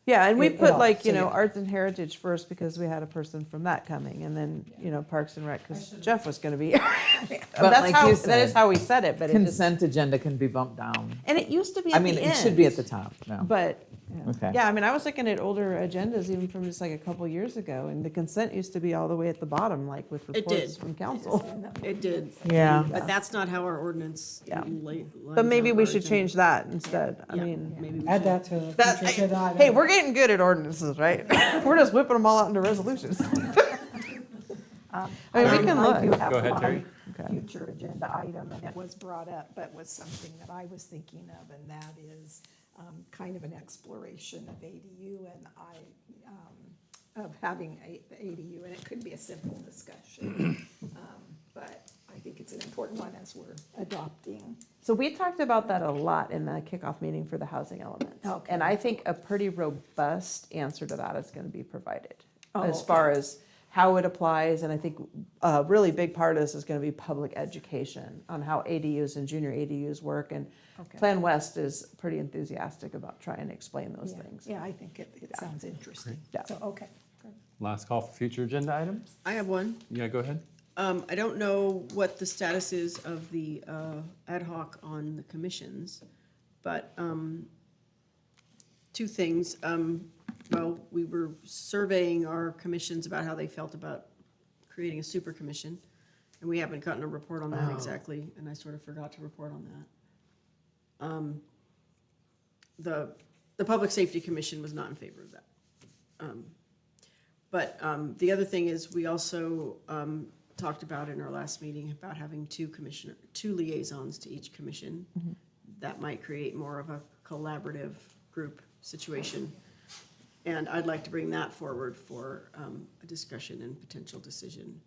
Yeah, and we It put all, like, so yeah. arts and heritage first because we had a person from that coming, and then, Parks and Rec, because Jeff was gonna be. But like you That is said, how we said it, but it just, Consent agenda can be bumped down. and it used to be I at mean, the it should be at end, the top, no. But, Okay. yeah, I mean, I was looking at older agendas even from just like a couple years ago, and the consent used to be all the way at the bottom, like with It reports did. from council. It did. Yeah. But that's not how our ordinance. Yeah. lines But maybe out we our should agenda. change that instead. I Yeah, mean, maybe we Add should. that to a that, future agenda item. hey, we're getting good at ordinances, right? We're just whipping them all out into resolutions. I mean, we can I do look. have Go ahead, one Terry. future agenda item, and it was brought up, but was something that I was thinking of, and that is kind of an exploration of ADU of having a ADU, and it could be a simple discussion. But I think it's an important one as we're adopting. So we talked about that a lot in the kickoff meeting for the housing element. Okay. And I think a pretty robust answer to that is going to be provided. Oh, As okay. far as how it applies, and I think a really big part of this is going to be public education on how ADUs and junior ADUs work. And Okay. Plan West is pretty enthusiastic about trying to explain those Yeah, things. Yeah, I think it sounds interesting. Yeah. So, okay. good. last call for future agenda items? I have one. Yeah, go ahead. I don't know what the status is of the ad hoc on the commissions. But two things. Well, we were surveying our commissions about how they felt about creating a super commission, and we haven't gotten a report on that exactly, and I sort of forgot to report on that. The Public Safety Commission was not in favor of that. But the other thing is, we also talked about in our last meeting about having two liaisons to each commission. That might create more of a collaborative group situation. And I'd like to bring that forward for a discussion and potential decision.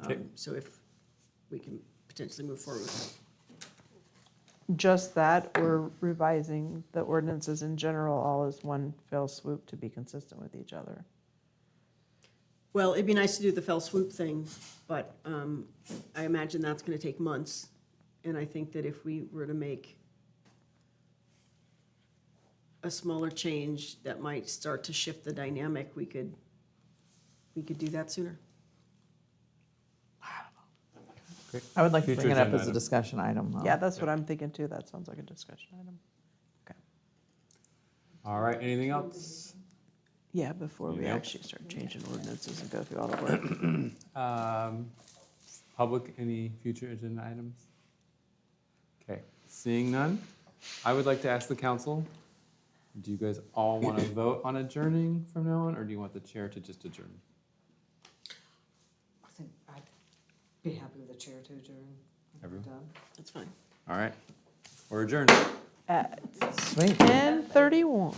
Okay. So if we can potentially move forward with that. Just that, or revising the ordinances in general all as one fell swoop to be consistent with each other? Well, it'd be nice to do the fell swoop thing, but I imagine that's gonna take months. And I think that if we were to make a smaller change that might start to shift the dynamic, we could do that sooner. I would like to Future bring it up agenda as a item. discussion item. though. Yeah, that's what I'm thinking too. That sounds like a discussion item. All right, anything else? Yeah, before we Anything else? actually start changing ordinances and go through all the work. Public, any future agenda items? Okay, seeing none, I would like to ask the council, do you guys all want to vote on adjourning from now on, or do you want the chair to just adjourn? I think I'd be happy with the chair to adjourn. Everyone? Done. That's fine. All right, we're adjourned. At Sweet. 10:31.